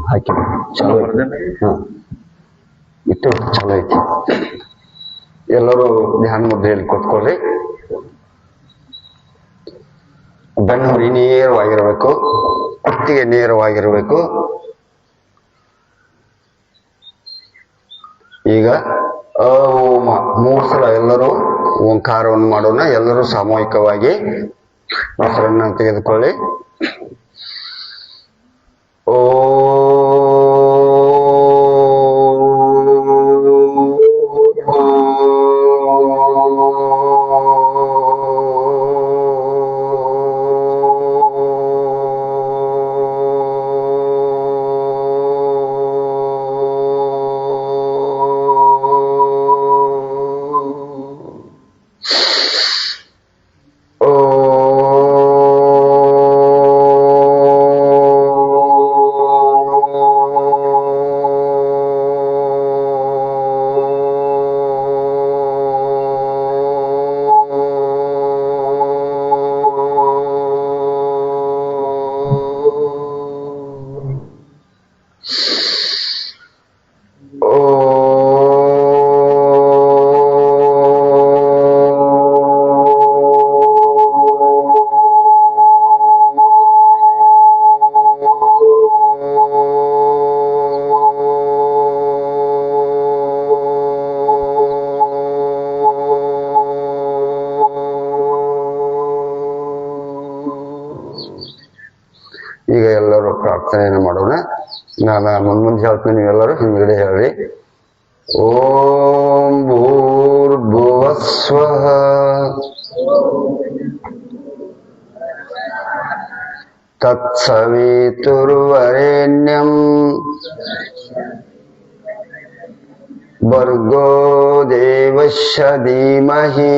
ಹಾಕಿ ಚಲೋ ಹಾ ಇಟ್ಟು ಚಲೋ ಐತಿ. ಎಲ್ಲರೂ ಧ್ಯಾನ ಮುದ್ರೆಯಲ್ಲಿ ಕೂತ್ಕೊಳ್ಳಿ. ಬೆನ್ನುಹುರಿ ನೇರವಾಗಿರ್ಬೇಕು, ಕುತ್ತಿಗೆ ನೇರವಾಗಿರ್ಬೇಕು. ಈಗ ಓಂ 3 ಸಲ ಎಲ್ಲರೂ ಓಂಕಾರವನ್ನು ಮಾಡೋಣ. ಎಲ್ಲರೂ ಸಾಮೂಹಿಕವಾಗಿ ಉಸಿರನ್ನು ತೆಗೆದುಕೊಳ್ಳಿ. ಈಗ ಎಲ್ಲರೂ ಪ್ರಾರ್ಥನೆಯನ್ನು ಮಾಡೋಣ. ನಾನು ಮುಂದೆ ಹೇಳ್ತೀನಿ, ನೀವೆಲ್ಲರೂ ಹಿಂದ್ಗಡೆ ಹೇಳ್ರಿ. ಓಂ ಭೂರ್ಭುವಸ್ವಃ ತತ್ಸವಿತುರ್ವರೆಣ್ಯಂ ಭರ್ಗೋ ದೇವಸ್ಯ ಧೀಮಹಿ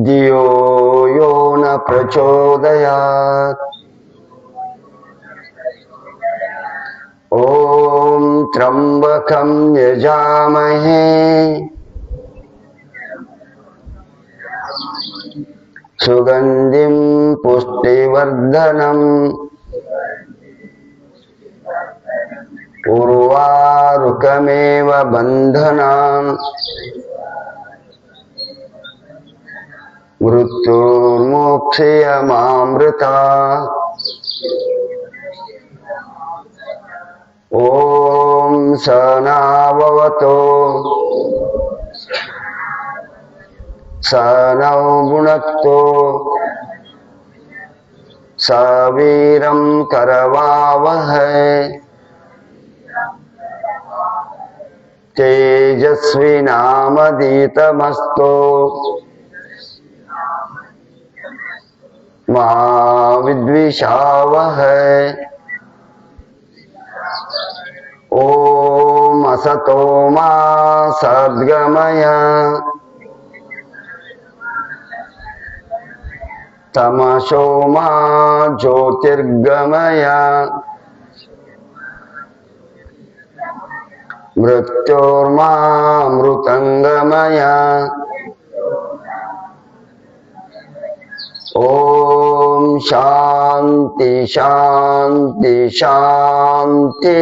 ಧಿಯೋ ಯೋ ನ ಪ್ರಚೋದಯಾತ್. ಓಂ ತ್ರ್ಯಂಬಕಂ ಯಜಾಮಹೇ ಸುಗಂಧಿಂ ಪುಷ್ಟಿವರ್ಧನಂ ಉರ್ವಾರುಕಮೇವ ಬಂಧನಾನ್ ಮೃತ್ಯುರ್ಮೋಕ್ಷಯಮಾಮೃತ. ಓಂ ಸನಾವವತೋ ಸನೌ ಭುನಕ್ತೋ ಸವೀರಂ ಕರವಾವಹೈ ತೇಜಸ್ವಿನಾಮಧೀತಮಸ್ತೋ ಮಾ ವಿದ್ವಿಷಾವಹೈ. ಓಂ ಅಸತೋ ಮಾ ಸದ್ಗಮಯ ತಮಸೋ ಮಾ ಜ್ಯೋತಿರ್ಗಮಯ ಮೃತ್ಯೋರ್ಮಾ ಮೃತಂಗಮಯ. ಓಂ ಶಾಂತಿ ಶಾಂತಿ ಶಾಂತಿ.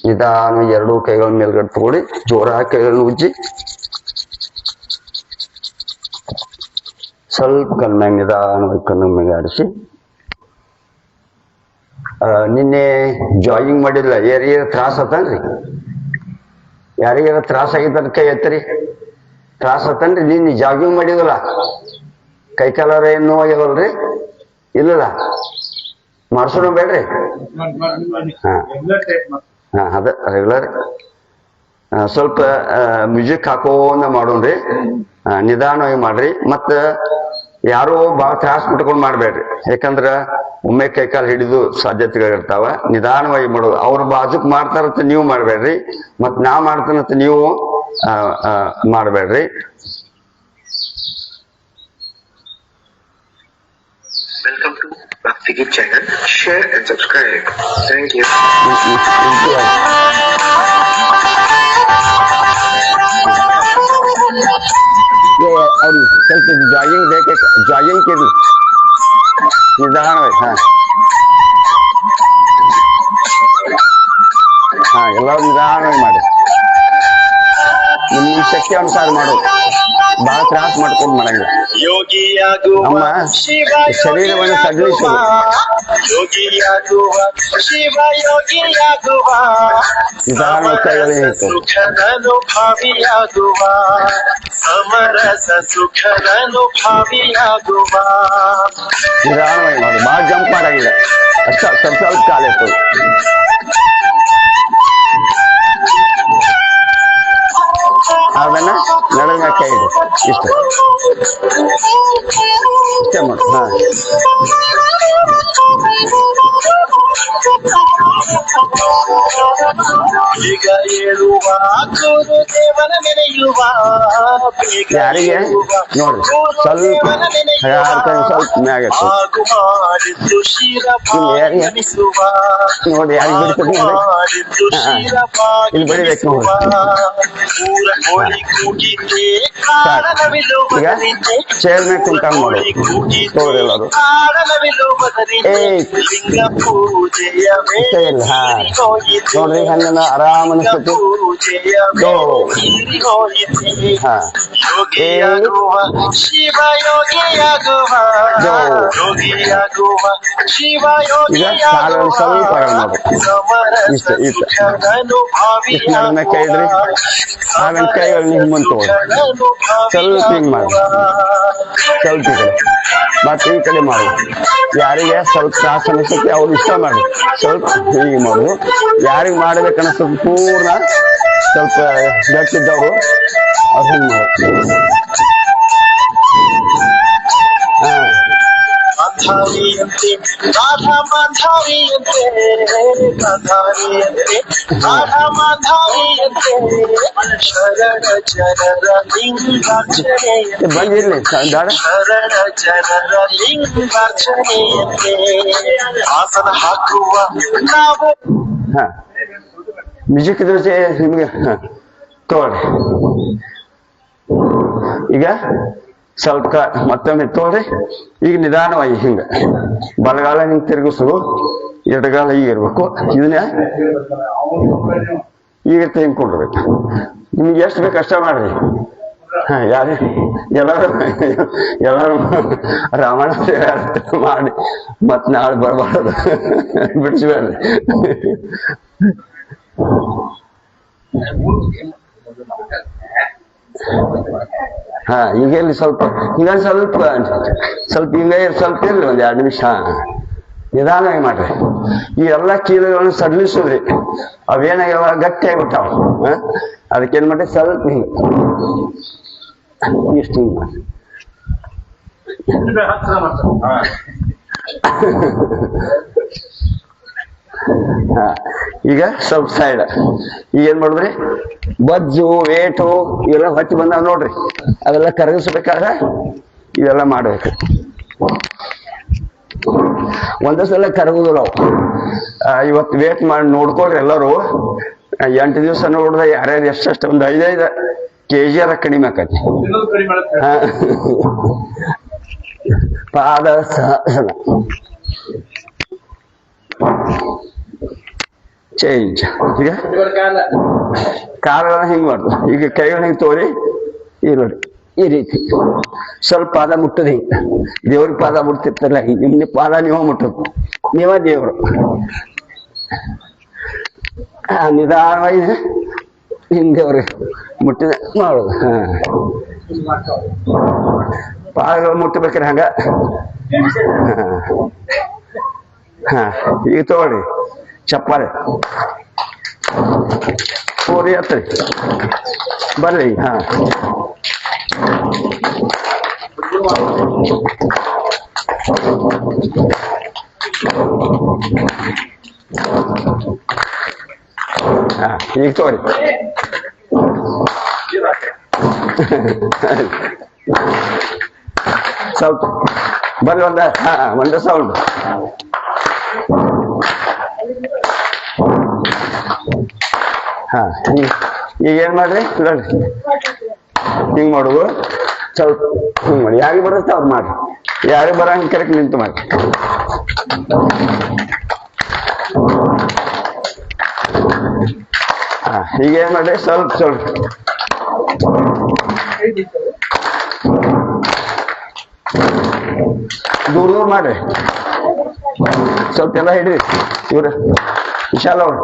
ನಿಧಾನ ಎರಡೂ ಕೈಗಳ ಮೇಲ್ಗಡೆ ತಗೊಳ್ಳಿ, ಜೋರಾಗಿ ಕೈಗಳನ್ನು ಉಜ್ಜಿ. ಸ್ವಲ್ಪ ಕಣ್ಮ್ಯಾಗ ನಿಧಾನವಾಗಿ ಕಣ್ಣು ಮ್ಯಾಗ ಆಡಿಸಿ. ನಿನ್ನೆ ಜಾಗಿಂಗ್ ಮಾಡಿಲ್ಲ, ಯಾರಿಗಾರ ತ್ರಾಸ ಆತನ್ರಿ? ಯಾರಿಗಾರ ತ್ರಾಸ ಆಗಿದ್ದ ಕೈ ಎತ್ತರಿ. ತ್ರಾಸ ಆತನ್ರಿ? ನಿನ್ನೆ ಜಾಗಿಂಗ್ ಮಾಡಿದಲ್ಲ, ಕೈ ಕಾಲರ ಏನು ನೋವಾಗಿದಲ್ರಿ? ಇಲ್ಲಲ್ಲ, ಮಾಡ್ಸೋಣ ಬೇಡ್ರಿ? ಹಾ ಅದ ರೆಗ್ಯುಲರ್. ಸ್ವಲ್ಪ ಮ್ಯೂಸಿಕ್ ಹಾಕೋನ ಮಾಡೋಣ್ರಿ, ನಿಧಾನವಾಗಿ ಮಾಡ್ರಿ. ಮತ್ತ ಯಾರೋ ಭಾಳ ತ್ರಾಸ ಬಿಟ್ಕೊಂಡ್ ಮಾಡ್ಬೇಡ್ರಿ, ಯಾಕಂದ್ರ ಒಮ್ಮೆ ಕೈ ಕಾಲು ಹಿಡಿದು ಸಾಧ್ಯತೆಗಳಿರ್ತಾವ. ನಿಧಾನವಾಗಿ ಮಾಡೋದು. ಅವ್ರ ಬಾಜುಕ್ ಮಾಡ್ತಾರಂತ ನೀವು ಮಾಡ್ಬೇಡ್ರಿ, ಮತ್ ನಾ ಮಾಡ್ತಾನಂತ ನೀವು ಮಾಡ್ಬೇಡ್ರಿ. Welcome to Bhakti Git channel. Share and subscribe. Thank you. ಅವ್ರಿಗೆ ಸ್ವಲ್ಪ ಜಾಗಿಂಗ್ ಬೇಕೆ, ಜಾಗಿಂಗ್ ಇರ್ಲಿ ನಿಧಾನವಾಗಿ. ಎಲ್ಲರೂ ನಿಧಾನವಾಗಿ ಮಾಡಿ, ನಿಮ್ಮ ಶಕ್ತಿ ಅನುಸಾರ ಮಾಡೋದು, ಬಹಳ ತ್ರಾಸ ಮಾಡ್ಕೊಂಡು ಮಾಡಂಗಿಲ್ಲ. ನಮ್ಮ ಶರೀರವನ್ನು ಸಡಿಲಿಸುವುದು, ನಿಧಾನವಾಗಿ ಕೈಯಲ್ಲಿ ನಿಧಾನವಾಗಿ ಮಾಡೋದು, ಬಹಳ ಜಂಪ್ ಮಾಡಂಗಿಲ್ಲ, ಅಷ್ಟ ಸ್ವಲ್ಪ ಸ್ವಲ್ಪ ಕಾಲ ಇರ್ತದೆ. ಅದನ್ನ ನಡುವೆ ಕೈ ಇದೆ ಇಷ್ಟು ಇಷ್ಟೇ ಮಾಡಿ. ಈಗ ಹೇಳುವ ಗುರುದೇವನ ನೆನೆಯುವ, ಯಾರಿಗೆ ನೋಡ್ರಿ ಸ್ವಲ್ಪ ಸ್ವಲ್ಪ ಮ್ಯಾಗ ನೋಡಿ, ಯಾರಿಗೆ ಬಿಡ್ತದೆ ಇಲ್ಲಿ ಬಡಿಬೇಕು ನೋಡಿ. ಈಗ ಚೇರ್ ಮೇಲೆ ಕುಂತಾಗ ನೋಡಿ ತೋರಿ ಎಲ್ಲರು ನೋಡ್ರಿ ಹಂಗ ಆರಾಮ ಅನಿಸ್ತೈತಿ. ಈಗ ಕಾಲಲ್ಲಿ ಸ್ವಲ್ಪ ನೋಡಿ ಇಷ್ಟ ಇಷ್ಟ ಇಷ್ಟ ನಡುವೆ ಕೈ ಇಡ್ರಿ, ಆಮೇಲೆ ಕೈಗಳು ನಿಮ್ ಮುಂದೆ ತಗೊಳ್ಳಿ, ಸ್ವಲ್ಪ ಹಿಂಗ್ ಮಾಡಿ, ಸ್ವಲ್ಪ ಈ ಕಡೆ ಮತ್ತೆ ಈ ಕಡೆ ಮಾಡಿ. ಯಾರಿಗೆ ಸ್ವಲ್ಪ ತ್ರಾಸ ಅನಿಸ್ತೈತಿ ಅವ್ರು ಇಷ್ಟ ಮಾಡಿ ಸ್ವಲ್ಪ ಹೀಗೆ ಮಾಡುದು. ಯಾರಿಗೆ ಮಾಡ್ಬೇಕನ್ನಿಸ್ತದೆ ಪೂರ್ಣ ಸ್ವಲ್ಪ ಗಟ್ಟಿದ್ದವರು ಅವ್ರು ಹಿಂಗ್ ಮಾಡೋದು. ಮಾಧವಿಯಂತೆ ರಾಧಾ ಮಾಧವಿಯಂತೆ, ಮಾಧವಿಯಂತೆ ರಾಧಾ ಮಾಧವಿಯಂತೆ, ಶರಣ ಜನರ ಲಿಂಗಾರ್ಚನೆಯಂತೆ, ಬಂದಿರ್ಲಿ ಶರಣ ಜನರ ಲಿಂಗಾರ್ಚನೆಯಂತೆ ಆಸನ ಹಾಕುವ ನಾವು. ಮ್ಯೂಸಿಕ್ ದೋಸೆ ನಿಮ್ಗೆ ತೋರಿ. ಈಗ ಸ್ವಲ್ಪ ಮತ್ತೊಮ್ಮೆ ತೋರಿ. ಈಗ ನಿಧಾನವಾಗಿ ಹಿಂಗ ಬಲಗಾಲ ಹಿಂಗ್ ತಿರುಗಿಸು, ಎಡಗಾಲ ಈಗ ಇರ್ಬೇಕು. ಇದನ್ನ ಈಗ ಹಿಂಗ್ ಕೊಡ್ಬೇಕು. ನಿಮ್ಗೆ ಎಷ್ಟು ಬೇಕು ಅಷ್ಟ ಮಾಡ್ರಿ. ಯಾರು ಎಲ್ಲರೂ ರಾಮಾಯಣ ಮಾಡಿ ಮತ್ ನಾಳೆ ಬರಬಾರದು, ಬಿಡಿಸ್ಬೇಡ್ರಿ. ಈಗ ಇಲ್ಲಿ ಸ್ವಲ್ಪ ಈಗ ಸ್ವಲ್ಪ ಹಿಂಗ ಸ್ವಲ್ಪ ಇರ್ಲಿ ಒಂದ್ 2 ನಿಮಿಷ ನಿಧಾನವಾಗಿ ಮಾಡ್ರಿ. ಈ ಎಲ್ಲಾ ಕೀಲುಗಳನ್ನು ಸಡಿಲಿಸೋದ್ರಿ, ಅವೇನಾಗ್ಯಾವ ಗಟ್ಟಿ ಆಗ್ಬಿಟ್ಟಾವ. ಅದಕ್ಕೇನ್ ಮಾಡ್ರಿ ಸ್ವಲ್ಪ ಹಿಂಗ ಇಷ್ಟು ಹಿಂಗ ಮಾಡ್ರಿ. ಈಗ ಸ್ವಲ್ಪ ಸೈಡ್. ಈಗ ಏನ್ ಮಾಡಿದ್ರಿ, ಬಜ್ಜು ವೇಟು ಇವೆಲ್ಲ ಹೊತ್ತಿ ಬಂದಾವ ನೋಡ್ರಿ, ಅವೆಲ್ಲ ಕರಗಿಸ್ಬೇಕಾದ್ರೆ ಇವೆಲ್ಲ ಮಾಡ್ಬೇಕು. ಒಂದೇ ಸಲ ಕರಗುದಿಲ್ಲ ಅವು. ಇವತ್ತು ವೇಟ್ ಮಾಡಿ ನೋಡ್ಕೊಳ್ರಿ ಎಲ್ಲರೂ. 8 ದಿವಸ ನೋಡಿದ ಯಾರ್ಯಾರು ಎಷ್ಟೆಷ್ಟು ಒಂದು 5-5 kg ಅರ ಕಡಿಮೆ ಆಕತಿ. ಪಾದ ಚೇಂಜ್. ಈಗ ಕಾಲುಗಳನ್ನ ಹಿಂಗ್ ಮಾಡ್ದು. ಈಗ ಕೈಗಳನ್ನ ಹಿಂಗ್ ತೋರಿ ಈ ನೋಡಿ ಈ ರೀತಿ ಸ್ವಲ್ಪ ಪಾದ ಮುಟ್ಟದ ಹಿಂಗ. ದೇವ್ರಿಗೆ ಪಾದ ಮುಟ್ತಿರ್ತಾರಲ್ಲ, ನಿಮ್ನ ಪಾದ ನೀವ ಮುಟ್ಟೋದು, ನೀವ ದೇವ್ರು. ನಿಧಾನವಾಗಿ ಹಿಂಗ್ ದೇವ್ರಿಗೆ ಮುಟ್ಟಿದ ಮಾಡೋದು. ಪಾದಗಳು ಮುಟ್ಟಬೇಕಾರೆ ಹಂಗ. ಈಗ ತಗೊಳ್ರಿ ಚಪ್ಪಾಳೆ ತೋರಿ ಹತ್ರಿ ಬರ್ರಿ. ಈಗ ತೋರಿ ಸ್ವಲ್ಪ ಬರ್ರಿ ಒಂದ ಸೌಂಡ್. ಈಗ ಏನ್ ಮಾಡ್ರಿ ನೋಡ್ರಿ ಹಿಂಗ್ ಮಾಡುದು. ಸ್ವಲ್ಪ ಹಿಂಗ್ ಮಾಡಿ, ಯಾರಿಗೆ ಬರುತ್ತೆ ಅವ್ರು ಮಾಡಿ, ಯಾರಿಗೆ ಬರಂಗ ಕರೆಕ್ಟ್ ನಿಂತು ಮಾಡಿ. ಈಗ ಏನ್ ಮಾಡ್ರಿ, ಸ್ವಲ್ಪ ಸ್ವಲ್ಪ ದೂರ ದೂರ ಮಾಡ್ರಿ, ಸ್ವಲ್ಪ ಎಲ್ಲ ಹಿಡ್ರಿ. ಇವ್ರ ವಿಶಾಲ್ ಅವ್ರು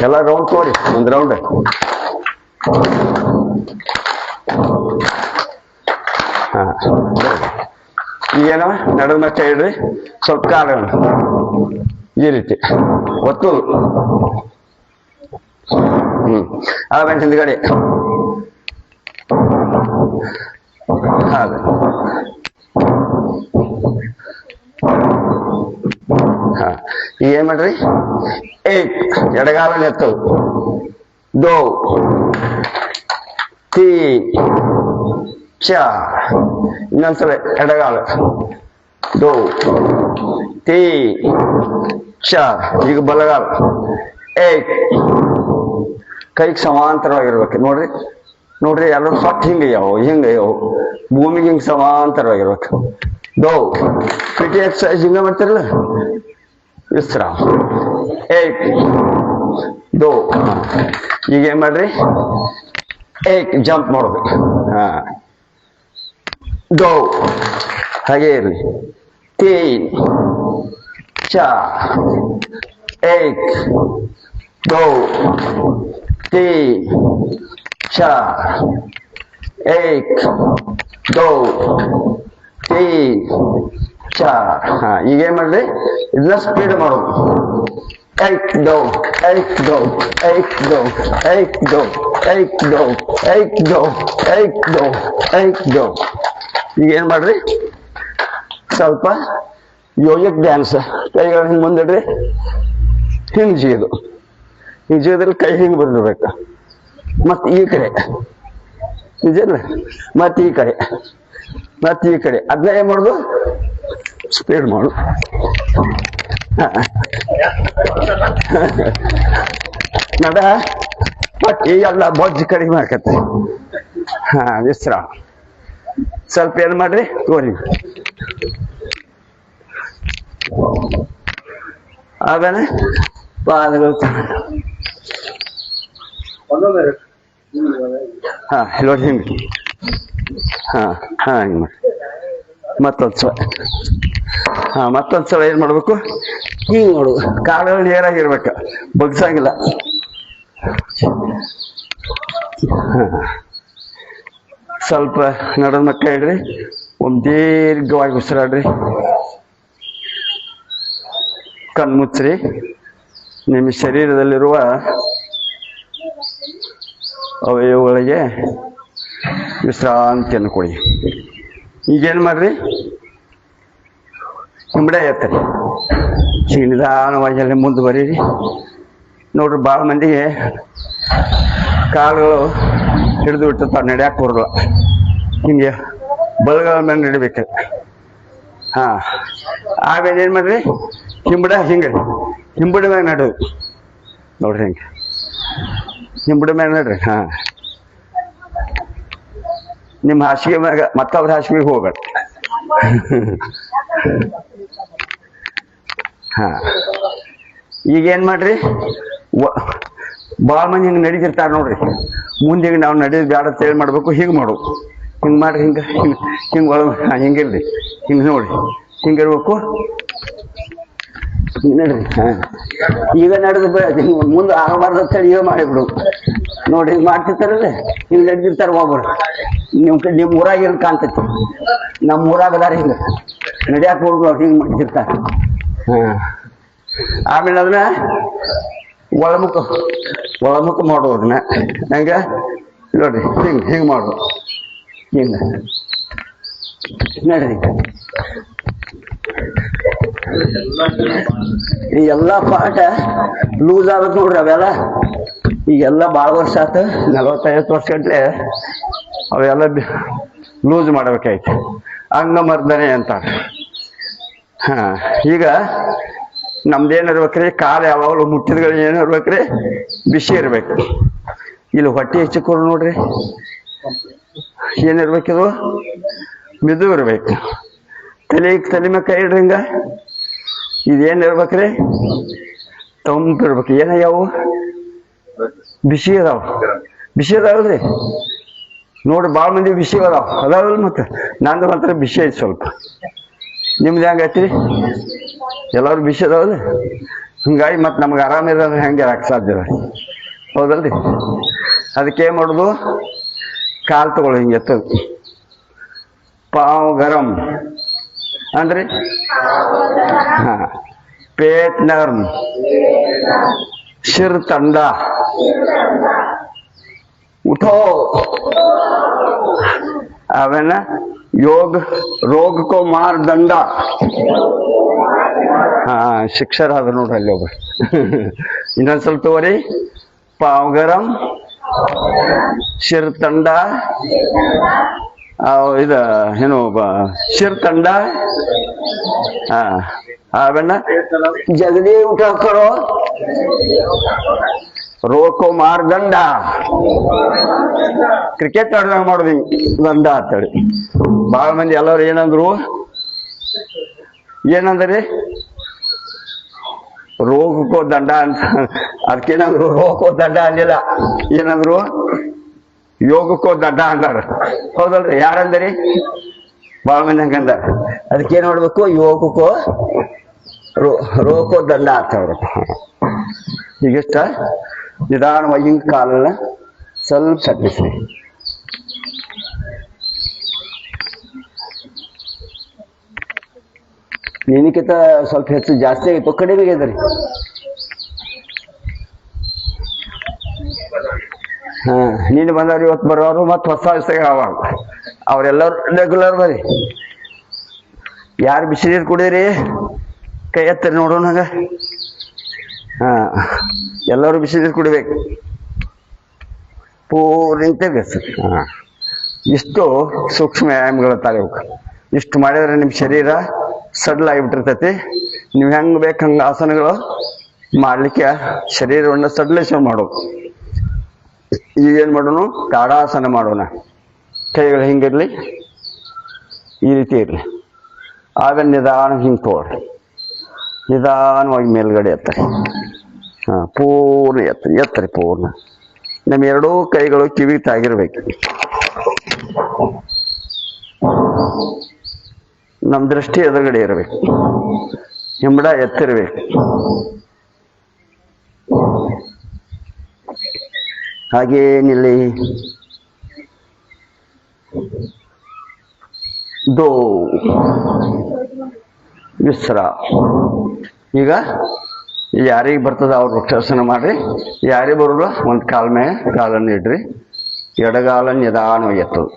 ಎಲ್ಲ ರೌಂಡ್ ತೋರಿ, ಒಂದ್ ರೌಂಡ್. ಹಾ ಈಗೇನೋ ನಡದ ಮಚ್ಚ ಇಡ್ರಿ, ಸ್ವಲ್ಪ ಕಾಲ ಈ ರೀತಿ ಒತ್ತು. ಆಮೇಲೆ ಹಿಂದ್ಗಡೆ ಹಾಗೆ. ಹಾ ಈಗ ಏನ್ ಮಾಡ್ರಿ, ಏಕ್ ಎಡಗಾಲ ಎತ್ತು, ದೋ ತೀ ಚಾರ್, ಇನ್ನೊಂದ್ಸಲ ಎಡಗಾಲ, ದೋ ತೀ ಚಾರ್. ಈಗ ಬಲಗಾಲ, ಏಕ್, ಕೈಗೆ ಸಮಾಂತರವಾಗಿರ್ಬೇಕು ನೋಡ್ರಿ. ನೋಡ್ರಿ ಎಲ್ಲರೂ ಸೊಟ್ಟ ಹಿಂಗಯ್ಯವು, ಹಿಂಗಯ್ಯವು, ಭೂಮಿಗೆ ಹಿಂಗ್ ಸಮಾಂತರವಾಗಿರ್ಬೇಕು. ದೋ ಪಿಟಿ ಎಕ್ಸರ್ಸೈಸ್ ಹಿಂಗ ಮಾಡ್ತಿರಲ್ಲ, ವಿಶ್ರಾಮ್. ಏಕ್ ದೋ. ಈಗ ಏನ್ ಮಾಡ್ರಿ, ಏಕ್ ಜಂಪ್ ಮಾಡೋದು. ಹಾ ದೋ ಹಾಗೆ ಇರ್ಲಿ. ತೀನ್ ಚಾರ್, ಏಕ್ ದೋ तीन चार, एक दो तीन चार. ಹಾ ಈಗ ಏನ್ ಮಾಡ್ರಿ, ಇದನ್ನ ಸ್ಪೀಡ್ ಮಾಡೋದು. एक दो एक दो एक दो एक दो एक दो एक दो एक दो एक दो. ಈಗ ಏನ್ ಮಾಡ್ರಿ, ಸ್ವಲ್ಪ ಯೋಗಿಕ್ ಡ್ಯಾನ್ಸ್. ಕೈಗಳ ಹಿಂಗ್ ಮುಂದಿಡ್ರಿ, ಹಿಂಗ್ ಜಿಯೋದು. ಈ ಜೀವದಲ್ಲಿ ಕೈ ಹಿಂಗ್ ಬರ್ಬೇಕು, ಮತ್ ಈ ಕಡೆ ನಿಜಲ್ಲ, ಮತ್ ಈ ಕಡೆ, ಮತ್ ಈ ಕಡೆ. ಅದನ್ನ ಏನ್ ಮಾಡುದು, ಸ್ಪೀಡ್ ಮಾಡು. ನಡ ಮತ್ ಈ ಎಲ್ಲ ಬೊಜ್ಜು ಕಡಿಮೆ ಆಕತ್ತೆ. ಹಾ ವಿಶ್ರಾಮ. ಸ್ವಲ್ಪ ಏನ್ ಮಾಡ್ರಿ, ತೋರಿ. ಆಮೇಲೆ ಪಾದಗಳು, ಹಾ ನೋಡಿ ಹಿಂಗ್, ಹಾ ಹಾ ಹಿಂಗ್ ಮಾಡಿ. ಮತ್ತೊಂದ್ಸಲ, ಹಾ ಮತ್ತೊಂದ್ಸಲ ಏನ್ ಮಾಡ್ಬೇಕು, ಹಿಂಗ್ ಮಾಡುದು. ಕಾಲುಗಳು ನೇರಾಗಿರ್ಬೇಕ, ಬಗ್ಸಂಗಿಲ್ಲ. ಸ್ವಲ್ಪ ನಡದ ಮಕ್ಕ ಇಡ್ರಿ, ಒಂದ್ ದೀರ್ಘವಾಗಿ ಉಸಿರಾಡ್ರಿ, ಕಣ್ಮುಚ್ಚ್ರಿ. ನಿಮ್ಮ ಶರೀರದಲ್ಲಿರುವ ಅವಯವಗಳಿಗೆ ವಿಶ್ರಾಂತಿಯನ್ನು ಕೊಡಿ. ಈಗೇನ್ ಮಾಡ್ರಿ, ಹಿಂಬಡೆ ಎತ್ತರಿ, ಈಗ ನಿಧಾನವಾಗಿ ಎಲ್ಲ ಮುಂದೆ ಬರೀರಿ. ನೋಡ್ರಿ ಭಾಳ ಮಂದಿಗೆ ಕಾಲುಗಳು ಹಿಡಿದು ಬಿಟ್ಟಿರ್ತಾವ, ನಡ್ಯಾಕ್ ಬರೋಲ್ಲ. ಹಿಂಗೆ ಬಲಗಳ ಮೇಲೆ ನಡಿಬೇಕು. ಹಾ ಆಮೇಲೆ ಏನ್ ಮಾಡ್ರಿ, ಹಿಂಬಡ ಹಿಂಗೆ ಹಿಂಬಡಿ ಮ್ಯಾಗ ನಡೋದು ನೋಡ್ರಿ, ಹಿಂಗೆ ಹಿಂಬಡಿ ಮ್ಯಾಗ ನಡ್ರಿ. ಹಾ ನಿಮ್ಮ ಹಾಸಿಗೆ ಮ್ಯಾಗ ಮತ್ತವ್ರ ಹಾಸಿಗೆಗೆ ಹೋಗ್ಬೇಡ. ಹಾ ಈಗ ಏನ್ ಮಾಡ್ರಿ, ಭಾಳ ಮಂದಿ ಹಿಂಗೆ ನಡೀತಿರ್ತಾರ ನೋಡ್ರಿ. ಮುಂದೆ ನಾವು ನಡೀದ್ ಬ್ಯಾಡ ಅಂತೇಳಿ ಮಾಡ್ಬೇಕು, ಹಿಂಗೆ ಮಾಡು, ಹಿಂಗೆ ಮಾಡ್ರಿ, ಹಿಂಗೆ ಹಿಂಗೆ ಹಿಂಗೆ ಒಳ ಹಿಂಗಿರ್ರಿ, ಹಿಂಗೆ ನೋಡಿ ಹಿಂಗಿರ್ಬೇಕು. ನಡ್ರಿ. ಹಾ ಈಗ ನಡೆದು ಮುಂದೆ ಆಗಬಾರ್ದು ಅಂತೇಳಿ ಈಗ ಮಾಡಿಬಿಡು. ನೋಡಿ ಹಿಂಗೆ ಮಾಡ್ತಿರ್ತಾರಲ್ಲ, ಹಿಂಗೆ ನಡೀತಿರ್ತಾರ ಒಬ್ಬರು. ನಿಮ್ಮ ಊರಾಗ ಹಿಂಗೆ ಕಾಣ್ತೈತಿ, ನಮ್ಮ ಊರಾಗದಾರ ಹಿಂಗೆ ನಡಿಯಾಕ ಹೋಗ್ರು ಅವ್ರು ಹಿಂಗೆ ಮಾಡ್ತಿರ್ತಾರ. ಹಾ ಆಮೇಲೆ ಅದನ್ನ ಒಳಮುಖ ಮಾಡೋದು. ಅದನ್ನ ಹಂಗ ನೋಡ್ರಿ, ಹಿಂಗೆ ಹಿಂಗೆ ಮಾಡೋದು, ಹಿಂಗೆ ನಡ್ರಿ. ಈ ಎಲ್ಲಾ ಪಾಠ ಲೂಸ್ ಆಗತ್ ನೋಡ್ರಿ ಅವೆಲ್ಲ. ಈಗೆಲ್ಲ ಭಾಳ ವರ್ಷ ಆತ, 40-50 ವರ್ಷ ಗಂಟ್ಲೆ ಅವೆಲ್ಲ ಲೂಸ್ ಮಾಡ್ಬೇಕಾಯ್ತು. ಅಂಗಮರ್ದನೆ ಅಂತಾರೆ. ಹಾ ಈಗ ನಮ್ದೇನ್ ಇರ್ಬೇಕ್ರಿ, ಕಾಲು ಯಾವಾಗಲೂ ಮುಟ್ಟಿದ್ಗಳು ಏನ್ ಇರ್ಬೇಕ್ರಿ, ಬಿಸಿ ಇರ್ಬೇಕು. ಇಲ್ಲಿ ಹೊಟ್ಟೆ ಹೆಚ್ಚಿಕೋರು ನೋಡ್ರಿ, ಏನಿರ್ಬೇಕಿದು ಮಿದು ಇರ್ಬೇಕು. ತಲೆ ಮ್ಯಾಗ ಕೈ ಇಡ್ರಿ ಹಿಂಗ. ಇದೇನಿರ್ಬೇಕ್ರಿ ತಂಪಿರ್ಬೇಕು. ಏನಯ್ಯಾವು ಬಿಸಿ ಅದಾವಲ್ರಿ ನೋಡ್ರಿ. ಭಾಳ ಮಂದಿ ಬಿಸಿ ಅದಾವಲ್ಲ. ಮತ್ತೆ ನಂದು ಮಾತ್ರ ಬಿಸಿ ಐತಿ ಸ್ವಲ್ಪ. ನಿಮ್ದು ಹೆಂಗೈತಿ? ಎಲ್ಲರೂ ಬಿಸಿ ಅದಾವಲ್ಲ. ಹಿಂಗಾಗಿ ಮತ್ತೆ ನಮ್ಗೆ ಆರಾಮಿರೋದ್ರೆ ಹೆಂಗೆ ಇರಕ್ಕೆ ಸಾಧ್ಯ? ಹೌದಲ್ರಿ? ಅದಕ್ಕೆ ಏನು ಮಾಡೋದು? ಕಾಲು ತಗೊಳ್ಳಿ ಹಿಂಗೆ ಎತ್ತದು. ಪಾವ್ ಗರಂ ಅಂದ್ರೆ ಹಾ. ಪೇಟ್ ನರ್ಮ್, ಸಿರ್ ತಂಡ, उठो. आवेना योग रोग को मार दंडा. हाँ ಶಿಕ್ಷರ ಅದ ನೋಡ್ರಿ ಅಲ್ಲಿ ಒಬ್ರು. ಇನ್ನೊಂದ್ ಸ್ವಲ್ಪ ತಗೋರಿ. ಪಾವ್ ಗರಂ, ಶಿರ್ ತಂಡ, ಇದು ಏನು ಶಿರ್ ತಂಡ. ಹಾ ಆವೇನ ಜಲ್ದಿ ಊಟ ಕರೋ. ರೋಕೋ ಮಾರ್ ದಂಡ. ಕ್ರಿಕೆಟ್ ಆಡ್ದಾಗ ಮಾಡೋದು ದಂಡ ಅಂತೇಳಿ. ಬಹಳ ಮಂದಿ ಎಲ್ಲರೂ ಏನಂದ್ರಿ ರೋಗಕ್ಕೋ ದಂಡ ಅಂತ. ಅದಕ್ಕೇನಂದ್ರು ರೋಗಕ್ಕೋ ದಂಡ ಅಂದಿಲ್ಲ, ಏನಂದ್ರು ಯೋಗಕ್ಕೋ ದಂಡ ಅಂದಾರ. ಹೌದಲ್ರಿ? ಯಾರಂದ್ರಿ? ಬಹಳ ಮಂದಿ ಹಂಗಂದಾರ. ಅದಕ್ಕೇನ್ ಮಾಡ್ಬೇಕು? ಯೋಗಕ್ಕೋ ರೋಗಕ್ಕೋ ದಂಡ ಅಂತ ಹೇಳ್ಬೇಕು. ಈಗಿಷ್ಟ ನಿಧಾನವಾಗಿ ಹಿಂಗೆ ಕಾಲನ್ನ ಸ್ವಲ್ಪ ಸಟ್ಟಿಸ್ರಿ. ನಿನಕಿಂತ ಸ್ವಲ್ಪ ಹೆಚ್ಚು ಜಾಸ್ತಿ ಆಗಿತ್ತು, ಕಡಿಮೆ ಆಗ್ಯದ್ರಿ. ಹಾ ನೀನು ಬಂದವ್ರು ಇವತ್ತು ಬರೋರು ಮತ್ತೆ ಹೊಸ ಅವಾಗ ಅವ್ರೆಲ್ಲರೂ ರೆಗ್ಯುಲರ್ ಬರ್ರಿ. ಯಾರು ಬಿಸಿ ನೀರು ಕುಡೀರಿ? ಕೈ ಎತ್ತರಿ ನೋಡೋಣ. ಹಂಗ ಹಾ ಎಲ್ಲರೂ ಬಿಸಿ ನೀರು ಕುಡಿಬೇಕು. ಪೂರಿಂತೆ ಬೇಸು. ಹಾ ಇಷ್ಟು ಸೂಕ್ಷ್ಮ ವ್ಯಾಯಾಮಗಳು ತಾಲೂಕು. ಇಷ್ಟು ಮಾಡಿದ್ರೆ ನಿಮ್ಮ ಶರೀರ ಸಡ್ಲಾಗಿಬಿಟ್ಟಿರ್ತೈತಿ. ನೀವು ಹೆಂಗೆ ಬೇಕು ಹಂಗೆ ಆಸನಗಳು ಮಾಡಲಿಕ್ಕೆ ಶರೀರವನ್ನು ಸಡ್ಲೇಶನ್ ಮಾಡೋದು. ಈಗೇನು ಮಾಡೋಣ? ತಾಡಾಸನ ಮಾಡೋಣ. ಕೈಗಳು ಹಿಂಗಿರ್ಲಿ, ಈ ರೀತಿ ಇರಲಿ. ಆಗ ನಿಧಾನ ಹಿಂಗೆ ತಗೊಳ್ರಿ. ನಿಧಾನವಾಗಿ ಮೇಲ್ಗಡೆ ಎತ್ತರಿ. ಹಾ ಪೂರ್ಣ ಎತ್ತರಿ ಪೂರ್ಣ. ನಮ್ಮ ಎರಡೂ ಕೈಗಳು ಕಿವಿ ತಾಗಿರ್ಬೇಕು. ನಮ್ಮ ದೃಷ್ಟಿ ಎದುರುಗಡೆ ಇರಬೇಕು. ಹಿಂಬಡ ಎತ್ತಿರ್ಬೇಕು. ಹಾಗೇನಿಲ್ಲಿ ದೋ ವಿಶ್ರಾ. ಈಗ ಯಾರಿಗೆ ಬರ್ತದ ಅವ್ರು ವೃಕ್ಷಾಸನ ಮಾಡ್ರಿ. ಯಾರಿಗೆ ಬರೋಲ್ಲ ಒಂದು ಕಾಲ ಮೇಲೆ ಕಾಲನ್ನು ಇಡ್ರಿ. ಎಡಗಾಲ ನಿಧಾನವಾಗಿ ಎತ್ತದು.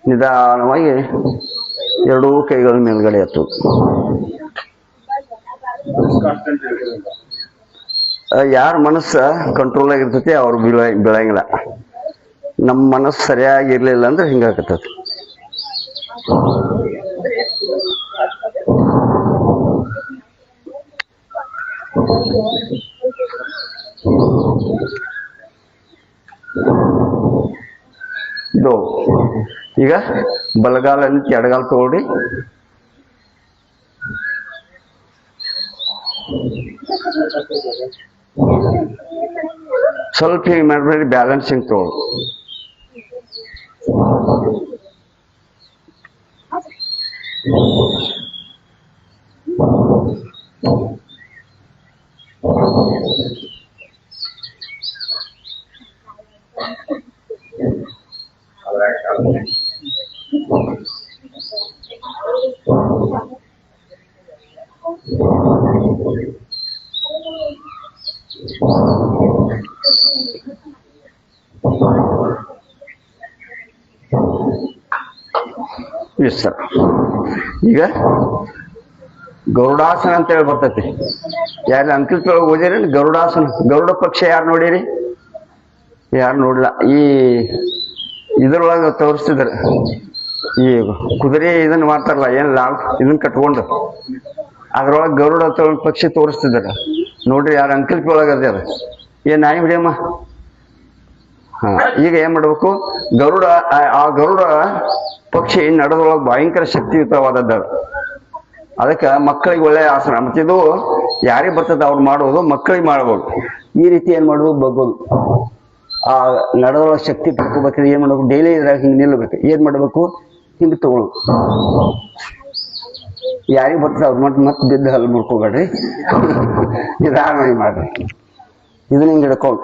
ನಿಧಾನವಾಗಿ ಎರಡೂ ಕೈಗಳ ಮೇಲ್ಗಡೆ ಎತ್ತದು. ಯಾರ ಮನಸ್ಸ ಕಂಟ್ರೋಲ್ ಆಗಿರ್ತೈತಿ ಅವ್ರು ಬೀಳಂಗಿಲ್ಲ. ನಮ್ಮ ಮನಸ್ಸು ಸರಿಯಾಗಿ ಇರ್ಲಿಲ್ಲ ಅಂದ್ರೆ ಹಿಂಗಾಗತ್ತದ. ಇದು ಈಗ ಬಲಗಾಲ ಎಡಗಾಲ ತಗೊಳ್ರಿ. ಸ್ವಲ್ಪ ಹೀಗೆ ಮಾಡ್ಬೇಡಿ, ಬ್ಯಾಲೆನ್ಸಿಂಗ್ ತಗೊಳ್ಳಿ. ವಿಶ್ರ. ಈಗ ಗರುಡಾಸನ ಅಂತ ಹೇಳಿ ಬರ್ತೈತಿ. ಯಾರು ಅಂಕಿತೊಳಗೆ ಓದಿರಿ? ಗರುಡಾಸನ. ಗರುಡ ಪಕ್ಷ ಯಾರು ನೋಡಿರಿ? ಯಾರು ನೋಡಿಲ್ಲ. ಈ ಇದ್ರೊಳಗೆ ತೋರಿಸ್ತಿದ್ರು. ಈ ಕುದುರೆ ಇದನ್ನ ಮಾಡ್ತಾರಲ್ಲ, ಏನ್ ಇದನ್ನ ಕಟ್ಕೊಂಡು ಅದ್ರೊಳಗೆ ಗರುಡ ಪಕ್ಷಿ ತೋರಿಸ್ತಿದಾರ ನೋಡ್ರಿ, ಯಾರ ಅಂಕಲ್ಪಿ ಒಳಗದೆ ಅದ. ಏನ್ ನಾಯಿ ಬಿಡಿಯಮ್ಮ. ಹಾ, ಈಗ ಏನ್ ಮಾಡ್ಬೇಕು, ಗರುಡ ಆ ಗರುಡ ಪಕ್ಷಿ ನಡೆದೊಳಗೆ ಭಯಂಕರ ಶಕ್ತಿಯುತವಾದದ್ದು. ಅದಕ್ಕೆ ಮಕ್ಕಳಿಗೆ ಒಳ್ಳೆ ಆಸನ. ಮತ್ತೆ ಇದು ಯಾರಿಗೆ ಬರ್ತದೆ ಅವ್ರು ಮಾಡೋದು, ಮಕ್ಕಳಿಗೆ ಮಾಡ್ಬೋದು. ಈ ರೀತಿ ಏನ್ ಮಾಡೋದು, ಬಗ್ಗೋದು. ಆ ನಡೆದೊಳಗೆ ಶಕ್ತಿ ಪಡ್ಕೋಬೇಕಾದ್ರೆ ಏನ್ ಮಾಡ್ಬೇಕು, ಡೈಲಿ ಇದ್ರಾಗ ಹಿಂಗೆ ನಿಲ್ಲಬೇಕು. ಏನ್ ಮಾಡ್ಬೇಕು, ಹಿಂಗೆ ತಗೊಳ್ಳೋದು. ಯಾರಿಗೆ ಬರ್ತದೆ ಅವ್ರು ಮತ್ತೆ ಬಿದ್ದು ಹಲ್ಲು ಮುಡ್ಕೋಬೇಡ್ರಿ, ನಿಧಾನವಾಗಿ ಮಾಡ್ರಿ. ಇದನ್ನ ಹಿಂಗೆ ಹಿಡ್ಕೊಂಡು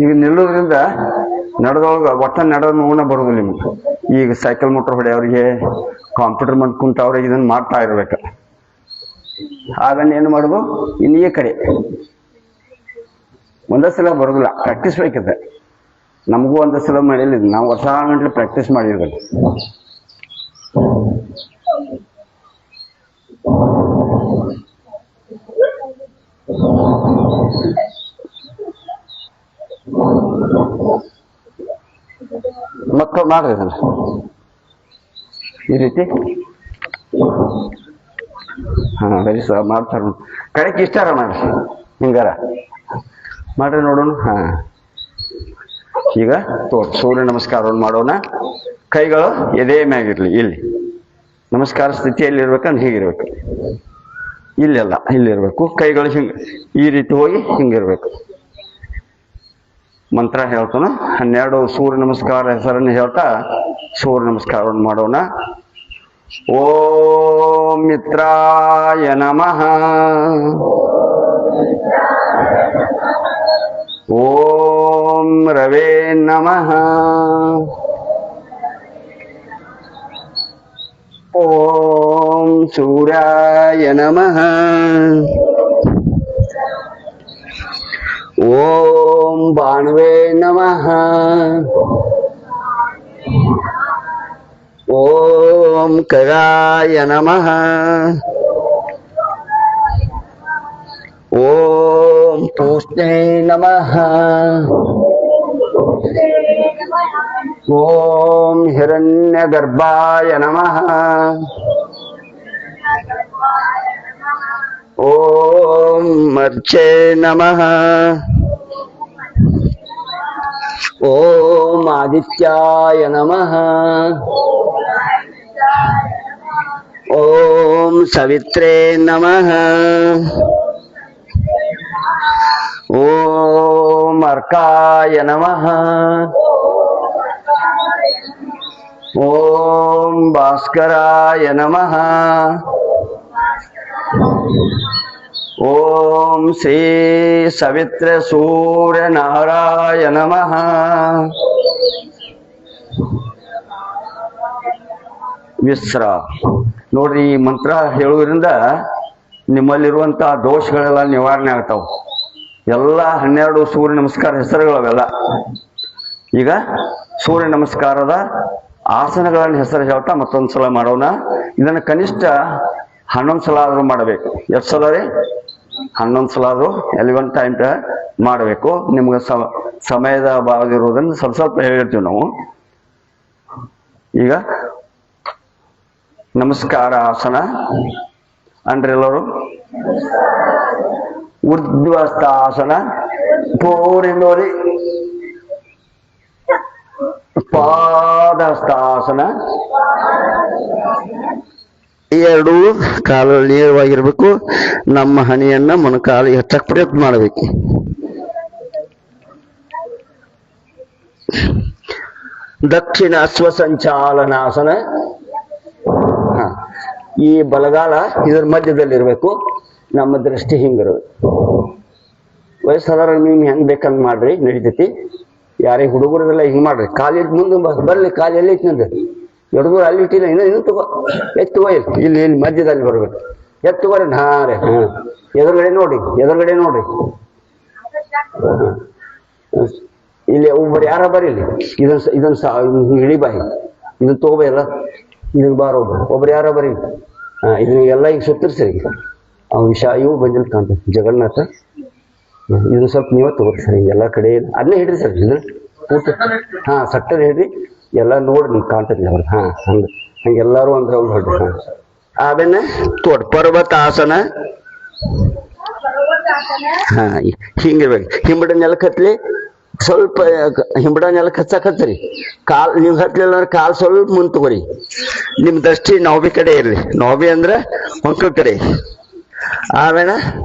ಈಗ ನಿಲ್ಲೋದ್ರಿಂದ ನಡೆದೊಳಗ ಒಟ್ಟ ನಡೆದ ನೋವನ್ನ ಬರೋದಿಲ್ಲ ನಿಮ್ಗೆ. ಈಗ ಸೈಕಲ್ ಮೋಟರ್ ಹೊಡೆಯವ್ರಿಗೆ, ಕಾಂಪ್ಯೂಟರ್ ಮಂದ್ ಕುಂತವ್ರಿಗೆ ಇದನ್ನ ಮಾಡ್ತಾ ಇರ್ಬೇಕು. ಆಗನ್ನ ಏನು ಮಾಡೋದು, ಇನ್ನೇ ಕಡೆ ಒಂದೇ ಸಲ ಬರೋದಿಲ್ಲ, ಪ್ರಾಕ್ಟೀಸ್ ಬೇಕಿದೆ. ನಮಗೂ ಒಂದೇ ಸಲ ಮಾಡಿಲ್ಲ, ನಾವು ವರ್ಷ ಗಂಟ್ಲೆ ಪ್ರಾಕ್ಟೀಸ್ ಮಾಡಿದ್ವಿ. ಮಕ್ಕಳು ಮಾಡ್ರಿ ಅದನ್ನ ಈ ರೀತಿ. ಹಾ, ವೆರಿ ಸರ್ ಮಾಡ್ತಾರ. ಕಡೆಗೆ ಇಷ್ಟಾರ ಮಾಡ್ರಿ, ಹಿಂಗಾರ ಮಾಡ್ರಿ ನೋಡೋಣ. ಹಾ, ಈಗ ಸೂರ್ಯ ನಮಸ್ಕಾರವನ್ನು ಮಾಡೋಣ. ಕೈಗಳು ಎದೆ ಮ್ಯಾಗಿರ್ಲಿ. ಇಲ್ಲಿ ನಮಸ್ಕಾರ ಸ್ಥಿತಿಯಲ್ಲಿ ಇರ್ಬೇಕಂದ್ರೆ ಹೀಗಿರ್ಬೇಕು, ಇಲ್ಲೆಲ್ಲ ಇಲ್ಲಿರ್ಬೇಕು. ಕೈಗಳು ಹಿಂಗೆ ಈ ರೀತಿ ಹೋಗಿ ಹಿಂಗಿರ್ಬೇಕು. ಮಂತ್ರ ಹೇಳ್ತಾನ. 12 ಸೂರ್ಯ ನಮಸ್ಕಾರ ಹೆಸರನ್ನು ಹೇಳ್ತಾ ಸೂರ್ಯ ನಮಸ್ಕಾರವನ್ನು ಮಾಡೋಣ. ಓಂ ಮಿತ್ರಾಯ ನಮಃ. ಓಂ ರವೇ ನಮಃ. ಓಂ ಸೂರ್ಯಾಯ ನಮಃ. ಓಂ ಭಾನುವೇ ನಮಃ. ಓಂ ಖಗಾಯ ನಮಃ. ಓಂ ಪೂಷ್ಣೇ ನಮಃ. ಓಂ ಹಿರಣ್ಯಗರ್ಭಾಯ ನಮಃ. ಓಂ ಮರ್ಚೇ ನಮಃ. ಓಂ ಆದಿತ್ಯಾಯ ನಮಃ. ಓಂ ಸವಿತ್ರೇ ನಮಃ. ಓಂ ಅರ್ಕಾಯ ನಮಃ. ಓಂ ಭಾಸ್ಕರಾಯ ನಮಃ. ಓಂ ಶ್ರೀ ಸವಿತ್ರ ಸೂರ್ಯ ನಾರಾಯ ನಮಃ. ವಿಸ್ರ ನೋಡ್ರಿ, ಈ ಮಂತ್ರ ಹೇಳುವುದರಿಂದ ನಿಮ್ಮಲ್ಲಿರುವಂತಹ ದೋಷಗಳೆಲ್ಲ ನಿವಾರಣೆ ಆಗ್ತಾವ. ಎಲ್ಲ 12 ಸೂರ್ಯ ನಮಸ್ಕಾರ ಹೆಸರುಗಳವೆಲ್ಲ. ಈಗ ಸೂರ್ಯ ನಮಸ್ಕಾರದ ಆಸನಗಳನ್ನ ಹೆಸರು ಹೇಳ್ತಾ ಮತ್ತೊಂದ್ಸಲ ಮಾಡೋಣ. ಇದನ್ನ ಕನಿಷ್ಠ 11 ಸಲ ಆದ್ರೂ ಮಾಡಬೇಕು. ಎಷ್ಟು ಸಲ ರೀ? 11 ಸಲ ಆದ್ರೂ 11 ಟೈಮ್ ಮಾಡಬೇಕು. ನಿಮ್ಗೆ ಸಮಯದ ಅಭಾವ ಇರೋದ್ರಿಂದ ಸ್ವಲ್ಪ ಹೇಳಿರ್ತೀವಿ ನಾವು. ಈಗ ನಮಸ್ಕಾರ ಆಸನ ಅಂದ್ರೆ ಎಲ್ಲರೂ ಊರ್ಧ್ವಸ್ಥಾಸನ. ಪೂರಿ ನೋಡಿ, ಪಾದಸ್ಥಾಸನ. ಎರಡು ಕಾಲು ನೇರವಾಗಿರ್ಬೇಕು. ನಮ್ಮ ಹಣಿಯನ್ನ ಮೊಣಕಾಲಿಗೆ ಹಚ್ಚಕ್ ಪ್ರಯತ್ನ ಮಾಡಬೇಕು. ದಕ್ಷಿಣ ಸ್ವಸಂಚಾಲನಾಸನ. ಈ ಬಲಗಾಲ ಇದರ ಮಧ್ಯದಲ್ಲಿರ್ಬೇಕು. ನಮ್ಮ ದೃಷ್ಟಿ ಹಿಂಗಿರ್ಬೇಕು. ವಯಸ್ಸಾದವ್ರ ನೀವು ಹೆಂಗ್ ಬೇಕಂಗ್ ಮಾಡ್ರಿ, ನಡಿತೈತಿ. ಯಾರೇ ಹುಡುಗರದೆಲ್ಲ ಹಿಂಗ್ ಮಾಡ್ರಿ. ಕಾಲಿಟ್ಟು ಮುಂದೆ ಬರ್ಲಿ, ಕಾಲು ಎಲ್ಲಿ ಐತಿ ನಂದು, ಎಡಗೂರು ಅಲ್ಲಿ ಇಟ್ಟಿಲ್ಲ, ಇನ್ನು ತಗೋ, ಎತ್ತುವ ಇಲ್ಲಿ ಇಲ್ಲಿ ಮಧ್ಯದಲ್ಲಿ ಬರ್ಬೇಕು. ಎತ್ತುವರೆ ಹಾ ರೀ. ಹಾ, ಎದುರುಗಡೆ ನೋಡ್ರಿ, ಎದುರುಗಡೆ ನೋಡ್ರಿ. ಇಲ್ಲಿ ಒಬ್ಬರು ಯಾರ ಬರ್ರಿ ಇಲ್ಲಿ ಇದನ್ನ ಇಳಿ ಬಾಯಿ ಇದನ್ನ ತಗೋಬೇಕಲ್ಲ ಇದನ್ನ ಬಾರ ಒಬ್ರು ಯಾರ ಬರ್ರಿ ಇದನ್ನ ಎಲ್ಲ ಈಗ ಸುತ್ತರಿಸ್ರಿ ಅವ್ ಇವು ಬಂದಿಲ್ಲ ಕಾಣ್ತದೆ ಜಗನ್ನಾಥ ಇದನ್ನ ಸ್ವಲ್ಪ ನೀವೇ ತಗೋರಿ ಸರ್ ಎಲ್ಲ ಕಡೆ ಅದನ್ನೇ ಹಿಡ್ರಿ ಸರ್ ಇದನ್ನ ಪೂರ್ತಿ ಸಟ್ಟರ್ ಹಿಡ್ರಿ ಎಲ್ಲ ನೋಡಿ ನಿಮ್ಗೆ ಕಾಣ್ತದೆ ಅವ್ರು ಹಂಗೆಲ್ಲಾರು ಅಂದ್ರೆ ಅವ್ರು ಹೊಡ್ರಿ ಆಮೇಲೆ ತೋಡ್ ಪರ್ವತಾಸನ ಹಿಂಗಿರ್ಬೇಕು ಹಿಂಬಡ ನೆಲಕ್ಕೆ ಹತ್ಲಿ ಸ್ವಲ್ಪ ಹಿಂಬಡ ನೆಲಕ್ಕೆ ಹಚ್ಚರಿ ಕಾಲ್ ನೀವು ಹತ್ಲಿಲ್ಲ ಅಂದ್ರೆ ಕಾಲ್ ಸ್ವಲ್ಪ ಮುಂದೆ ತಗೋರಿ ನಿಮ್ ದೃಷ್ಟಿ ನೌಬಿ ಕಡೆ ಇರ್ಲಿ ನೌಬಿ ಅಂದ್ರೆ ಹೊಂಕಳ ಕಡೆ ಆಮೇಲೆ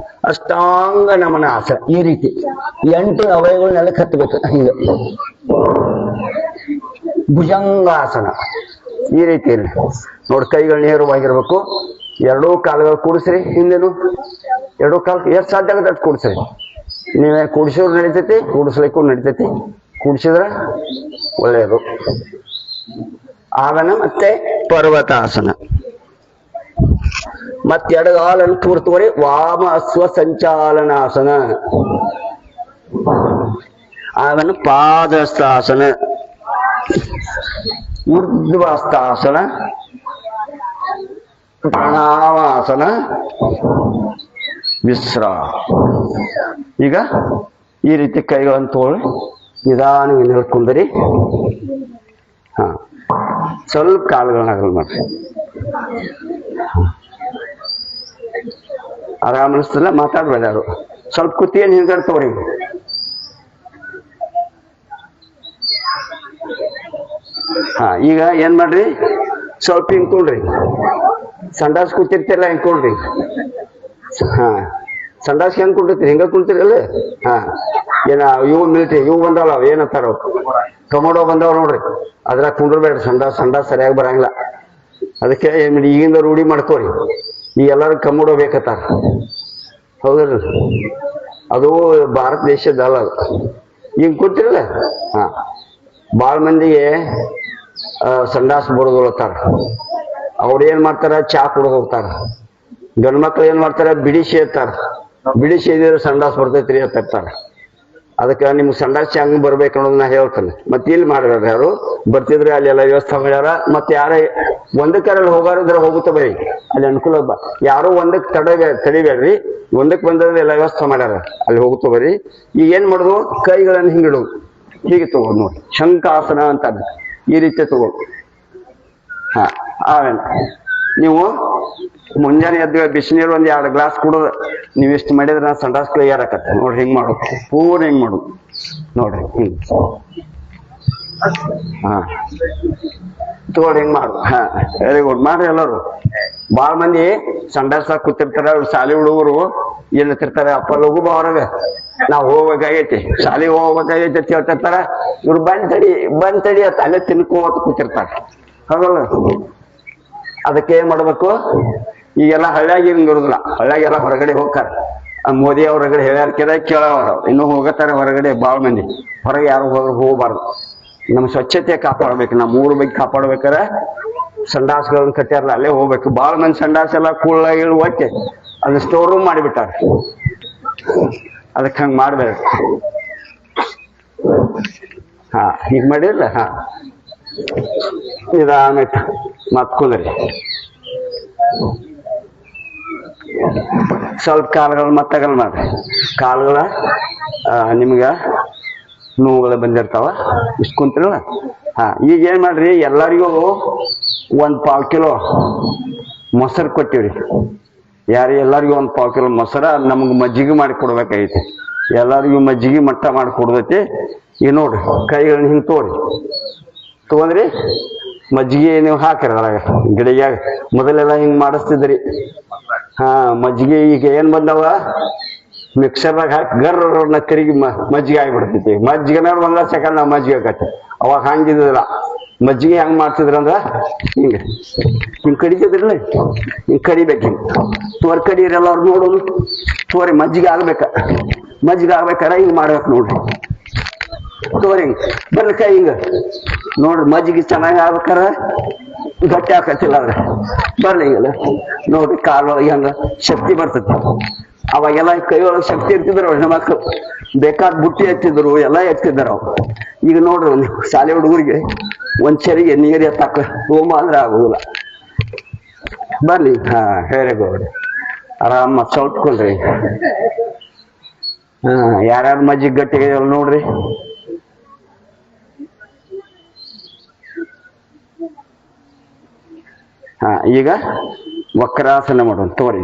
ಅಷ್ಟಾಂಗ ನಮನ ಆಸನ ಈ ರೀತಿ 8 ಅವಯವಗಳು ನೆಲಕ್ಕೆ ಹತ್ತಬೇಕು ಹಿಂಗ ಭುಜಂಗಾಸನ ಈ ರೀತಿ ಇರ್ಲಿ ನೋಡಿ ಕೈಗಳು ನೇರವಾಗಿರ್ಬೇಕು ಎರಡೂ ಕಾಲುಗಳು ಕೂಡಿಸ್ರಿ ಹಿಂದೇನು ಎರಡೂ ಕಾಲು ಎಷ್ಟು ಸಾಧ್ಯ ಆಗುತ್ತೆ ಅಷ್ಟು ಕೂಡಿಸ್ರಿ ನೀವೇ ಕೂಡಿಸೋರು ನಡಿತೈತಿ ಕೂಡಿಸ್ಲಿಕ್ಕೂ ನಡಿತೈತಿ ಕೂಡಿಸಿದ್ರ ಒಳ್ಳೆಯದು ಆಮೇಲೆ ಮತ್ತೆ ಪರ್ವತಾಸನ ಮತ್ತೆ ಎಡಗಾಲನ್ನು ಕೂರ್ತುವರಿ ವಾಮ ಅಶ್ವ ಸಂಚಾಲನಾಸನ ಆಮೇಲೆ ಪಾದಸ್ಥಾಸನ ಊರ್ಧ್ವಸ್ಥಾಸನ ಪ್ರಣಾಮಾಸನ ವಿಶ್ರಾಮ ಈಗ ಈ ರೀತಿ ಕೈಗಳನ್ನು ತಗೊಳ್ಳಿ ನಿಧಾನವಾಗಿ ಕುಂದರಿ ಸ್ವಲ್ಪ ಕಾಲುಗಳನ್ನ ಅಗಲ ಮಾಡ್ರಿ ಆರಾಮ ಅನಿಸ್ತಲ್ಲ ಮಾತಾಡ್ಬೇಡ ಯಾರು ಸ್ವಲ್ಪ ಕುತ್ತಿಗೆ ಹಿಂದ್ಗಡೆ ತಗೋರಿ ಈಗ ಏನ್ ಮಾಡ್ರಿ ಸ್ವಲ್ಪ ಹಿಂಗ್ಕೊಳ್ರಿ ಸಂಡಾಸ್ ಕೂತಿರ್ತಿರಲ್ಲ ಹಿಂಗ್ಕೊಳ್ರಿ ಸಂಡಾಸ್ ಹೆಂಗ್ ಕುಂಟಿರ್ತೀರಿ ಹಿಂಗ ಕುಂತಿರಲ್ಲ ಏನ ಇವು ಮಿಲಿಟರಿ ಇವು ಬಂದವಲ್ಲ ಏನಂತಾರ ಟೊಮೊಟೊ ಬಂದವ ನೋಡ್ರಿ ಅದ್ರಾಗ ಕುಂಡ್ರಬೇಡ್ರಿ ಸಂಡಾಸ್ ಸರಿಯಾಗಿ ಬರಂಗಿಲ್ಲ ಅದಕ್ಕೆ ಏನ್ ಮಾಡಿ ಈಗಿಂದ ರೂಢಿ ಮಾಡ್ಕೋರಿ ಈ ಎಲ್ಲಾರು ಕಮ್ಮೋಡೋ ಬೇಕತ್ತಾರ ಹೌದಲ್ರಿ ಅದು ಭಾರತ ದೇಶದಲ್ಲ ಅದು ಈಗ ಕೂತಿರಲ್ಲ ಬಾಳ ಮಂದಿಗೆ ಸಂಡಾಸ್ ಬರೋದೊಳತ್ತಾರ ಅವ್ರ ಏನ್ ಮಾಡ್ತಾರ ಚಾ ಕುಡ್ದು ಹೋಗ್ತಾರ ಗಂಡ್ ಮಕ್ಳು ಏನ್ ಮಾಡ್ತಾರ ಬಿಡಿ ಸೇರ್ತಾರ ಬಿಡಿ ಸೇದಿದ್ರೆ ಸಂಡಾಸ್ ಬರ್ತೈತ್ರಿ ಅಂತ ಇರ್ತಾರ ಅದಕ್ಕೆ ನಿಮ್ಗೆ ಸಂಡಾಸ್ ಹೆಂಗ್ ಬರ್ಬೇಕು ಅನ್ನೋದನ್ನ ಹೇಳ್ತಾನೆ ಮತ್ತೆ ಇಲ್ಲಿ ಮಾಡ್ಬೇಡ್ರಿ ಯಾರು ಬರ್ತಿದ್ರೆ ಅಲ್ಲಿ ಎಲ್ಲ ವ್ಯವಸ್ಥೆ ಮಾಡ್ಯಾರ ಮತ್ತೆ ಯಾರ ಒಂದಕ್ಕೆ ಹೋಗಾರಿದ್ರೆ ಹೋಗುತ್ತ ಬರೀ ಅಲ್ಲಿ ಅನುಕೂಲ ಯಾರು ಒಂದಕ್ಕೆ ತಡಿಬೇಡ್ರಿ ಒಂದಕ್ಕೆ ಬಂದ್ರೆ ಎಲ್ಲ ವ್ಯವಸ್ಥೆ ಮಾಡ್ಯಾರ ಅಲ್ಲಿ ಹೋಗುತ್ತ ಬರೀ ಈಗ ಏನ್ ಮಾಡುದು ಕೈಗಳನ್ನು ಹಿಂಗಿಡುದು ಹೀಗೆ ತಗೋದು ನೋಡಿ ಶಂಕಾಸನ ಅಂತ ಈ ರೀತಿ ತಗೋ ಆಮೇಲೆ ನೀವು ಮುಂಜಾನೆ ಎದ್ದು ಬಿಸಿನೀರು ಒಂದ್ 2 ಗ್ಲಾಸ್ ಕುಡೋದು ನೀವ್ ಇಷ್ಟು ಮಾಡಿದ್ರೆ ಸಂಡಾಸ್ ಕ್ಲಿಯರ್ ಆಕತ್ತೆ ನೋಡ್ರಿ ಹಿಂಗ್ ಮಾಡೋದು ಪೂರ್ ಹಿಂಗ್ ಮಾಡೋದು ನೋಡ್ರಿ ಹಿಂಗ್ ತಗೊಳ್ರಿ ಹಿಂಗ್ ಮಾಡುದು ವೆರಿ ಗುಡ್ ಮಾಡ್ರಿ ಎಲ್ಲರು ಬಾಳ ಮಂದಿ ಸಂಡಾಸ ಕೂತಿರ್ತಾರ ಅವ್ರು ಶಾಲೆ ಹುಡುಗರು ಏನ್ ತಿರ್ತಾರೆ ಅಪ್ಪ ಲಘು ಬಾವ್ರಾಗ ನಾವ್ ಹೋಗ್ಬೇಕಾಗೈತಿ ಶಾಲೆಗೆ ಹೋಗ್ಬೇಕಾಗೈತಿ ಅಂತ ಹೇಳ್ತಿರ್ತಾರ ಇವ್ರು ಬಂದ್ ತಡಿ ಅಂತ ಅಲ್ಲೇ ತಿನ್ಕೋತ ಕೂತಿರ್ತಾರ ಹೌದಲ್ಲ ಅದಕ್ಕೆ ಏನ್ ಮಾಡ್ಬೇಕು ಈಗೆಲ್ಲ ಹಳ್ಳಿಯಾಗ ಹಿಂಗ್ ಇರುದಿಲ್ಲ ಹಳ್ಳಿಯಾಗೆಲ್ಲ ಹೊರಗಡೆ ಹೋಗ್ತಾರ ಮೋದಿ ಹೊರಗಡೆ ಹೇಳ್ಯಾರ ಕೇಳವ್ರ ಇನ್ನೂ ಹೋಗತ್ತಾರ ಹೊರಗಡೆ ಬಾಳ ಮಂದಿ ಹೊರಗೆ ಯಾರು ಹೋಗ್ಬಾರ್ದು ನಮ್ ಸ್ವಚ್ಛತೆ ಕಾಪಾಡ್ಬೇಕು ನಮ್ ಊರ್ ಬಗ್ಗೆ ಕಾಪಾಡ್ಬೇಕಾರೆ ಸಂಡಾಸ್ಗಳನ್ನ ಕಟ್ಟ್ಯಾರಲ್ಲ ಅಲ್ಲೇ ಹೋಗ್ಬೇಕು ಬಾಳ ಮಂದಿ ಸಂಡಾಸ್ ಎಲ್ಲ ಕೂಳಾಗಿ ಒಟ್ಟೆ ಅದನ್ನ ಸ್ಟೋರ್ ರೂಮ್ ಮಾಡಿಬಿಟ್ಟಾರ ಅದಕ್ಕೆ ಹಂಗ ಮಾಡ್ಬೇಕು ಹೀಗ್ ಮಾಡಿರ್ಲ ನಿಧಾನ ಮತ್ ಕುಂದ್ರಿ ಸ್ವಲ್ಪ ಕಾಲುಗಳು ಮತ್ತಗಲ್ ಮಾಡ್ರಿ ಕಾಲುಗಳ ನಿಮ್ಗ ನೋವುಗಳು ಬಂದಿರ್ತಾವ ಇಷ್ಟು ಕುಂತಿರಲ್ಲ ಈಗ ಏನ್ ಮಾಡ್ರಿ ಎಲ್ಲರಿಗೂ 1 ಕಿಲೋ ಮೊಸರು ಕೊಟ್ಟಿವ್ರಿ ಎಲ್ಲರಿಗೂ 1 ಕಿಲೋ ಮೊಸರ ನಮ್ಗೆ ಮಜ್ಜಿಗೆ ಮಾಡಿ ಕೊಡ್ಬೇಕಾಗೈತಿ ಎಲ್ಲರಿಗೂ ಮಜ್ಜಿಗೆ ಮಟ್ಟ ಮಾಡಿ ಕೊಡ್ದೈತಿ ಈಗ ನೋಡ್ರಿ ಕೈಗಳನ್ನ ಹಿಂಗ್ ತಗೊಂಡ್ರಿ ಮಜ್ಜಿಗೆ ನೀವು ಹಾಕಿರ ಅದ್ರಾಗ ಗಿಡಿಯಾಗ ಮೊದಲೆಲ್ಲ ಹಿಂಗ್ ಮಾಡಿಸ್ತಿದ್ರಿ ಮಜ್ಜಿಗೆ ಈಗ ಏನ್ ಬಂದವ ಮಿಕ್ಸರ್ನಾಗ ಹಾಕಿ ಗರ್ರನ್ನ ಕರಿಗಿ ಮಜ್ಜಿಗೆ ಆಗಿಬಿಡ್ತೈತಿ ಮಜ್ಜಿಗೆನ 1 ಸೆಕೆಂಡ್ ನಾವು ಮಜ್ಜಿಗೆ ಆಕತಿ ಅವಾಗ ಹಂಗಿದ್ದಿಲ್ಲ ಮಜ್ಜಿಗೆ ಹೆಂಗ್ ಮಾಡ್ತಿದ್ರಂದ್ರ ಹಿಂಗ್ ಕಡಿತಿದ್ರಲ್ಲ ಹಿಂಗ್ ಕಡಿಬೇಕು ಹಿಂಗ್ ತೋರ್ ಕಡಿಯರೆಲ್ಲ ಅವ್ರು ನೋಡೋದು ತೋರಿ ಮಜ್ಜಿಗೆ ಆಗ್ಬೇಕಾರ ಹಿಂಗ್ ಮಾಡ್ಬೇಕು ನೋಡ್ರಿ ತೋರಿ ಹಿಂಗ್ ಬರ್ರಿ ಕೈ ಹಿಂಗ ನೋಡ್ರಿ ಮಜ್ಜಿಗೆ ಚೆನ್ನಾಗಿ ಆಗ್ಬೇಕಾರ ಗಟ್ಟಿ ಹಾಕತ್ತಿಲ್ಲ ಅದ್ರ ಬರ್ಲಿ ಹಿಂಗಲ್ಲ ನೋಡ್ರಿ ಕಾಲೊಳಗೆ ಹಂಗ ಶಕ್ತಿ ಬರ್ತೈತಿ ಅವಾಗೆಲ್ಲ ಕೈಯೊಳಗೆ ಶಕ್ತಿ ಇರ್ತಿದ್ರು ಹೆಣ್ಮಕ್ಳು, ಬೇಕಾದ ಬುಟ್ಟಿ ಎತ್ತಿದ್ರು, ಎಲ್ಲ ಎತ್ತಿದ್ರು ಅವು. ಈಗ ನೋಡ್ರಿ ಒಂದು ಶಾಲೆ ಹುಡುಗರಿಗೆ ಒಂದ್ ಚರಿಗೆ ನೀರು ಎತ್ತಾಕ ಹೋಮ ಅಂದ್ರೆ ಆಗುದಿಲ್ಲ. ಬರ್ಲಿ. ಹಾ, ವೆರಿ ಗುಡ್. ಆರಾಮ ಸೌಟ್ಕೊಳ್ರಿ. ಹಾ, ಯಾರ್ಯಾರು ಮಜ್ಜಿಗೆ ಗಟ್ಟಿಗೆ ನೋಡ್ರಿ. ಹಾ, ಈಗ ವಕ್ರಾಸನ ಮಾಡೋಣ ತೋರಿ.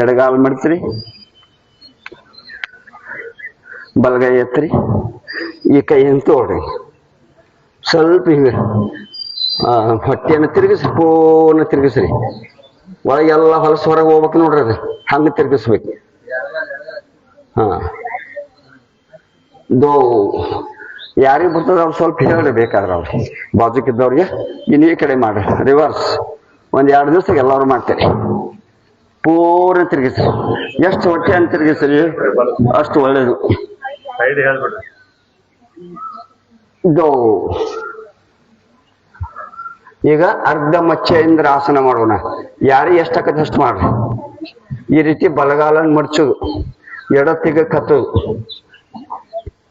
ಎಡಗಾಲ್ ಮಾಡ್ತೀರಿ, ಬಲಗೈ ಎತ್ತರಿ, ಈ ಕೈಯನ್ನು ತೋಡ್ರಿ. ಸ್ವಲ್ಪ ಹಿಂಗ ಹೊಟ್ಟೆಯನ್ನು ತಿರುಗಿಸಿ ಪೂರ್ಣ ತಿರುಗಿಸ್ರಿ. ಒಳಗೆಲ್ಲ ಹೊಲಸು ಹೊರಗೆ ಹೋಗ್ಬೇಕು ನೋಡ್ರಿ, ಅದು ಹಂಗ ತಿರುಗಿಸ್ಬೇಕು. ಹಾ, ದೋ ಯಾರಿಗೆ ಬರ್ತದ ಅವ್ರು ಸ್ವಲ್ಪ ಹೇಳ್ರಿ, ಬೇಕಾದ್ರೆ ಅವ್ರು ಬಾಜುಕಿದ್ದವ್ರಿಗೆ. ಇನ್ನು ಈ ಕಡೆ ಮಾಡ್ರಿ, ರಿವರ್ಸ್. ಒಂದ್ 2 ದಿವಸಕ್ಕೆ ಎಲ್ಲರೂ ಮಾಡ್ತಾರೆ. ಪೂರ್ಣ ತಿರುಗಿಸ್ರಿ. ಎಷ್ಟು ಹೊಟ್ಟೆಯನ್ನು ತಿರುಗಿಸ್ರಿ ಅಷ್ಟು ಒಳ್ಳೇದು. ದೋ ಈಗ ಅರ್ಧ ಮಚ್ಚೇಂದ್ರ ಆಸನ ಮಾಡೋಣ. ಯಾರಿಗೆ ಎಷ್ಟಾಕತ್ತೆ ಅಷ್ಟು ಮಾಡ್ರಿ. ಈ ರೀತಿ ಬಲಗಾಲನ್ನು ಮಡ್ಚೋದು, ಎಡತ್ತಿಗೆ ಕತ್ತೋದು,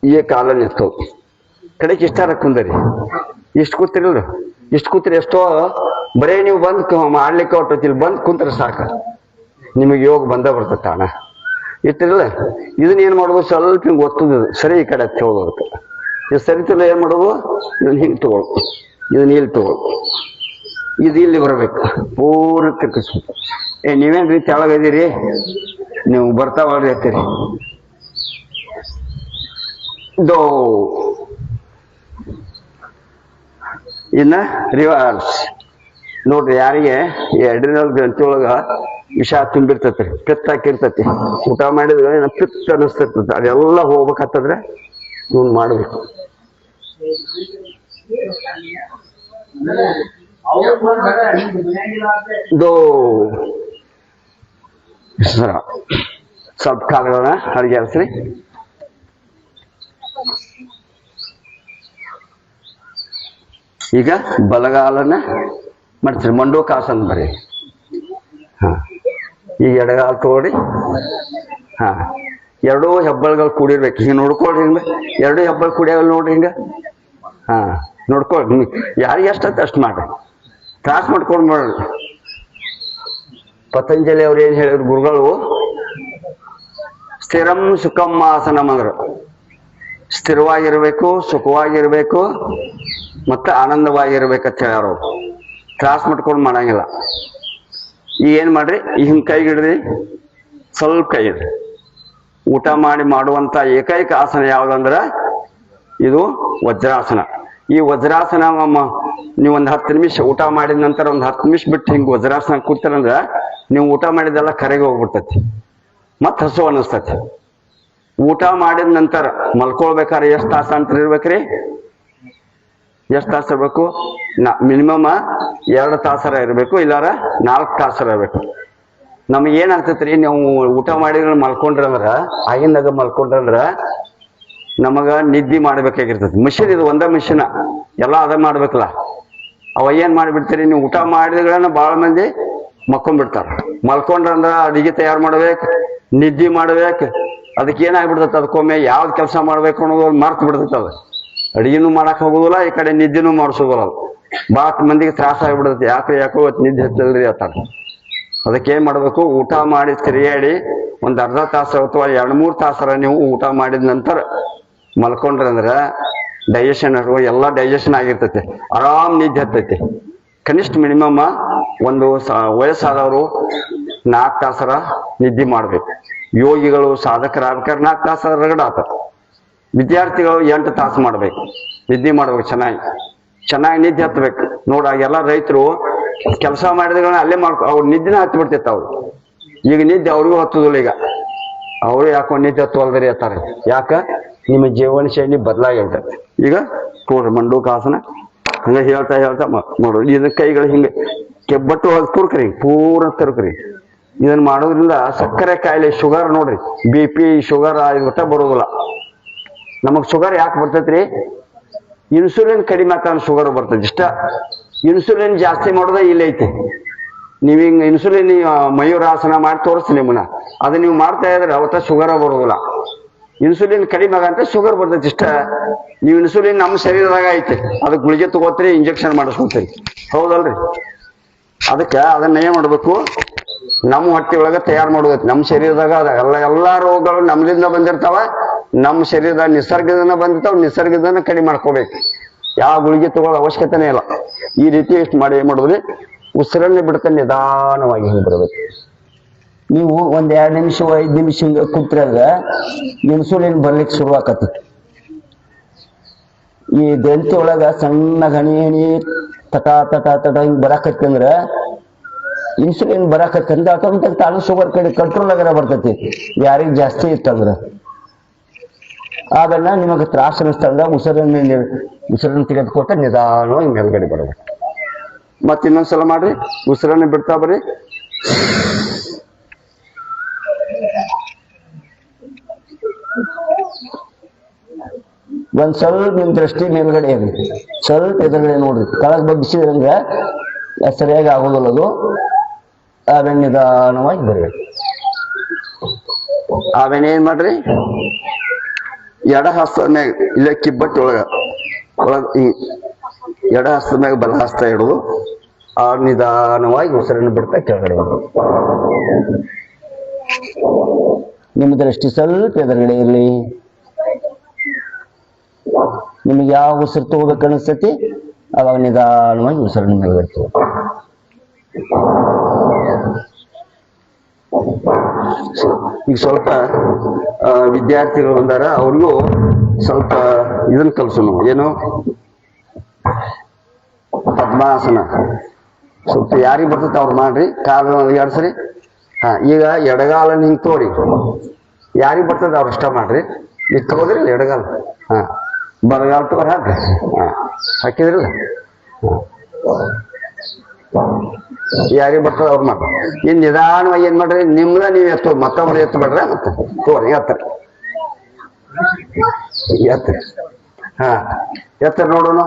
ಈ ಕಾಲನ್ನು ಎತ್ತೋದು. ಕಡೆಗೆ ಇಷ್ಟಾರ ಕುಂದರಿ. ಇಷ್ಟು ಕೂತಿರಲ್ರಿ, ಇಷ್ಟು ಕೂತ್ರಿ ಎಷ್ಟೋ. ಬರೇ ನೀವು ಬಂದು ಮಾಡ್ಲಿಕ್ಕೆ ಹೊಟ್ಟೋತಿಲ್, ಬಂದು ಕುಂತ್ರೆ ಸಾಕು, ನಿಮಗೆ ಯೋಗ ಬಂದ ಬರ್ತದೆ ತಾಣ. ಇಟ್ಟಿರಲ್ಲ, ಇದನ್ನ ಏನ್ ಮಾಡೋದು, ಸ್ವಲ್ಪ ಹಿಂಗೆ ಒತ್ತುದು, ಸರಿ ಈ ಕಡೆ ತಗೊಳ್ಳೋದಕ್ಕೆ. ಇದು ಸರಿತಿಲ್ಲ, ಏನ್ ಮಾಡೋದು, ಇದನ್ನ ಹಿಂಗೆ ತಗೊಳ್ಳೋದು, ಇದನ್ನ ಇಲ್ಲಿ ತಗೊಳ್ಳೋದು, ಇದು ಇಲ್ಲಿ ಬರಬೇಕು, ಪೂರ್ಣ ತಿರ್ಗಿಸ್ಬೇಕು. ನೀವೇನ್ರಿ ತೆಳಗದೀರಿ, ನೀವು ಬರ್ತಾವಲ್ರಿ ಹತ್ತೀರಿ. ದೋ ಇನ್ನ ರಿವರ್ಸ್ ನೋಡ್ರಿ. ಯಾರಿಗೆ ಅಡ್ರಿನಲ್ ಗ್ರಂಥಿ ಒಳಗ ವಿಷ ತುಂಬಿರ್ತೈತಿ, ಪಿತ್ತ ಹಾಕಿರ್ತೈತಿ, ಊಟ ಮಾಡಿದ್ರೆ ಪಿತ್ತ ಅನಿಸ್ತಿರ್ತೈತಿ, ಅದೆಲ್ಲ ಹೋಗ್ಬೇಕಂತಂದ್ರೆ ಇವ್ನು ಮಾಡ್ಬೇಕು. ದೋ ಸ್ವಲ್ಪ ಕಾಲುಗಳನ್ನ ಅಡಿಗೆರಿಸ್ರಿ. ಈಗ ಬಲಗಾಲನ್ನ ಮಾಡ್ತೀರಿ, ಮಂಡೂಕಾಸನ ಬರೀ. ಹಾ, ಈಗ ಎಡಗಾಲ ತಗೊಳ್ರಿ. ಹಾ, ಎರಡೂ ಹೆಬ್ಬಳ್ಗಳು ಕೂಡಿರ್ಬೇಕು. ಹಿಂಗ ನೋಡ್ಕೊಳ್ರಿ, ಹಿಂಗ ಎರಡೂ ಹೆಬ್ಬಳು ಕೂಡಿಯಾಗಲ್ಲ ನೋಡ್ರಿ, ಹಿಂಗ. ಹಾ, ನೋಡ್ಕೊಳ್ರಿ. ಯಾರಿಗೆ ಎಷ್ಟಂತ ಅಷ್ಟು ಮಾಡ್ರಿ, ತ್ರಾಸ ಮಾಡ್ಕೊಂಡು ಮಾಡ್ರಿ. ಪತಂಜಲಿ ಅವ್ರು ಏನ್ ಹೇಳಿದ್ರು ಗುರುಗಳು, ಸ್ಥಿರಂ ಸುಖಂ ಆಸನಂ ಅಂದ್ರು. ಸ್ಥಿರವಾಗಿರ್ಬೇಕು, ಸುಖವಾಗಿರ್ಬೇಕು, ಮತ್ತೆ ಆನಂದವಾಗಿರ್ಬೇಕಂತ ಹೇಳ್ಯಾರ. ತ್ರಾಸ ಮಾಡ್ಕೊಂಡು ಮಾಡಂಗಿಲ್ಲ. ಈಗ ಏನ್ ಮಾಡ್ರಿ, ಹಿಂಗ್ ಕೈ ಹಿಡ್ರಿ, ಸ್ವಲ್ಪ ಕೈ ಇಡ್ರಿ. ಊಟ ಮಾಡಿ ಮಾಡುವಂತ ಏಕೈಕ ಆಸನ ಯಾವ್ದಂದ್ರ ಇದು ವಜ್ರಾಸನ. ಈ ವಜ್ರಾಸನ ನೀವು ಒಂದ್ 10 ನಿಮಿಷ ಊಟ ಮಾಡಿದ ನಂತರ ಒಂದ್ 10 ನಿಮಿಷ ಬಿಟ್ಟು ಹಿಂಗ್ ವಜ್ರಾಸನ ಕೂಡ್ತಾರಂದ್ರ ನೀವು ಊಟ ಮಾಡಿದೆಲ್ಲ ಕರೆಗೆ ಹೋಗ್ಬಿಡ್ತೈತಿ, ಮತ್ ಹಸು ಅನಿಸ್ತೈತಿ. ಊಟ ಮಾಡಿದ ನಂತರ ಮಲ್ಕೊಳ್ಬೇಕಾದ್ರೆ ಎಷ್ಟ್ ತಾಸ ಅಂತ ಇರ್ಬೇಕ್ರಿ, ಎಷ್ಟ್ ತಾಸ ಇರ್ಬೇಕು, ಮಿನಿಮಮ್ 2 ತಾಸರ ಇರ್ಬೇಕು, ಇಲ್ಲಾರ 4 ತಾಸರ ಇರ್ಬೇಕು. ನಮಗ್ ಏನಾಗ್ತೈತ್ರಿ, ನೀವು ಊಟ ಮಾಡಿದ್ರೆ ಮಲ್ಕೊಂಡ್ರಂದ್ರ, ಆಗಿಂದಾಗ ಮಲ್ಕೊಂಡ್ರಂದ್ರ ನಮಗ ನಿದ್ದೆ ಮಾಡ್ಬೇಕಾಗಿರ್ತೈತಿ. ಮಿಷಿನ್ ಇದು, ಒಂದ ಮಿಷಿನ್ ಎಲ್ಲ ಅದ ಮಾಡ್ಬೇಕಲ್ಲ. ಅವ ಏನ್ ಮಾಡಿಬಿಡ್ತೀರಿ, ನೀವು ಊಟ ಮಾಡಿದ್ಗಳನ್ನ ಬಾಳ ಮಂದಿ ಮಕ್ಕೊಂಡ್ಬಿಡ್ತಾರ. ಮಲ್ಕೊಂಡ್ರಂದ್ರ ಅಡಿಗೆ ತಯಾರು ಮಾಡ್ಬೇಕು, ನಿದ್ದೆ ಮಾಡ್ಬೇಕು. ಅದಕ್ಕೆ ಏನಾಗ್ಬಿಡ್ತೈತಿ, ಅದಕ್ಕೊಮ್ಮೆ ಯಾವ್ದು ಕೆಲಸ ಮಾಡ್ಬೇಕು ಅನ್ನೋದು ಮರ್ತು ಬಿಡ್ತೈತಿ. ಅದು ಅಡಿಗೆನೂ ಮಾಡಕ್ ಹೋಗುದಿಲ್ಲ, ಈ ಕಡೆ ನಿದ್ದೆನೂ ಮಾಡಿಸೋದಿಲ್ಲ. ಬಾಳ ಮಂದಿಗೆ ತ್ರಾಸ ಆಗ್ಬಿಡ್ತೈತಿ. ಯಾಕೋ ಇವತ್ತು ನಿದ್ದೆ ಹತ್ತಲ್ರಿ ಅಂತಾರ. ಅದಕ್ಕೆ ಏನ್ ಮಾಡ್ಬೇಕು, ಊಟ ಮಾಡಿ ತಿರುಗಾಡಿ ಒಂದ್ ಅರ್ಧ ತಾಸು ಅಥವಾ 2-3 ತಾಸರ ನೀವು ಊಟ ಮಾಡಿದ ನಂತರ ಮಲ್ಕೊಂಡ್ರಂದ್ರ ಡೈಜೆಷನ್ ಎಲ್ಲ ಡೈಜೆಷನ್ ಆಗಿರ್ತೈತಿ, ಆರಾಮ್ ನಿದ್ದೆ ಹತ್ತೈತಿ. ಕನಿಷ್ಠ ಮಿನಿಮಮ್ ಒಂದು ವಯಸ್ಸಾದವರು 4 ತಾಸರ ನಿದ್ದೆ ಮಾಡ್ಬೇಕು. ಯೋಗಿಗಳು ಸಾಧಕರಾಗ್ಬೇಕಾದ್ರೆ 4 ತಾಸರ ರಗಡ ಆತ. ವಿದ್ಯಾರ್ಥಿಗಳು 8 ತಾಸು ಮಾಡ್ಬೇಕು, ನಿದ್ದೆ ಮಾಡ್ಬೇಕು. ಚೆನ್ನಾಗಿ ನಿದ್ದೆ ಹತ್ಬೇಕು. ನೋಡಾಗೆಲ್ಲ ರೈತರು ಕೆಲಸ ಮಾಡಿದ್ರೆ ಅಲ್ಲೇ ಅವ್ರ ನಿದ್ದೆನ ಹತ್ತಿ ಬಿಡ್ತೈತೆ. ಅವ್ರು ಈಗ ನಿದ್ದೆ ಅವ್ರಿಗೂ ಹತ್ತುದಿಲ್ಲ. ಈಗ ಅವರು ಯಾಕೋ ನಿದ್ದೆ ಹತ್ತುವಲ್ದರಿ ಅಂತಾರೆ. ಯಾಕ, ನಿಮ್ಮ ಜೀವನ ಶೈಲಿ ಬದಲಾಗಿರ್ತೈತೆ. ಈಗ ನೋಡ್ರಿ, ಮಂಡೂಕಾಸನ ಹಂಗ ಹೇಳ್ತಾ ನೋಡ್ರಿ. ಇದನ್ನ ಕೈಗಳು ಹಿಂಗೆ ಕೆಬ್ಬಟ್ಟು ತುರ್ಕ್ರಿ, ಪೂರ ತುರ್ಕ್ರಿ. ಇದನ್ನ ಮಾಡೋದ್ರಿಂದ ಸಕ್ಕರೆ ಕಾಯಿಲೆ, ಶುಗರ್ ನೋಡ್ರಿ, BP, ಶುಗರ್ ಒಟ್ಟ ಬರೋದಿಲ್ಲ. ನಮಗ್ ಶುಗರ್ ಯಾಕೆ ಬರ್ತೈತ್ರಿ, ಇನ್ಸುಲಿನ್ ಕಡಿಮೆ ಆತ ಶುಗರ್ ಬರ್ತೈತಿ. ಇಷ್ಟ ಇನ್ಸುಲಿನ್ ಜಾಸ್ತಿ ಮಾಡೋದ ಇಲ್ಲೈತಿ. ನೀವ್ ಹಿಂಗ್ ಇನ್ಸುಲಿನ್ ಮಯೂರಾಸನ ಮಾಡಿ ತೋರಿಸ್ತೀನಿ ನಿಮ್ಮನ್ನ. ಅದು ನೀವು ಮಾಡ್ತಾ ಇದ್ರೆ ಅವತ್ತ ಶುಗರ್ ಬರೋದಿಲ್ಲ. ಇನ್ಸುಲಿನ್ ಕಡಿಮೆ ಆಗಂತ ಶುಗರ್ ಬರ್ತೈತಿ ಇಷ್ಟ. ನೀವು ಇನ್ಸುಲಿನ್ ನಮ್ಮ ಶರೀರದಾಗ ಐತಿ, ಅದಕ್ಕೆ ಗುಳಿಗೆ ತಗೋತೀರಿ, ಇಂಜೆಕ್ಷನ್ ಮಾಡಿಸ್ಕೊತೀರಿ, ಹೌದಲ್ರಿ? ಅದಕ್ಕೆ ಅದನ್ನ ಏನ್ ಮಾಡ್ಬೇಕು, ನಮ್ಮ ಹೊಟ್ಟೆ ಒಳಗ ತಯಾರು ಮಾಡೋದೈತಿ. ನಮ್ಮ ಶರೀರದಾಗ ಅದ ಎಲ್ಲಾ ರೋಗಗಳು ನಮ್ಲಿಂದ ಬಂದಿರ್ತಾವ, ನಮ್ಮ ಶರೀರದಾಗ ನಿಸರ್ಗದಿಂದ ಬಂದಿರ್ತಾವ, ನಿಸರ್ಗದಿಂದ ಕಡಿಮೆ ಮಾಡ್ಕೋಬೇಕು. ಯಾವ ಗುಳಿಗೆ ತಗೊಳ್ಳೋ ಅವಶ್ಯಕತೆನೇ ಇಲ್ಲ. ಈ ರೀತಿ ಇಷ್ಟು ಮಾಡಿ ಏನ್ ಮಾಡೋದ್ರಿ, ಉಸಿರನ್ನೇ ಬಿಡ್ತಾ ನಿಧಾನವಾಗಿ ಹಿಂಗೆ ಬರಬೇಕು. ನೀವು ಒಂದ್ 2 ನಿಮಿಷ 5 ನಿಮಿಷ ಹಿಂಗ ಕುಂತ್ರಾಗ ಇನ್ಸುಲಿನ್ ಬರ್ಲಿಕ್ಕೆ ಶುರು ಆಕತಿ. ಈ ದಂತಿ ಒಳಗ ಸಣ್ಣ ಹಣಿ ತಟ ತಟ ತಟ ಹಿಂಗ್ ಬರಾಕತ್ತಿ ಅಂದ್ರ ಇನ್ಸುಲಿನ್ ಬರಾಕತ್ತಿ ಅಂದ್ರೆ ಆಟೋಮೆಟಿಕ್ ತಾನು ಶುಗರ್ ಕಡೆ ಕಂಟ್ರೋಲ್ ಆಗರ ಬರ್ತೈತಿ. ಯಾರಿಗ್ ಜಾಸ್ತಿ ಇತ್ತಂದ್ರ ಅದನ್ನ ನಿಮಗೆ ತ್ರಾಸ ಅನಿಸ್ತಂದ ಉಸಿರನ್ನು ತೆಗೆದುಕೊಟ್ಟ ನಿಧಾನವಾಗಿ ಮೇಲ್ಗಡೆ ಬರಬೇಕು. ಮತ್ತ ಇನ್ನೊಂದ್ಸಲ ಮಾಡ್ರಿ, ಉಸಿರನ್ನು ಬಿಡ್ತಾ ಬರ್ರಿ. ಒಂದ್ ಸ್ವಲ್ಪ ನಿಮ್ ದೃಷ್ಟಿ ಮೇಲ್ಗಡೆ ಇರಲಿ, ಸ್ವಲ್ಪ ಎದುರುಗಡೆ ನೋಡ್ರಿ. ಕೆಳಗ್ ಬಗ್ಗಿಸಿದ್ರಂಗ ಸರಿಯಾಗಿ ಆಗೋದಿಲ್ಲ ಅದು. ಆಮೇಲೆ ನಿಧಾನವಾಗಿ ಬರಬೇಕು. ಆಮೇಲೆ ಏನ್ ಮಾಡ್ರಿ, ಎಡ ಹಸ್ತ ಮ್ಯಾಗ ಇಲ್ಲ ಕಿಬ್ಬಟ್ಟಿ ಒಳಗ ಎಡ ಹಸ್ತ ಮ್ಯಾಗ ಬಲ ಹಸ್ತ ಇಡುದು. ಆ ನಿಧಾನವಾಗಿ ಉಸಿರನ್ನು ಬಿಡ್ತಾ ಕೆಳಗಡೆ ಬರೋದು. ನಿಮ್ಮ ದೃಷ್ಟಿ ಸ್ವಲ್ಪ ಎದುರುಗಡೆ ಇರ್ಲಿ. ನಿಮಗೆ ಯಾವ ಉಸಿರು ತಗೋಬೇಕು ಅನಿಸ್ತೈತಿ ಅವಾಗ ನಿಧಾನವಾಗಿ ಉಸಿರನ್ನು ಮೇಲ್ಗಡೆ. ಈಗ ಸ್ವಲ್ಪ ವಿದ್ಯಾರ್ಥಿಗಳು ಬಂದಾರ, ಅವ್ರಿಗೂ ಸ್ವಲ್ಪ ಇದನ್ನ ಕಲ್ಸೋನು. ಏನು, ಪದ್ಮಾಸನ. ಸ್ವಲ್ಪ ಯಾರಿಗೆ ಬರ್ತೈತೆ ಅವ್ರು ಮಾಡ್ರಿ, ಕಾಲ ಅಲುಗಾಡ್ಸ್ರಿ. ಈಗ ಎಡಗಾಲನ್ನ ಹಿಂಗ್ ತೋರಿ, ಯಾರಿಗೆ ಬರ್ತದೆ ಅವ್ರು ಇಷ್ಟ ಮಾಡ್ರಿ. ಈಗ ತಗೋದ್ರಿ ಎಡಗಾಲ, ಬಲಗಾಲ ತಗೋರಿ ಹಾಕ್ರಿ. ಹಾಕಿದ್ರಲ್ಲ, ಯಾರಿಗೆ ಬರ್ತದ ಅವ್ರು ಮಾಡ್ರಿ. ಇನ್ ನಿಧಾನವಾಗಿ ಏನ್ ಮಾಡ್ರಿ, ನಿಮ್ದ ನೀವ್ ಎತ್ತೋ, ಮತ್ತೊಬ್ರು ಎತ್ತ ಬಿಡ್ರ. ಮತ್ತೆ ತೋರಿ ಎತ್ತರಿ, ಎತ್ತರಿ. ಎತ್ತರ ನೋಡೋಣ,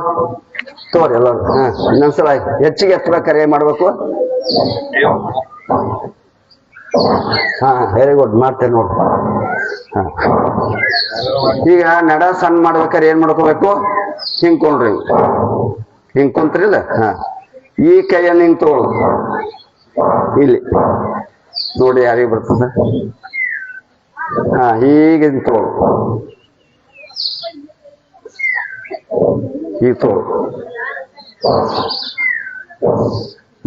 ತೋರಿ ಎಲ್ಲರೂ. ಇನ್ನೊಂದ್ಸಲ ಹೆಚ್ಚಿಗೆ ಎತ್ತಬೇಕಾರೆ ಏನ್ ಮಾಡ್ಬೇಕು? ವೆರಿ ಗುಡ್, ಮಾಡ್ತೇನೆ ನೋಡ್ರಿ. ಈಗ ನಡ ಸಣ್ಣ ಮಾಡ್ಬೇಕಾರೆ ಏನ್ ಮಾಡ್ಕೋಬೇಕು? ಹಿಂಕೊಂಡ್ರಿ, ಹಿಂಗ್ ಕುಂತ್ರಿಲ್ಲ. ಈ ಕೈಯನ್ನು ಹಿಂಗ್ ತಗೊಳ್ಳೋದು. ಇಲ್ಲಿ ನೋಡಿ ಯಾರಿಗೆ ಬರ್ತದ. ಹೀಗೆ ತಗೊಳ್ಳೋದು, ಈಗ ತಗೊಳ್ಳೋದು.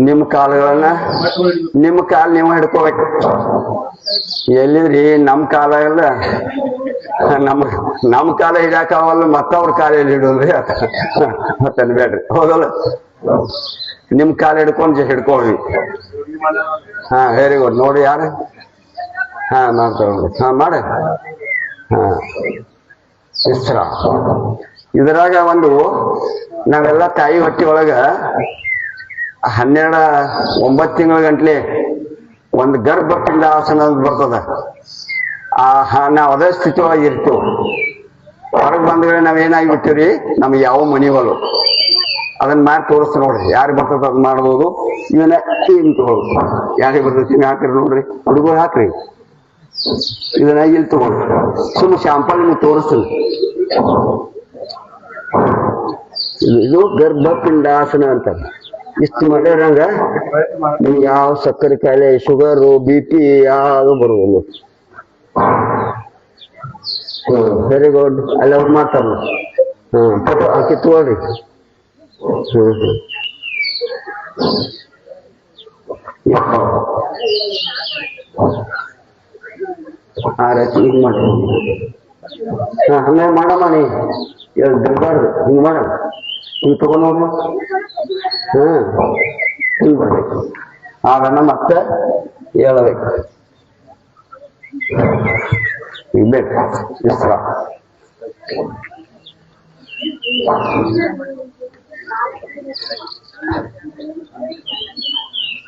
ನಿಮ್ಮ ಕಾಲುಗಳನ್ನ, ನಿಮ್ಮ ಕಾಲು ನೀವು ಹಿಡ್ಕೋಬೇಕು. ಎಲ್ಲಿದ್ರಿ ನಮ್ಮ ಕಾಲ ಎಲ್ಲ, ನಮ್ಮ ಕಾಲ ಹಿಡಿಯಾಕವಲ್ಲ, ಮತ್ತವ್ರ ಕಾಲಲ್ಲಿ ಹಿಡೋದ್ರಿ ಮತ್ತೆ ಅನ್ಬೇಡ್ರಿ, ಹೌದಲ್ಲ? ನಿಮ್ ಕಾಲ ಹಿಡ್ಕೊಂಡು ಹಿಡ್ಕೊಳ್ರಿ. Very good. ನೋಡಿ ಯಾರು ಮಾಡ್ತಾ ಮಾಡ. ಇಸ್ರ ಇದ್ರಾಗ ಒಂದು ನಾವೆಲ್ಲ ತಾಯಿ ಹೊಟ್ಟಿ ಒಳಗ 9 ತಿಂಗಳ ಗಂಟ್ಲೆ ಒಂದು ಗರ್ಭಪಿಂಡಾಸನ ಬರ್ತದ. ನಾವ್ ಅದೇ ಸ್ಥಿತಿ ಒಳಗೆ ಇರ್ತೀವಿ. ಹೊರಗೆ ಬಂದ್ರೆ ನಾವೇನಾಗಿಬಿಟ್ಟಿವ್ರಿ, ನಮ್ಗೆ ಯಾವ ಮನಿಗಳು ಅದನ್ನ ಮಾಡಿ ತೋರಿಸ್ತ ನೋಡ್ರಿ. ಯಾರಿಗೆ ಬರ್ತದ ಅದ್ ಮಾಡ್ಬೋದು. ಇವನ್ನ ಹಿಂಗ್ ತಗೊಳ್ರಿ, ಯಾರಿಗೆ ಬರ್ತೈತಿ ಹಾಕ್ರಿ ನೋಡ್ರಿ. ಹುಡುಗರು ಹಾಕ್ರಿ, ಇದನ್ನ ಇಲ್ಲಿ ತಗೊಳ್ರಿ. ಸುಮ್ಮನೆ ಶಾಂಪಲ್ ನಿಮ್ಗೆ ತೋರಿಸ್ತೀನಿ. ಇದು ಗರ್ಭಪಿಂಡಾಸನ ಅಂತ. ಇಷ್ಟು ಮಾಡ್ಯಾರಂಗ ನಿಮ್ಗೆ ಯಾವ ಸಕ್ಕರೆ ಕಾಯಿಲೆ, ಶುಗರು, BP ಯಾವುದು ಬರುವುದು. Very good. ಅಲ್ಲಿ ಅವ್ರು ಮಾಡ್ತಾರ. ಫೋಟೋ ಹಾಕಿ ತಗೊಳ್ರಿ. ಹಿಂಗ್ ಮಾಡ್ರಿ. ಹಂಗ ಮಾಡಮ್ಮ, ನೀ ಬಿಡ್ಬಾರ್ದು. ಹಿಂಗ್ ಮಾಡ, ಹಿಂಗ್ ತಗೊಂಡೋಗ್ಮ. ಹಿಂಗ್ ಬರ್ಬೇಕು. ಅದನ್ನ ಮತ್ತೆ ಹೇಳಬೇಕು. ಈಗ ಬೇಕು ಇಸ್ರ.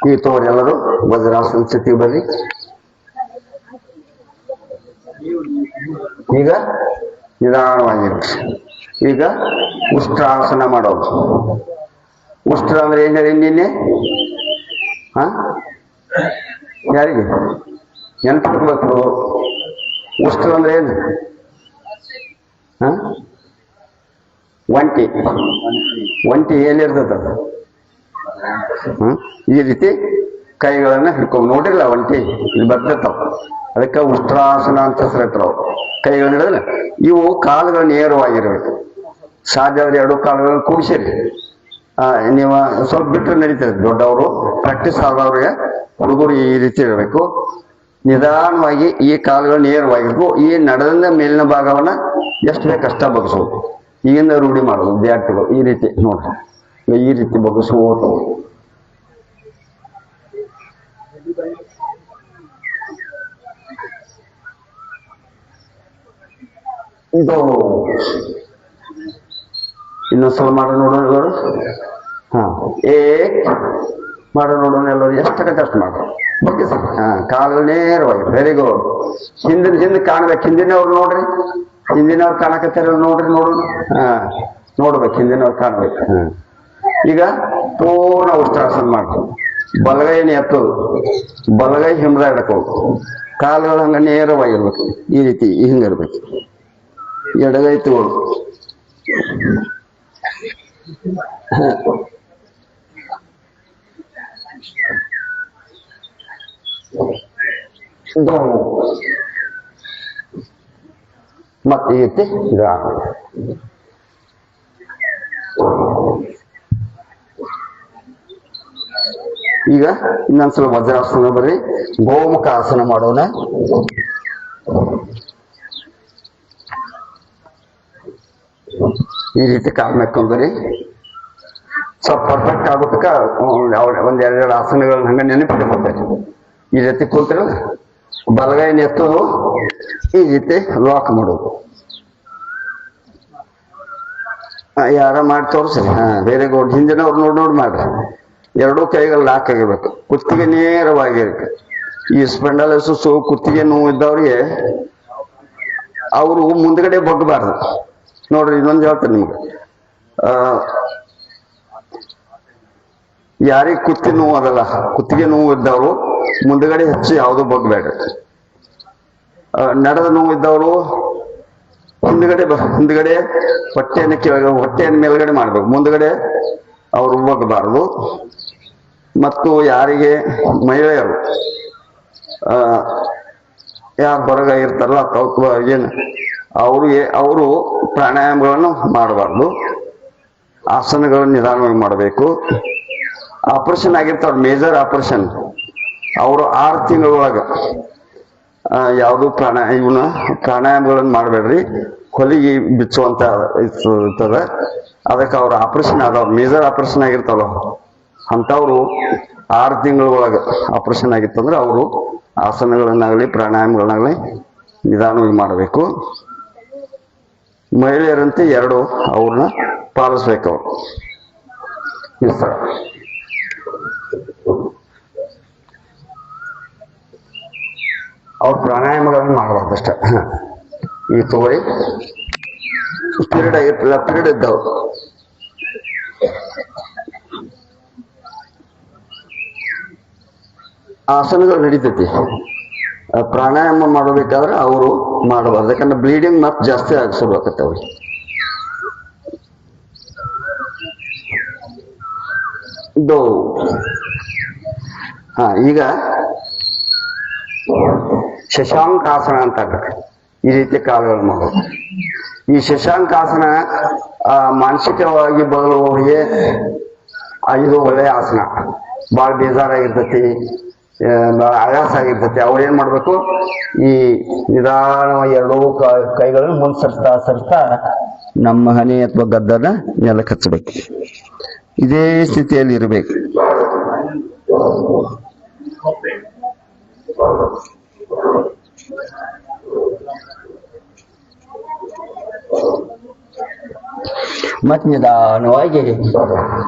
ಈ ತೋರಿ ಎಲ್ಲರೂ ವಜ್ರಾಸನ ಸ್ಥಿತಿ ಬರ್ರಿ. ಈಗ ನಿಧಾನವಾಗಿರಿ. ಈಗ ಉಷ್ಟ್ರಾಸನ ಮಾಡೋದು. ಉಷ್ಟ್ರ ಅಂದ್ರೆ ಏನ್ ಹೇಳಿ ನಿನ್ನೆ? ಹ ಯಾರಿಗೆ ನೆನ್ಪಿಟ್ಬೇಕು. ಉಷ್ಟ್ರ ಅಂದ್ರೆ ಏನು? ಹ ಒಂಟಿ. ಒಂಟಿ ಏನಿರ್ತದ? ಈ ರೀತಿ ಕೈಗಳನ್ನ ಹಿಡ್ಕೊಂಡು ನೋಡಿರಲ್ಲ ಒಂಟಿ ಇಲ್ಲಿ ಬರ್ತಿರ್ತಾವ, ಅದಕ್ಕೆ ಉಷ್ಟ್ರಾಸನ ಅಂತ ಹೆಸರಿಟ್ರವು. ಕೈಗಳನ್ನ ಹಿಡಿದ್ರೆ ಇವು ಕಾಲುಗಳು ನೇರವಾಗಿರ್ಬೇಕು. ಸಾಧ್ಯ ಆದ್ರೆ ಎರಡು ಕಾಲುಗಳನ್ನು ಕೂಡಿಸಿರಿ. ನೀವು ಸ್ವಲ್ಪ ಬಿಟ್ಟರೆ ನಡೀತದೆ. ದೊಡ್ಡವರು ಪ್ರಾಕ್ಟೀಸ್ ಆದವ್ರಿಗೆ, ಹುಡುಗರು ಈ ರೀತಿ ಇರಬೇಕು. ನಿಧಾನವಾಗಿ ಈ ಕಾಲುಗಳು ನೇರವಾಗಿರ್ಬೇಕು. ಈ ನಡೆದ ಮೇಲಿನ ಭಾಗವನ್ನ ಎಷ್ಟು ಬೇಕಷ್ಟ ಬಗ್ಸೋದು. ಈಗಿಂದ ರೂಢಿ ಮಾಡೋದು ವಿದ್ಯಾರ್ಥಿಗಳು. ಈ ರೀತಿ ನೋಡ್ರಿ, ಈ ರೀತಿ ಬಗ್ಸೋದು. ಇದು ಇನ್ನೊಂದ್ಸಲ ಮಾಡೋ ನೋಡೋಣ ಎಲ್ಲರೂ. ಮಾಡೋ ನೋಡೋಣ ಎಲ್ಲರೂ. ಎಷ್ಟಕ್ಕೆ ಅಷ್ಟು ಮಾಡ್ರಿ. ಬಗ್ಗೆ ಸರ್ ಕಾಲು ನೇರವಾಗಿ. Very good. ಹಿಂದೆ ಕಾಣ್ಬೇಕು. ಹಿಂದಿನವ್ರು ನೋಡ್ರಿ, ಹಿಂದಿನವ್ರು ಕಾಣಕತ್ತಾರ ನೋಡ್ರಿ. ನೋಡೋಣ. ನೋಡ್ಬೇಕು, ಹಿಂದಿನವ್ರು ಕಾಣ್ಬೇಕು. ಈಗ ಪೂರ್ಣ ಉಷ್ಟ್ರಾಸನ ಮಾಡ್ತೀವಿ. ಬಲಗೈನ ಎತ್ತೋದು, ಬಲಗೈ ಹಿಂಬದ ಹಿಡ್ಕೋದು, ಕಾಲುಗಳು ಹಂಗ ನೇರವಾಗಿರ್ಬೇಕು. ಈ ರೀತಿ ಹಿಂಗಿರ್ಬೇಕು. ಎಡಗೈ ತಗೊಳ್ಳು. ಮತ್ತೆ ಈ ರೀತಿ ಈಗ ಇನ್ನೊಂದ್ಸಲ ವಜ್ರಾಸನ ಬರ್ರಿ. ಗೋಮುಖ ಆಸನ ಮಾಡೋಣ. ಈ ರೀತಿ ಕಾಲ್ ಮೇಕೊಂಡ್ರಿ. ಸ್ವಲ್ಪ ಪರ್ಫೆಕ್ಟ್ ಆಗೋತಕ್ಕ ಒಂದ್ ಎರಡೆರಡು ಆಸನಗಳನ್ನ ಹಂಗ ನೆನಪಿಟ್ಕೊಳ್ತಾರೆ. ಈ ರೀತಿ ಕೂತಿರ ಬಲಗೈನ ಎತ್ತೋದು, ಈ ರೀತಿ ಲಾಕ್ ಮಾಡೋದು. ಯಾರ ಮಾಡಿ ತೋರಿಸ್ರಿ. Very good. ಹಿಂದಿನವ್ರು ನೋಡಿ ಮಾಡ್ರಿ. ಎರಡೂ ಕೈಗಳು ಲಾಕ್ ಆಗಿರ್ಬೇಕು. ಕುತ್ತಿಗೆ ನೇರವಾಗಿರ್ಬೇಕು. ಈ ಸ್ಪೆಂಡಲೈಸಿಸ್ ಕುತ್ತಿಗೆ ನೋವು ಇದ್ದವ್ರಿಗೆ ಅವರು ಮುಂದ್ಗಡೆ ಬಗ್ಗಬಾರ್ದು ನೋಡ್ರಿ. ಇನ್ನೊಂದು ಹೇಳ್ತೇನೆ ನಿಮ್ಗೆ. ಯಾರಿಗೆ ಕುತ್ತಿ ನೋವು ಅದಲ್ಲ, ಕುತ್ತಿಗೆ ನೋವು ಇದ್ದವರು ಮುಂದ್ಗಡೆ ಹೆಚ್ಚು ಯಾವುದು ಬಗ್ಬೇಡ. ನಡೆದ ನೋವು ಇದ್ದವರು ಹಿಂದ್ಗಡೆ ಹೊಟ್ಟೆಯನ್ನು ಕೆಳಗೆ, ಹೊಟ್ಟೆಯನ್ನು ಮೇಲ್ಗಡೆ ಮಾಡ್ಬೇಕು. ಮುಂದ್ಗಡೆ ಅವರು ಬಗ್ಗಬಾರದು. ಮತ್ತು ಯಾರಿಗೆ ಮಹಿಳೆಯರು ಯಾರು ಹೊರಗ ಇರ್ತಾರಲ್ಲ ಏನು ಅವರು ಪ್ರಾಣಾಯಾಮಗಳನ್ನು ಮಾಡಬಾರ್ದು. ಆಸನಗಳನ್ನು ನಿಧಾನವಾಗಿ ಮಾಡಬೇಕು. ಆಪರೇಷನ್ ಆಗಿರ್ತಾವ್ರ, ಮೇಜರ್ ಆಪರೇಷನ್, ಅವರು 6 ತಿಂಗಳೊಳಗ ಯಾವುದು ಪ್ರಾಣಾಯಾಮಗಳನ್ನು ಮಾಡಬೇಡ್ರಿ. ಹೊಲಿಗೆ ಬಿಚ್ಚುವಂತ ಇರ್ತದ. ಅದಕ್ಕೆ ಅವ್ರ ಆಪರೇಷನ್ ಆದವ್ರು, ಮೇಜರ್ ಆಪರೇಷನ್ ಆಗಿರ್ತಾವಲ್ಲ ಅಂತವ್ರು 6 ತಿಂಗಳ ಒಳಗ ಆಪರೇಷನ್ ಆಗಿತ್ತಂದ್ರೆ ಅವರು ಆಸನಗಳನ್ನಾಗಲಿ ಪ್ರಾಣಾಯಾಮಗಳನ್ನಾಗಲಿ ನಿಧಾನವಾಗಿ ಮಾಡಬೇಕು. ಮಹಿಳೆಯರಂತೆ 2 ಅವ್ರನ್ನ ಪಾಲಿಸ್ಬೇಕು. ಅವರು ಅವ್ರ ಪ್ರಾಣಾಯಾಮಗಳನ್ನು ಮಾಡಬಾರ್ದು ಅಷ್ಟೇ. ಈ ತಗೋರಿ ಪೀರಿಯಡ್ ಆಗಿರ್ತಿಲ್ಲ, ಪೀರಿಯಡ್ ಇದ್ದವ್ರು ಆಸನಗಳು ನಡೀತೈತಿ. ಪ್ರಾಣಾಯಾಮ ಮಾಡಬೇಕಾದ್ರೆ ಅವರು ಮಾಡಬಾರ್ದು. ಯಾಕಂದ್ರೆ ಬ್ಲೀಡಿಂಗ್ ಮತ್ತೆ ಜಾಸ್ತಿ ಆಗಿಸೋಬೇಕತ್ತೆ ಅವ್ರಿಗೆ. ಈಗ ಶಶಾಂಕಾಸನ ಅಂತ ಈ ರೀತಿ ಕಾಲುಗಳು ಮಾಡೋದು. ಈ ಶಶಾಂಕಾಸನ ಮಾನಸಿಕವಾಗಿ ಬದಲುವವರಿಗೆ ಇದು ಒಳ್ಳೆಯ ಆಸನ. ಭಾಳ ಬೇಜಾರಾಗಿರ್ತೈತಿ, ಭಾಳ ಆಯಾಸ ಆಗಿರ್ತೈತಿ. ಅವ್ರು ಏನ್ ಮಾಡ್ಬೇಕು, ಈ ನಿಧಾನವಾಗಿ 2 ಕೈಗಳನ್ನು ಮುಂದೆ ಸರಿಸ್ತಾ ನಮ್ಮ ಹಣೆ ಅಥವಾ ಗದ್ದನ ನೆಲಕ್ಕೆ ಹಚ್ಚಬೇಕು. ಇದೇ ಸ್ಥಿತಿಯಲ್ಲಿ ಇರಬೇಕು. ಮತ್ ನಿಧಾನವಾಗಿ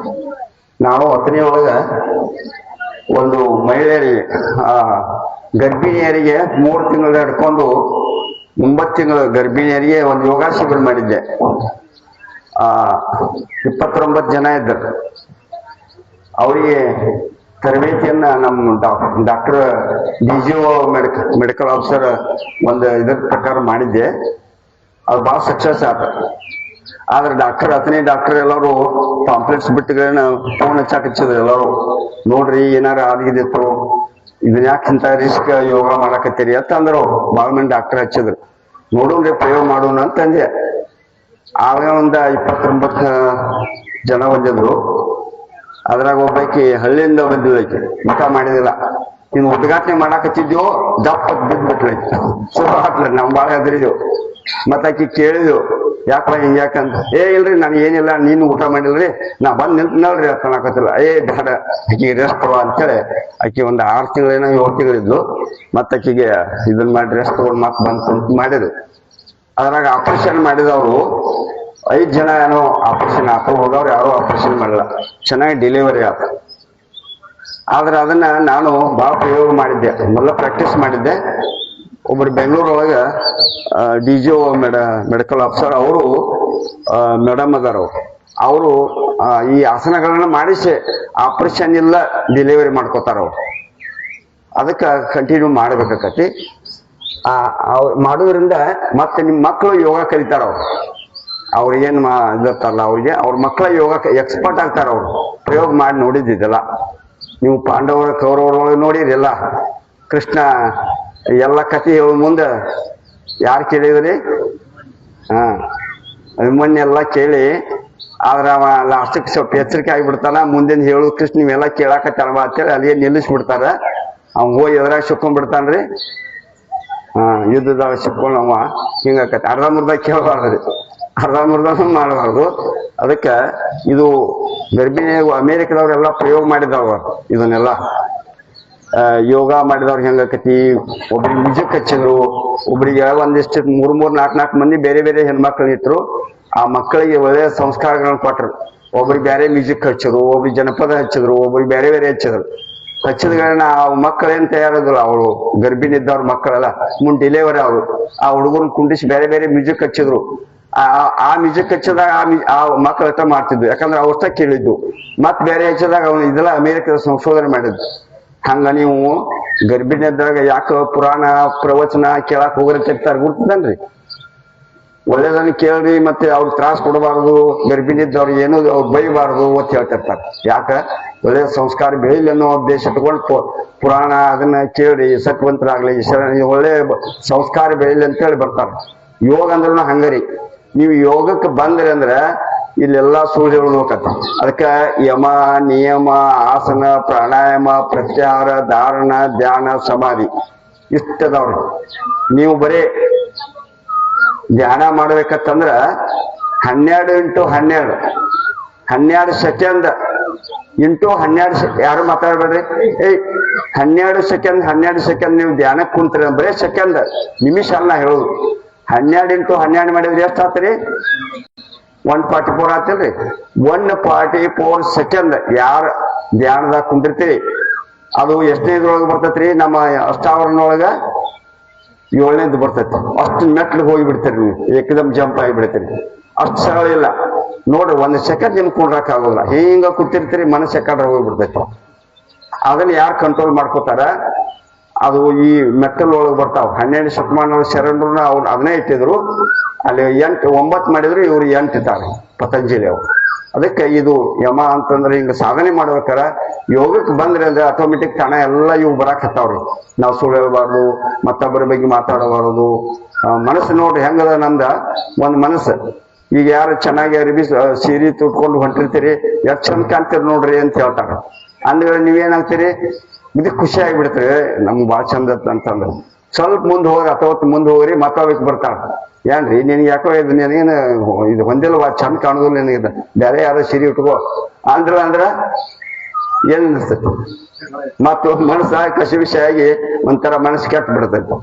ನಾವು 10ನೇ ಒಳಗ ಒಂದು ಮಹಿಳೆಯರಿಗೆ ಗರ್ಭಿಣಿಯರಿಗೆ 3 ತಿಂಗಳು ಹಿಡ್ಕೊಂಡು 9 ತಿಂಗಳು ಗರ್ಭಿಣಿಯರಿಗೆ ಒಂದು ಯೋಗ ಶಿಬಿರ ಮಾಡಿದ್ದೆ. 29 ಜನ ಇದ್ದರು. ಅವರಿಗೆ ತರಬೇತಿಯನ್ನ ನಮ್ಮ ಡಾಕ್ಟರ್ DGO ಮೆಡಿಕಲ್ ಆಫೀಸರ್ ಒಂದು ಇದ್ರ ಪ್ರಕಾರ ಮಾಡಿದ್ದೆ. ಅದು ಭಾಳ ಸಕ್ಸಸ್ ಆತ. ಆದ್ರೆ ಡಾಕ್ಟರ್ ಎಲ್ಲರೂ ಪಾಂಪ್ಲೆಟ್ಸ್ ಬಿಟ್ಟುಗಳನ್ನ ಫೋನ್ ಹಚ್ಚಾಕಚ್ಚಿದ್ರು ಎಲ್ಲರೂ, ನೋಡ್ರಿ ಏನಾರ ಆಗಿದಿತ್ತು, ಇದನ್ನ ಯಾಕಿಂತ ರಿಸ್ಕ್ ಯೋಗ ಮಾಡಾಕತ್ತೀರಿ ಅಂತ ಅಂದ್ರು. ಭಾಳ ಮಂದಿ ಡಾಕ್ಟರ್ ಹಚ್ಚಿದ್ರು. ನೋಡೋಣ್ರಿ ಪ್ರಯೋಗ ಮಾಡೋಣ ಅಂತಂದೆ. ಆಗ ಒಂದ 29 ಜನ ಬಂದಿದ್ರು. ಅದ್ರಾಗ ಒಬ್ಬಾಕಿ ಹಳ್ಳಿಯಿಂದ ಬಂದಿದ್ದೈತಿ, ಊಟ ಮಾಡಿದಿಲ್ಲ. ಇನ್ನು ಉದ್ಘಾಟನೆ ಮಾಡಾಕತ್ತಿದ್ಯೋ ದಪ್ಪ ಬಿದ್ಬಿಟ್ಲೈತಿ. ಸುಖ ಹಾಕ್ಲ ನಾವು ಭಾಳ ಹೆದರಿದೆವು. ಆಕಿ ಕೇಳಿದೆವು, ಯಾಕಪ್ಪ ಹಿಂಗ್ಯಾಕಂತ. ಇಲ್ರಿ ನಾನು ಏನಿಲ್ಲ, ನೀನು ಊಟ ಮಾಡಿಲ್ರಿ, ನಾ ಬಂದ್ ನಿಂತ್ನಲ್ರಿ ಅಂತ ಅನ್ನಕತ್ತಿಲ್ಲ. ಬೇಡ ಆಕಿ ರೆಸ್ಟ್ ಕೊಡುವ ಅಂತೇಳಿ ಆಕಿ ಒಂದು 6 ತಿಂಗಳೇನೋ 7 ತಿಂಗಳಿದ್ಲು. ಆಕಿಗೆ ಇದನ್ನ ಮಾಡಿ ರೆಸ್ಟ್ ತಗೊಂಡು ಮತ್ತೆ ಬಂದು ಮಾಡಿದ್ರು. ಅದ್ರಾಗ ಆಪರೇಷನ್ ಮಾಡಿದವರು 5 ಜನ ಏನೋ ಆಪರೇಷನ್ ಹೋದವ್ರು ಯಾರೋ ಆಪರೇಷನ್ ಮಾಡಲ್ಲ, ಚೆನ್ನಾಗಿ ಡೆಲಿವರಿ ಆತ. ಆದ್ರೆ ಅದನ್ನ ನಾನು ಬಹಳ ಪ್ರಯೋಗ ಮಾಡಿದ್ದೆ, ಮೊದಲ ಪ್ರಾಕ್ಟೀಸ್ ಮಾಡಿದ್ದೆ. ಒಬ್ರು ಬೆಂಗಳೂರೊಳಗ DGO ಮೆಡಿಕಲ್ ಆಫೀಸರ್ ಅವರು ಮೇಡಮ್ ಅದಾರ. ಅವರು ಈ ಆಸನಗಳನ್ನ ಮಾಡಿಸಿ ಆಪರೇಷನ್ ಇಲ್ಲ ಡೆಲಿವರಿ ಮಾಡ್ಕೋತಾರ. ಅವ್ರು ಅದಕ್ಕೆ ಕಂಟಿನ್ಯೂ ಮಾಡ್ಬೇಕಾಕತಿ. ಮಾಡೋದ್ರಿಂದ ಮತ್ತೆ ನಿಮ್ಮ ಮಕ್ಕಳು ಯೋಗ ಕಲಿತಾರ. ಅವ್ರಿಗೇನು ಇದಿರ್ತಾರಲ್ಲ, ಅವ್ರ ಮಕ್ಕಳ ಯೋಗ ಎಕ್ಸ್ಪರ್ಟ್ ಆಗ್ತಾರ. ಅವ್ರು ಪ್ರಯೋಗ ಮಾಡಿ ನೋಡಿದ್ದಿದ್ದೆಲ್ಲ. ನೀವು ಪಾಂಡವರ ಕೌರವರೊಳಗೆ ನೋಡಿರಿಲ್ಲ, ಕೃಷ್ಣ ಎಲ್ಲ ಕಥೆ ಹೇಳ ಮುಂದೆ ಯಾರು ಕೇಳಿದ್ರಿ? ಅಭಿಮನ್ಯೆಲ್ಲ ಕೇಳಿ, ಆದ್ರ ಅವ ಲಾಸ್ಟಕ್ಕೆ ಸ್ವಲ್ಪ ಎಚ್ಚರಿಕೆ ಆಗಿಬಿಡ್ತಾನ. ಮುಂದಿನ ಹೇಳು ಕೃಷ್ಣ ನೀವೆಲ್ಲ ಕೇಳಾಕತ್ತಾರ ಅಂತೇಳಿ ಅಲ್ಲಿಗೆ ನಿಲ್ಲಿಸ್ಬಿಡ್ತಾರ. ಅವ್ನು ಹೋಗಿ ಎದ್ರಾಗ ಸಿಕ್ಕೊಂಡ್ಬಿಡ್ತಾನ್ರಿ. ಯುದ್ಧದಾಗ ಸಿಕ್ಕೊಂಡು ಅವ ಹಿಂಗಾಕತಿ. ಅರ್ಧಂಬರ್ಧ ಕೇಳಬಾರ್ದ್ರಿ, ಅರ್ಧಂಬರ್ಧನೂ ಮಾಡಬಾರ್ದು. ಅದಕ್ಕೆ ಇದು ಗರ್ಭಿಣಿ ಅಮೇರಿಕದವ್ರೆಲ್ಲ ಪ್ರಯೋಗ ಮಾಡಿದವ ಇದನ್ನೆಲ್ಲ. ಯೋಗ ಮಾಡಿದವ್ರು ಹೆಂಗಾಕತಿ, ಒಬ್ರಿಗೆ ನಿಜಕ್ಕೆ ಹಚ್ಚಿದ್ರು, ಒಬ್ರಿಗೆ ಒಂದಿಷ್ಟು 3-4 ಮಂದಿ ಬೇರೆ ಬೇರೆ ಹೆಣ್ಮಕ್ಳು ಇಟ್ರು. ಆ ಮಕ್ಕಳಿಗೆ ಒಳ್ಳೆಯ ಸಂಸ್ಕಾರಗಳನ್ನ ಕೊಟ್ರು. ಒಬ್ರಿಗೆ ಬೇರೆ ಮ್ಯೂಸಿಕ್ ಹಚ್ಚಿದ್ರು, ಒಬ್ರಿಗೆ ಜನಪದ ಹಚ್ಚಿದ್ರು, ಒಬ್ರಿಗೆ ಬೇರೆ ಬೇರೆ ಹಚ್ಚಿದ್ಗಳನ್ನ ಆ ಮಕ್ಕಳೇನ್ ತಯಾರದಿಲ್ಲ. ಅವಳು ಗರ್ಭಿಣಿ ಇದ್ದವ್ರ ಮಕ್ಕಳೆಲ್ಲ ಮುಂದೆ ಡೆಲಿವರಿ ಅವರು ಆ ಹುಡುಗರನ್ನ ಕುಂಡಿಸಿ ಬೇರೆ ಬೇರೆ ಮ್ಯೂಸಿಕ್ ಹಚ್ಚಿದ್ರು. ಆ ಮ್ಯೂಸಿಕ್ ಹಚ್ಚಿದಾಗ ಆ ಮಕ್ಕಳು ಅರ್ಥ ಮಾಡ್ತಿದ್ವು, ಯಾಕಂದ್ರೆ ಅವಷ್ಟ ಕೇಳಿದ್ದು. ಮತ್ ಬೇರೆ ಹಚ್ಚಿದಾಗ ಅವನು ಇದೆಲ್ಲ ಅಮೇರಿಕದ ಸಂಶೋಧನೆ ಮಾಡಿದ್ದು. ಹಂಗ ನೀವು ಗರ್ಭಿಣಿ ಇದ್ದಾಗ ಯಾಕೆ ಪುರಾಣ ಪ್ರವಚನ ಕೇಳಕ್ ಹೋಗ್ರಿ ತೆಗ್ತಾರ ಗುರ್ತದನ್ರಿ. ಒಳ್ಳೇದನ್ನ ಕೇಳ್ರಿ, ಮತ್ತೆ ಅವ್ರಿಗೆ ತ್ರಾಸ ಕೊಡಬಾರ್ದು, ಗರ್ಭಿಣಿ ಇದ್ದವ್ರಿಗೆ ಏನು ಅವ್ರು ಬೈಬಾರ್ದು ಅಂತ ಹೇಳ್ತಿರ್ತಾರೆ. ಯಾಕ ಒಳ್ಳೆ ಸಂಸ್ಕಾರ ಬೆಳಿಲಿ ಅನ್ನೋ ಉದ್ದೇಶ ತಗೊಂಡು ಪುರಾಣ ಅದನ್ನ ಕೇಳ್ರಿ, ಸತ್ವಂತರಾಗ್ಲಿ, ಒಳ್ಳೆ ಸಂಸ್ಕಾರ ಬೆಳಿಲಿ ಅಂತ ಹೇಳಿ ಬರ್ತಾರೆ. ಯೋಗ ಅಂದ್ರೂ ಹಂಗರಿ. ನೀವು ಯೋಗಕ್ಕೆ ಬಂದ್ರಿ ಅಂದ್ರ ಇಲ್ಲೆಲ್ಲಾ ಸೂರ್ಯಗಳು ಹೋಗತ್ತ. ಅದಕ್ಕ ಯಮ, ನಿಯಮ, ಆಸನ, ಪ್ರಾಣಾಯಾಮ, ಪ್ರತ್ಯಾಹಾರ, ಧಾರಣ, ಧ್ಯಾನ, ಸಮಾಧಿ ಇಷ್ಟದವ್ರಿ. ನೀವು ಬರೀ ಧ್ಯಾನ ಮಾಡ್ಬೇಕಂದ್ರ 12 ಸೆಕೆಂಡ್ ಇಂಟು 12 ಯಾರು ಮಾತಾಡ್ಬೇಡ್ರಿ. 12 ಸೆಕೆಂಡ್ ನೀವು ಧ್ಯಾನಕ್ಕೆ ಕುಂತ್ರಿ, ಬರೀ ಸೆಕೆಂಡ್, ನಿಮಿಷ ಅಲ್ಲ ಹೇಳುದು. 12 × 12 ಮಾಡಿದ್ರೆ ಎಷ್ಟು ಆತ್ರಿ? 144 ಆತಿಲ್ರಿ. 144 ಸೆಕೆಂಡ್ ಯಾರ ಧ್ಯಾನದಾಗ ಕುಂದಿರ್ತೀರಿ, ಅದು ಎಷ್ಟನೇ ಇದ್ರೊಳಗೆ ಬರ್ತೈತ್ರಿ? ನಮ್ಮ ಅಷ್ಟಾವರಣೊಳಗ 7ನೇದು ಬರ್ತೈತಿ. ಅಷ್ಟು ಮೆಟ್ಲಿಗೆ ಹೋಗಿ ಬಿಡ್ತೀರಿ ನೀವು, ಏಕದಮ್ ಜಂಪ್ ಆಗಿ ಬಿಡ್ತೀರಿ. ಅಷ್ಟು ಸರಳ ಇಲ್ಲ ನೋಡ್ರಿ. 1 ಸೆಕೆಂಡ್ ನಿಮ್ಗೆ ಕುಂಡ್ರಕ್ ಆಗೋಲ್ಲ. ಹಿಂಗ ಕೂತಿರ್ತೀರಿ, ಮನಸ್ಸು ಯಾಕಂದ್ರೆ ಹೋಗ್ಬಿಡ್ತೈತಿ. ಅದನ್ನ ಯಾರು ಕಂಟ್ರೋಲ್ ಮಾಡ್ಕೋತಾರ? ಅದು ಈ ಮೆಟ್ಟಲ್ ಒಳಗೆ ಬರ್ತಾವ. 12 ಶತಮಾನ ಶರಣರನ್ನ ಅವ್ರು ಅದನ್ನೇ ಇಟ್ಟಿದ್ರು. ಅಲ್ಲಿ 9 ಮಾಡಿದ್ರು, ಇವ್ರು 8 ಇಟ್ಟಾರೆ ಪತಂಜಲಿ ಅವರು. ಅದಕ್ಕೆ ಇದು ಯಮ ಅಂತಂದ್ರೆ ಹಿಂಗ ಸಾಧನೆ ಮಾಡ್ಬೇಕಾರ ಯೋಗಕ್ಕೆ ಬಂದ್ರೆ ಅಂದ್ರೆ ಆಟೋಮೆಟಿಕ್ ತಾನ ಎಲ್ಲ ಇವು ಬರಾಕತ್ತಾವ್ರಿ. ನಾವು ಸುಳ್ಳು ಹೇಳ್ಬಾರ್ದು, ಮತ್ತೊಬ್ಬರ ಬಗ್ಗೆ ಮಾತಾಡಬಾರದು. ಮನಸ್ಸು ನೋಡ್ರಿ ಹೆಂಗದ ನಮ್ದ ಒಂದ್ ಮನಸ್ಸು. ಈಗ ಯಾರು ಚೆನ್ನಾಗಿ ಅರಿಬಿ ಸೀರೆ ತುಟ್ಕೊಂಡು ಹೊಂಟಿರ್ತೀರಿ, ಎಷ್ಟು ಚಂದ ಕಾಣ್ತೀರಿ ನೋಡ್ರಿ ಅಂತ ಹೇಳ್ತಾರ. ಅಂದ್ರೆ ನೀವೇನಾಗ್ತೀರಿ, ಇದಕ್ಕೆ ಖುಷಿ ಆಗಿಬಿಡ್ತೀರಿ, ನಮ್ಗೆ ಭಾಳ ಚಂದ ಅಂತಂದ್ರೆ. ಸ್ವಲ್ಪ ಮುಂದೆ ಹೋಗ್ರಿ, ಅಥವಾ ಮುಂದೆ ಹೋಗ್ರಿ, ಮತ್ತೊಬ್ಬಕ್ಕೆ ಬರ್ತಾರ. ಏನ್ರಿ ನಿನ್ಗೆ ಯಾಕೋ ಇದು ನೀನೇನು ಇದು ಹೊಂದಿಲ್ವಾ, ಚಂದ ಕಾಣುದಿಲ್ಲ ನಿನಗೆ, ಬೇರೆ ಯಾರೋ ಸೀರೆ ಉಟ್ಕೋ ಅಂದ್ರ ಏನ್ ಅನಿಸ್ತೈತಿ? ಮತ್ತು ಮನಸ್ಸ ಕಸಿವಿಸಿ ಆಗಿ ಒಂಥರ ಮನಸ್ಸು ಕೆಟ್ಟ ಬಿಡ್ತೈತಿ.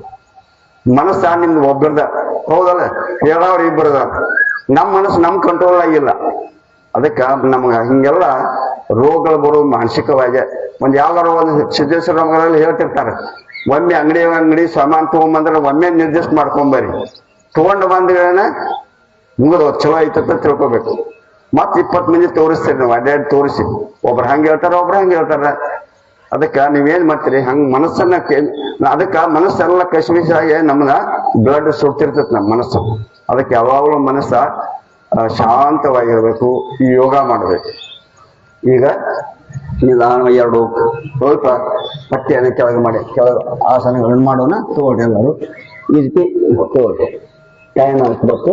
ಮನಸ್ಸ ನಿಮ್ದು ಒಬ್ಬರದ ಹೌದಲ್ಲ, ಹೇಳೋರು ಇಬ್ಬರದ. ನಮ್ಮ ಮನಸ್ಸು ನಮ್ ಕಂಟ್ರೋಲ್ ಆಗಿಲ್ಲ. ಅದಕ್ಕೆ ನಮ್ಗ ಹಿಂಗೆಲ್ಲ ರೋಗಗಳು ಬರೋದು ಮಾನಸಿಕವಾಗಿ. ಯಾವ್ದಾರ ಒಂದು ಸಿದ್ದೇಶ್ವರಗಳಲ್ಲಿ ಹೇಳ್ತಿರ್ತಾರೆ, ಒಮ್ಮೆ ಅಂಗಡಿ ಸಾಮಾನು ತಗೊಂಬಂದ್ರೆ ಒಮ್ಮೆ ನಿರ್ದಿಷ್ಟ ಮಾಡ್ಕೊಂಬರಿ, ತಗೊಂಡು ಬಂದ್ಗಳನ್ನ ಮುಗಿದ ಚಲೋ ಐತಂತ ತಿಳ್ಕೊಬೇಕು. ಮತ್ 20 ಮಂದಿ ತೋರಿಸ್ತೀರಿ ನಾವು, ಅಡ್ಡಾಡಿ ತೋರಿಸಿ. ಒಬ್ರು ಹಂಗೆ ಹೇಳ್ತಾರ, ಒಬ್ರು ಹಂಗೆ ಹೇಳ್ತಾರ. ಅದಕ್ಕ ನೀವೇನ್ ಮಾಡ್ತೀರಿ ಹಂಗ ಮನಸ್ಸನ್ನ ಅದಕ್ಕ ಮನಸ್ಸೆಲ್ಲ ಕಶ್ಮೀಸಾಗಿ ನಮ್ಮನ್ನ ಬ್ಲಡ್ ಸುಡ್ತಿರ್ತೈತಿ ನಮ್ಮ ಮನಸ್ಸು. ಅದಕ್ಕೆ ಯಾವಾಗಲೂ ಮನಸ್ಸ ಶಾಂತವಾಗಿರ್ಬೇಕು, ಈ ಯೋಗ ಮಾಡ್ಬೇಕು. ಈಗ ನಿಧಾನ ಎರಡು ಸ್ವಲ್ಪ ಪಟ್ಟಿಯನ್ನು ಕೆಳಗೆ ಮಾಡಿ ಕೆಳಗೆ ಆಸನಗಳನ್ನು ಮಾಡೋಣ. ತಗೊಳ್ರಿ ಎಲ್ಲರೂ ಈ ರೀತಿ ತಗೊಳ್ರಿ. ಟೈಮ್ ಹಾಕ್ಬೇಕು.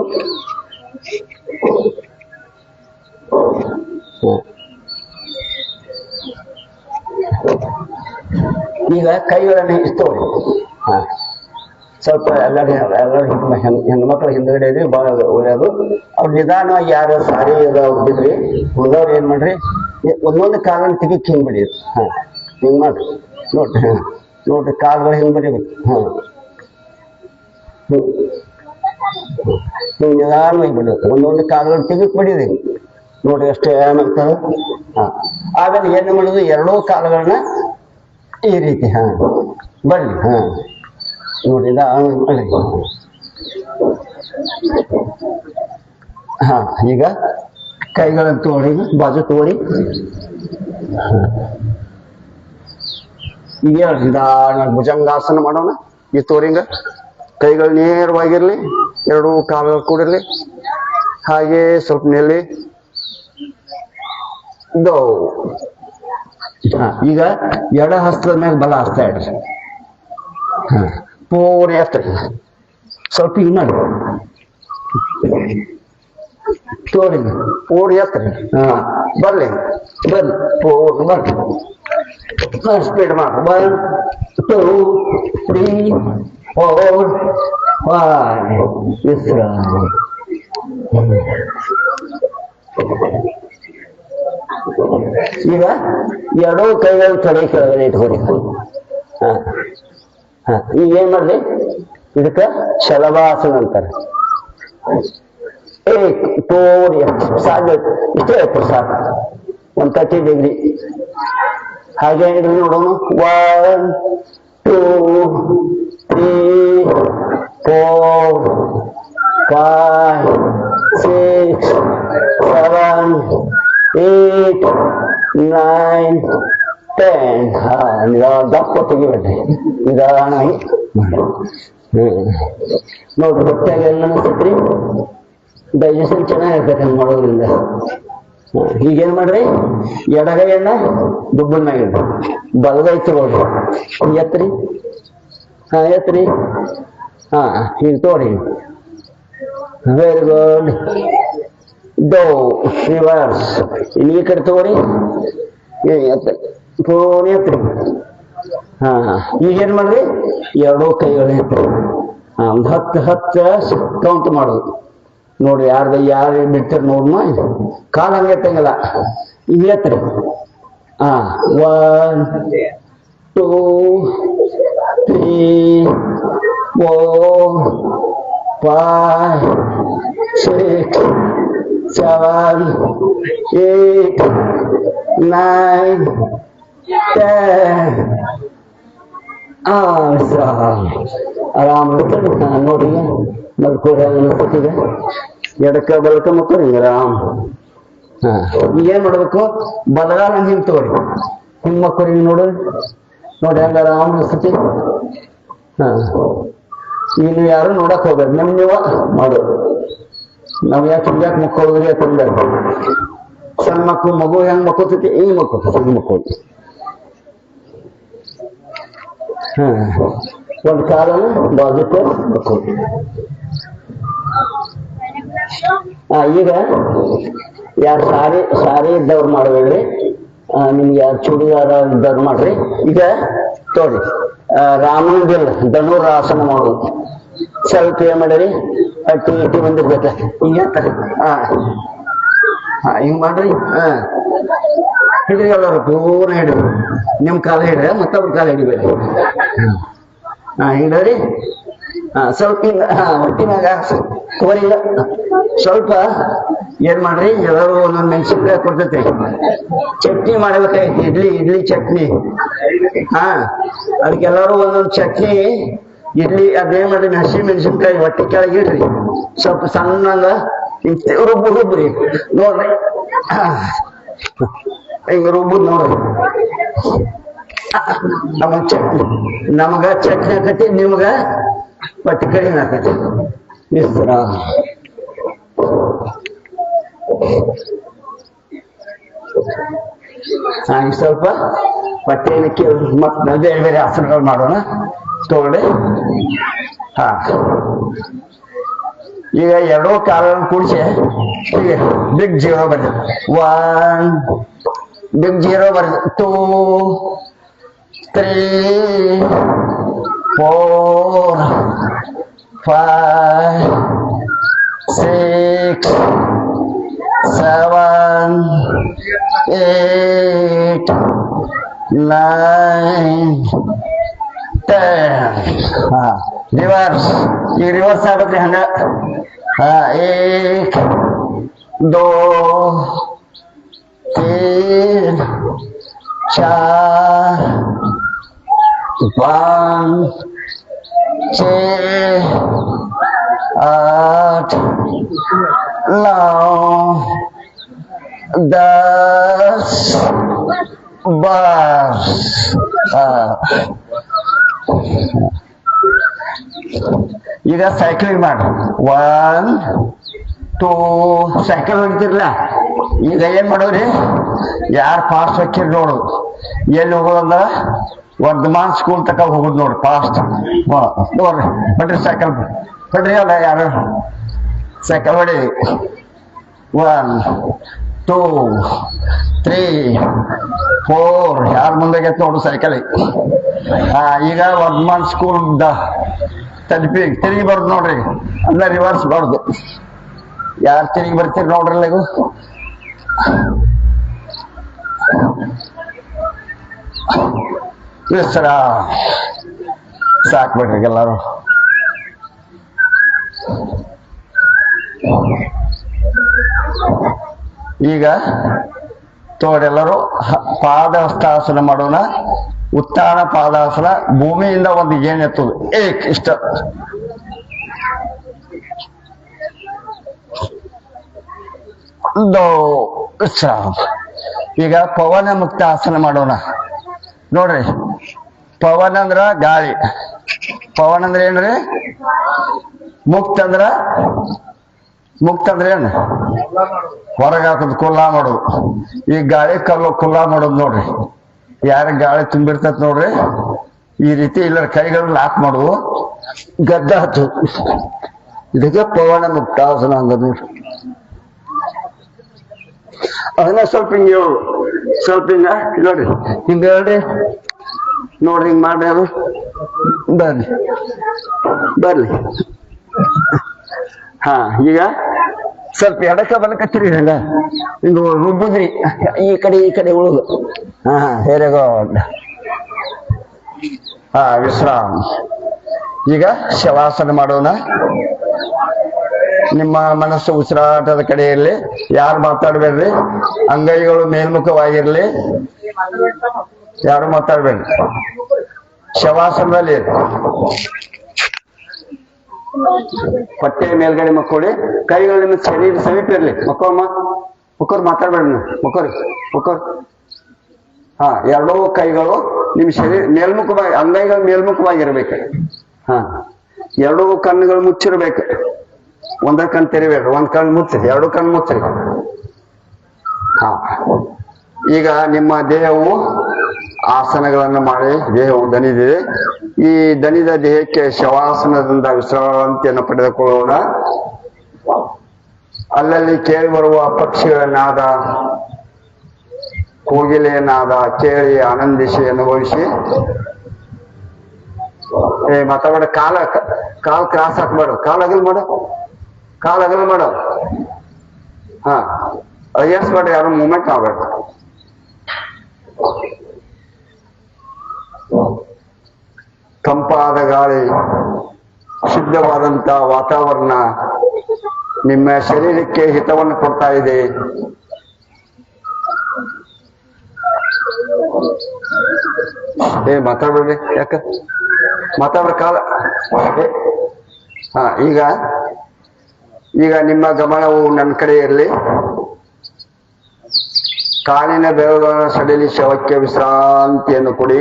ಈಗ ಕೈಗಳನ್ನು ಇಸ್ತೋರಿ. ಸ್ವಲ್ಪ ಎಲ್ಲರೂ ಹೆಣ್ಮಕ್ಳು ಹಿಂದ್ಗಡೆ ಇದ್ರಿ ಬಹಳ ಒಳ್ಳೆಯದು. ಅವ್ರು ನಿಧಾನವಾಗಿ ಯಾರು ಸಾರಿ ಬಿಡ್ರಿ. ಉಳಿದವ್ರು ಏನ್ ಮಾಡ್ರಿ, ಒಂದೊಂದು ಕಾಲನ್ನು ತೆಗಿಕ್ ಹಿಂಗ್ ಬಿಡಿ. ಹಿಂಗ್ ಮಾಡ್ರಿ. ನೋಡ್ರಿ ನೋಡ್ರಿ ಕಾಲ್ಗಳು ಹಿಂಗ್ ಬಡಿಬೇಕು. ಹಿಂಗ್ ನಿಧಾನವಾಗಿ ಬಿಡ್ಬೇಕು. ಒಂದೊಂದು ಕಾಲನ್ನು ತೆಗಿಕ್ ಬಿಡಿರಿ. ನೋಡ್ರಿ ಅಷ್ಟೇ ಏನಾಗ್ತದೆ. ಆಮೇಲೆ ಏನು ಮಾಡೋದು, ಎರಡೂ ಕಾಲುಗಳನ್ನ ಈ ರೀತಿ ಬಳ್ಳಿ ನೋಡಿ ಈಗ ಕೈಗಳನ್ನು ತೋಡಿ ಬಾಜು ತೋಡಿ ಈಗ ಭುಜಂಗಾಸನ ಮಾಡೋಣ. ಈ ತೋರಿಂಗ ಕೈಗಳು ನೇರವಾಗಿರ್ಲಿ, ಎರಡೂ ಕಾಲುಗಳು ಕೂಡಿರ್ಲಿ. ಹಾಗೆ ಸ್ವಲ್ಪ ನಿಲ್ಲಿ. ಈಗ ಎಡ ಹಸ್ತದ ಮ್ಯಾಗ ಬಲ ಹಸ್ತ ಇಡ್ರಿ. ಪೂರಿ ಎತ್ತರಿ. ಸ್ವಲ್ಪ ಈಗ ಮಾಡಿ ತೋರಿ ಪೂರಿ ಎತ್ತರಿ. ಬರ್ಲಿ ಬರ್ಲಿ ಪೂರ್ ಬರ್ರಿ. ಸ್ಪೀಡ್ ಮಾಡಿ. 1 2 3 4 5 ವಿಶ್ರಾಂತಿ. ಈಗ ಎರಡೂ ಕೈಗಳು ತೊಡೆ ಕೆಳಗಡೆ ಇಟ್ಕೊಡಿ. ಈಗ ಏನ್ ಮಾಡ್ರಿ, ಇದಕ್ಕ ಶಲಭಾಸನ ಅಂತಾರೆ. ತೋರಿ ಸಾಕು, ಇಷ್ಟೇ ಆಯ್ತು ಸಾಕು. 130 ಡಿಗ್ರಿ. ಹಾಗೆ ನೋಡೋಣ. 1 2 3 4 5 6 7 8 9 10. ದಪ್ಪ ತೆಗಿಬೇಡ್ರಿ, ನಿಧಾನಾಗಿ ನೋಡ್ರಿ. ಹೊಟ್ಟೆಗ ಎಲ್ಲ ಅನಿಸ್ತೈತ್ರಿ. ಡೈಜೆಷನ್ ಚೆನ್ನಾಗಿರ್ತೈತೆ ಹಂಗೆ ಮಾಡೋದ್ರಿಂದ. ಈಗೇನ್ ಮಾಡ್ರಿ, ಎಡಗೈಯನ್ನ ದುಬ್ಬನ ಮ್ಯಾಗ ಇಡ್ರಿ. ಬಲಗೈ ತಗೊಳ್ರಿ, ಎತ್ರಿ. ಎತ್ರಿ. ಈಗ ತೋರಿ. Very good. ರಿವರ್ಸ್. ಇನ್ನು ಈ ಕಡೆ ತಗೋರಿ. ಎತ್ರಿ, ಫೋನ್ ಎತ್ರಿ. ಈಗೇನ್ ಮಾಡ್ರಿ, ಎರಡೂ ಕೈಗಳು ಎತ್ರಿ. ಒಂದು 10 ಕೌಂಟ್ ಮಾಡೋದು. ನೋಡ್ರಿ ಯಾರು ಬಿಡ್ತೀರಿ ನೋಡ್ಮ. ಕಾಲ ಹಂಗೆ ಎತ್ತಂಗಿಲ್ಲ. ಈಗ ಎತ್ರಿ. 1 2 3 4 5 6 7 8 9 10. ಆರಾಮ್ ನೋಡ್ರಿ. ಮಲ್ಕೋರಿ ಅನ್ಕೋತಿದೆ. ಎಡಕ್ಕ ಬಲಕ ಮಕ್ಕೋರಿ ಆರಾಮ್. ಈಗೇನ್ ಮಾಡ್ಬೇಕು, ಬಲಗಾಲ ಹಿಂಗ್ ತಗೋರಿ. ಹಿಂಗ್ ಮಕ್ಕೋರಿ. ನೋಡ್ರಿ ನೋಡಿ ಹೆಂಗ ಆರಾಮ್ ಅನ್ಸ್ತತಿ. ಇನ್ನು ಯಾರು ನೋಡಕ್ ಹೋಗ್ಬೇಡಿ, ನಮ್ ನೀವ ಮಾಡೋದು. ನಾವ್ ಯಾಕೆ ಹಿಂಗ್ಯಾಕೆ ಮಕ್ಕೋದ್ರಿ ಅಂತಂದ. ಸಣ್ಣ ಮಕ್ಕಳು ಮಗು ಹೆಂಗ್ ಮಕ್ಕೋತೈತಿ, ಹಿಂಗ್ ಮಕ್ಕೋತಿ, ಹಿಂಗ್ ಮಕ್ಕೋತಿ. ಒಂದ್ ಕಾಲನ್ನು ಬಾಜುಕ್ಕೆ ಮಕ್ಕೋತಿ. ಈಗ ಯಾರು ಸಾರಿ ಇದ್ದವ್ರು ಮಾಡಬೇಡ್ರಿ. ನಿಮ್ಗೆ ಯಾರು ಚೂಡಿದಾರ ಇದ್ದವ್ರು ಮಾಡ್ರಿ. ಈಗ ತೋರಿ ರಾಮನ ಬಿಲ್ ಧನುರಾಸನ ಮಾಡೋದು. ಸ್ವಲ್ಪ ಏನ್ ಮಾಡಿರಿ, ಅಟ್ಟಿ ಬಂದಿರ್ತೈತೆ. ಈಗ ಹಿಂಗ್ ಮಾಡ್ರಿ. ಹಿಡ್ರಿ ಎಲ್ಲರೂ ಪೂರ ಹಿಡ್ರಿ. ನಿಮ್ ಕಾಲ ಹಿಡ್ರಿ, ಮತ್ತೊಬ್ರ ಕಾಲ ಹಿಡಿಬೇಡಿ. ಹಿಡ್ರಿ. ಸ್ವಲ್ಪ ಹಿಂಗ ಒಟ್ಟಿನಾಗ ತೋರಿ. ಸ್ವಲ್ಪ ಏನ್ ಮಾಡ್ರಿ, ಎಲ್ಲರೂ ಒಂದೊಂದು ಮೆಣಸಿನ್ಕಾಯಿ ಕೊಡ್ತೈತಿ. ಚಟ್ನಿ ಮಾಡ್ಬೇಕಾಯ್ತು. ಇಡ್ಲಿ ಚಟ್ನಿ. ಅದಕ್ಕೆಲ್ಲರೂ ಒಂದೊಂದು ಚಟ್ನಿ ಇಡ್ಲಿ. ಅದೇನ್ ಮಾಡ್ರಿ, ಹಸಿ ಮೆಣಸಿನ್ಕಾಯಿ ಹೊಟ್ಟೆ ಕೆಳಗೆ ಇಡ್ರಿ. ಸ್ವಲ್ಪ ಸಣ್ಣಂಗ ರುಬ್ಬ್ರಿ. ನೋಡ್ರಿ ಹಿಂಗ ರುಬ್ಬುದ್ ನೋಡ್ರಿ. ನಮಗ ಚಟ್ನಿ ಆಕತಿ, ನಿಮ್ಗ ಪಟ್ಟಿ ಕಡಿಮೆ ಆಕತಿ. ವಿಶ್ರಾಮ. ಈಗ ಸ್ವಲ್ಪ ಪಟ್ಟೆನಕ್ಕೆ ಮತ್ತೆ ಬೇರೆ ಬೇರೆ ಆಸನಗಳು ಮಾಡೋಣ. ತಗೊಳ್ಳಿ. ಹಾ, ಈಗ ಎರಡೂ ಕಾಲನ್ನು ಕೂಡಿಸಿ ಈಗ ಬಿಗ್ ಜೀರೋ ಬರ್ತದೆ. 1 ಬಿಗ್ ಜೀರೋ ಬರ್ತದೆ. 2 3 4 5 6 7 8 9 10. ಹಾ, ರಿವರ್ಸ್. ಈಗ ರಿವರ್ಸ್ ಆಗತ್ರಿ ಹಂಗ. ಹಾ, 1 2 3 4 5 6 8 9 10 ಈಗ ಸೈಕ್ಲಿಂಗ್ ಮಾಡಿ. 1 2 ಸೈಕಲ್ ಹೊಡಿತಿರ್ಲ. ಈಗ ಏನ್ ಮಾಡೋರಿ, ಯಾರು ಫಾಸ್ಟ್ ಹೋಗ್ತಿರ್ ನೋಡು. ಎಲ್ಲಿ ಹೋಗೋದಂದ್ರ ವರ್ಧಮಾನ್ ಸ್ಕೂಲ್ ತಕ ಹೋಗುದು ನೋಡ್ರಿ ಫಾಸ್ಟ್. ನೋಡ್ರಿ ಬಡ್ರಿ ಸೈಕಲ್ ಬಡ್ರಿ. ಅಲ್ಲ ಯಾರು ಸೈಕಲ್ ಹೊಡಿ. 1 2 3 4 ಯಾರು ಮುಂದಾಗೈತೆ ನೋಡು ಸೈಕಲ್. ಈಗ ವರ್ಧಮಾನ್ ಸ್ಕೂಲ್ ತಲುಪಿ ತಿರುಗಿ ಬರುದು ನೋಡ್ರಿ. ಅಂದ್ರೆ ರಿವರ್ಸ್ ಬರುದು. ಯಾರು ತಿರುಗಿ ಬರ್ತೀರಿ ನೋಡ್ರಲ್ಲ. ಈಗ ವಿಶ್ರ ಸಾಕ್ಬಿಡ್ರಿ ಎಲ್ಲಾರು. ಈಗ ತೋಡೆಲ್ಲರೂ ಪಾದಹಸ್ತಾಸನ ಮಾಡೋಣ. ಉತ್ಥಾನ ಪಾದಾಸನ. ಭೂಮಿಯಿಂದ ಒಂದು ಏನ್ ಎತ್ತುದು ಇಷ್ಟ. ಈಗ ಪವನ ಮುಕ್ತ ಆಸನ ಮಾಡೋಣ ನೋಡ್ರಿ. ಪವನ ಅಂದ್ರ ಗಾಳಿ. ಪವನ ಅಂದ್ರೆ ಏನ್ರಿ? ಮುಕ್ತ ಅಂದ್ರ ಏನ್? ಹೊರಗೆ ಹಾಕೋದು, ಕುಲ್ಲಾ ಮಾಡೋದು. ಈ ಗಾಳಿ ಕುಲ್ಲಾ ಮಾಡೋದು ನೋಡ್ರಿ. ಯಾರ ಗಾಳಿ ತುಂಬಿರ್ತತ್ ನೋಡ್ರಿ, ಈ ರೀತಿ ಇಲ್ಲ ಕೈಗಳನ್ನ ಲಾಕ್ ಮಾಡುದು, ಗದ್ದ ಹತ್ತು. ಇದಕ್ಕೆ ಪವನ ಮುಕ್ತಾಸನ ಅಂದ ನೋಡ್ರಿ. ಅದನ್ನ ಸ್ವಲ್ಪ ಹಿಂಗ ಹೇಳು, ಸ್ವಲ್ಪ ಹಿಂಗ ನೋಡ್ರಿ, ಹಿಂಗ ಹೇಳ್ರಿ ನೋಡ್ರಿ, ಹಿಂಗ್ ಮಾಡ್ರಿ. ಅದು ಬರ್ಲಿ. ಹಾ, ಈಗ ಸ್ವಲ್ಪ ಎಡಕ ಬಲಕತ್ತೀರಿ ಹಂಗ ಹಿಂಗ ರುಬ್ಬುದ್ರಿ. ಈ ಕಡೆ ಉಳುದು. ಹಾ, ವೆರಿ ಗುಡ್. ಹಾ, ವಿಶ್ರಾಮ. ಈಗ ಶವಾಸನ ಮಾಡೋಣ. ನಿಮ್ಮ ಮನಸ್ಸು ಉಸಿರಾಟದ ಕಡೆಯಲ್ಲಿ. ಯಾರು ಮಾತಾಡ್ಬೇಡ್ರಿ. ಅಂಗೈಗಳು ಮೇಲ್ಮುಖವಾಗಿರ್ಲಿ. ಯಾರು ಮಾತಾಡ್ಬೇಡ್ರಿ. ಶವಾಸನದಲ್ಲಿ ಹೊಟ್ಟೆ ಮೇಲ್ಗಡೆ ಮಕ್ಕೋಳಿ. ಕೈಗಳು ನಿಮ್ಮ ಶರೀರ ಸಮೀಪ ಇರ್ಲಿ. ಮಕ್ಕೋರು ಮಾತಾಡ್ಬೇಡ್ರಿ. ಮಕ್ಕೋರು. ಹಾ, ಎರಡೂ ಕೈಗಳು ನಿಮ್ ಶರೀರ ಮೇಲ್ಮುಖವಾಗಿ, ಅಂಗೈಗಳು ಮೇಲ್ಮುಖವಾಗಿರ್ಬೇಕು. ಹಾ, ಎರಡೂ ಕಣ್ಣುಗಳು ಮುಚ್ಚಿರ್ಬೇಕು. ಒಂದ ಕಣ್ ತೆರಿಬೇಡ್ರಿ. ಒಂದ್ ಕಣ್ ಮುಚ್ಚ್ರಿ, ಎರಡು ಕಣ್ ಮುಚ್ಚ್ರಿ. ಹಾ, ಈಗ ನಿಮ್ಮ ದೇಹವು ಆಸನಗಳನ್ನು ಮಾಡಿ ದೇಹವು ದಣಿದಿದೆ. ಈ ದಣಿದ ದೇಹಕ್ಕೆ ಶವಾಸನದಿಂದ ವಿಶ್ರಾಂತಿಯನ್ನು ಪಡೆದುಕೊಳ್ಳೋಣ. ಅಲ್ಲಲ್ಲಿ ಕೇಳಿ ಬರುವ ಪಕ್ಷಿಗಳ ನಾದ, ಕೋಗಿಲೆಯ ನಾದ ಕೇಳಿ ಆನಂದಿಸಿ ಅನುಭವಿಸಿ. ಮಾತಾಡ. ಕಾಲ್ ಕ್ರಾಸ್ ಹಾಕ್ಬೇಡ. ಕಾಲ್ ಅಗಲ್ ಮಾಡು. ಹಾ, ಅಯ್ಯಸ್ಬೇಡ. ಯಾರು ಮೂಮೆಂಟ್ ಆಗ್ಬೇಕು. ತಂಪಾದ ಗಾಳಿ, ಶುದ್ಧವಾದಂತ ವಾತಾವರಣ ನಿಮ್ಮ ಶರೀರಕ್ಕೆ ಹಿತವನ್ನು ಕೊಡ್ತಾ ಇದೆ. ಮಾತಾಡ್ಬೇಡಿ. ಯಾಕ ಮಾತಾಡ್ರ ಕಾಲ. ಹಾ, ಈಗ ನಿಮ್ಮ ಗಮನವು ನನ್ನ ಕಡೆ ಇರಲಿ. ಕಾಲಿನ ಬೆರಳುಗಳನ್ನು ಸಡಿಲಿ ಶವಕ್ಕೆ ವಿಶ್ರಾಂತಿಯನ್ನು ಕೊಡಿ.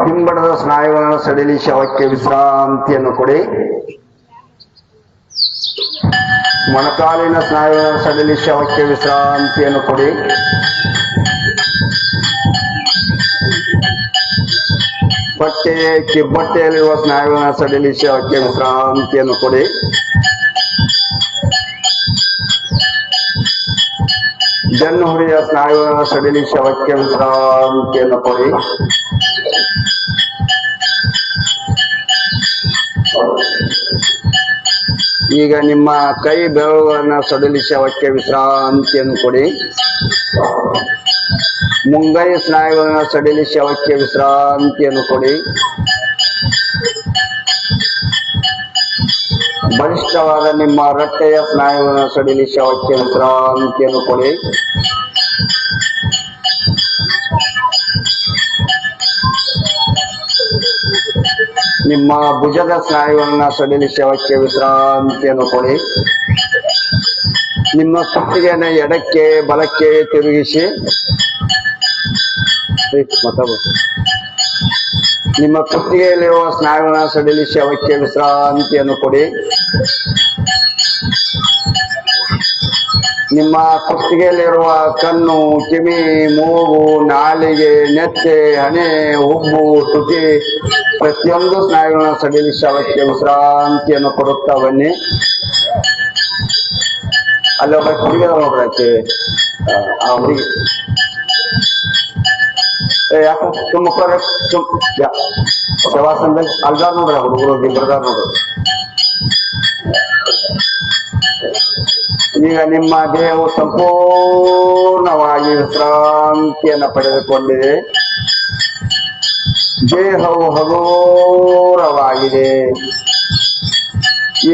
ಹಿಂಬಡದ ಸ್ನಾಯುಗಳನ್ನು ಸಡಿಲಿ ಶವಕ್ಕೆ ವಿಶ್ರಾಂತಿಯನ್ನು ಕೊಡಿ. ಮೊಣಕಾಲಿನ ಸ್ನಾಯುಗಳನ್ನು ಸಡಿಲಿ ಶವಕ್ಕೆ ವಿಶ್ರಾಂತಿಯನ್ನು ಕೊಡಿ. ಕಿಬ್ಬಟ್ಟೆಯಲ್ಲಿರುವ ಸ್ನಾಯುಗಳನ್ನು ಸಡಿಲಿ ಶವಕ್ಕೆ ವಿಶ್ರಾಂತಿಯನ್ನು ಕೊಡಿ. ಬೆನ್ನು ಹುರಿಯ ಸ್ನಾಯುಗಳನ್ನು ಸಡಿಲಿ ಶವಕ್ಕೆ ವಿಶ್ರಾಂತಿಯನ್ನು ಕೊಡಿ. ಈಗ ನಿಮ್ಮ ಕೈ ಬೆರಳುಗಳನ್ನು ಸಡಿಲಿ ಶವಕ್ಕೆ ವಿಶ್ರಾಂತಿಯನ್ನು ಕೊಡಿ. ಮುಂಗೈ ಸ್ನಾಯುಗಳನ್ನು ಸಡಿಲಿ ಶವಕ್ಕೆ ವಿಶ್ರಾಂತಿಯನ್ನು ಕೊಡಿ. ಬಲಿಷ್ಠವಾದ ನಿಮ್ಮ ರಟ್ಟೆಯ ಸ್ನಾಯುಗಳನ್ನು ಸಡಿಲಿ ಶವಕ್ಕೆ ವಿಶ್ರಾಂತಿಯನ್ನು ಕೊಡಿ. ನಿಮ್ಮ ಭುಜದ ಸ್ನಾಯುಗಳನ್ನು ಸಡಿಲಿ ಶವಕ್ಕೆ ವಿಶ್ರಾಂತಿಯನ್ನು ಕೊಡಿ. ನಿಮ್ಮ ಕುತ್ತಿಗೆಯನ್ನು ಎಡಕ್ಕೆ ಬಲಕ್ಕೆ ತಿರುಗಿಸಿ ನಿಮ್ಮ ಕುತ್ತಿಗೆಯಲ್ಲಿರುವ ಸ್ನಾಯುಗಳನ್ನು ಸಡಿಲಿ ಶವಕ್ಕೆ ವಿಶ್ರಾಂತಿಯನ್ನು ಕೊಡಿ. ನಿಮ್ಮ ಕುತ್ತಿಗೆಯಲ್ಲಿರುವ ಕಣ್ಣು, ಕಿವಿ, ಮೂಗು, ನಾಲಿಗೆ, ನೆತ್ತೆ, ಹಣೆ, ಹುಬ್ಬು, ತುಟಿ ಪ್ರತಿಯೊಂದು ಸ್ನಾಯುಗಳನ್ನು ಸಡಿಲಿ ಶವಕ್ಕೆ ವಿಶ್ರಾಂತಿಯನ್ನು ಕೊಡುತ್ತಾ ಬನ್ನಿ. ಅಲ್ಲಿ ಒಬ್ಬ ಹುಡುಗ ನೋಡ್ರಿ, ಆ ಹುಡುಗಿ ಯಾಕೆ ಸುಮ್ಮಕ್ಕೋರ ಶವಾಸನದಲ್ಲಿ ಅಲ್ದಾರ್ ನೋಡ್ರಿ, ಹುಡುಗರು ಬಿರ್ದಾರ್ ನೋಡ್ರಿ. ಈಗ ನಿಮ್ಮ ದೇಹವು ಸಂಪೂರ್ಣವಾಗಿ ವಿಶ್ರಾಂತಿಯನ್ನು ಪಡೆದುಕೊಂಡಿದೆ. ದೇಹವು ಹಗುರವಾಗಿದೆ.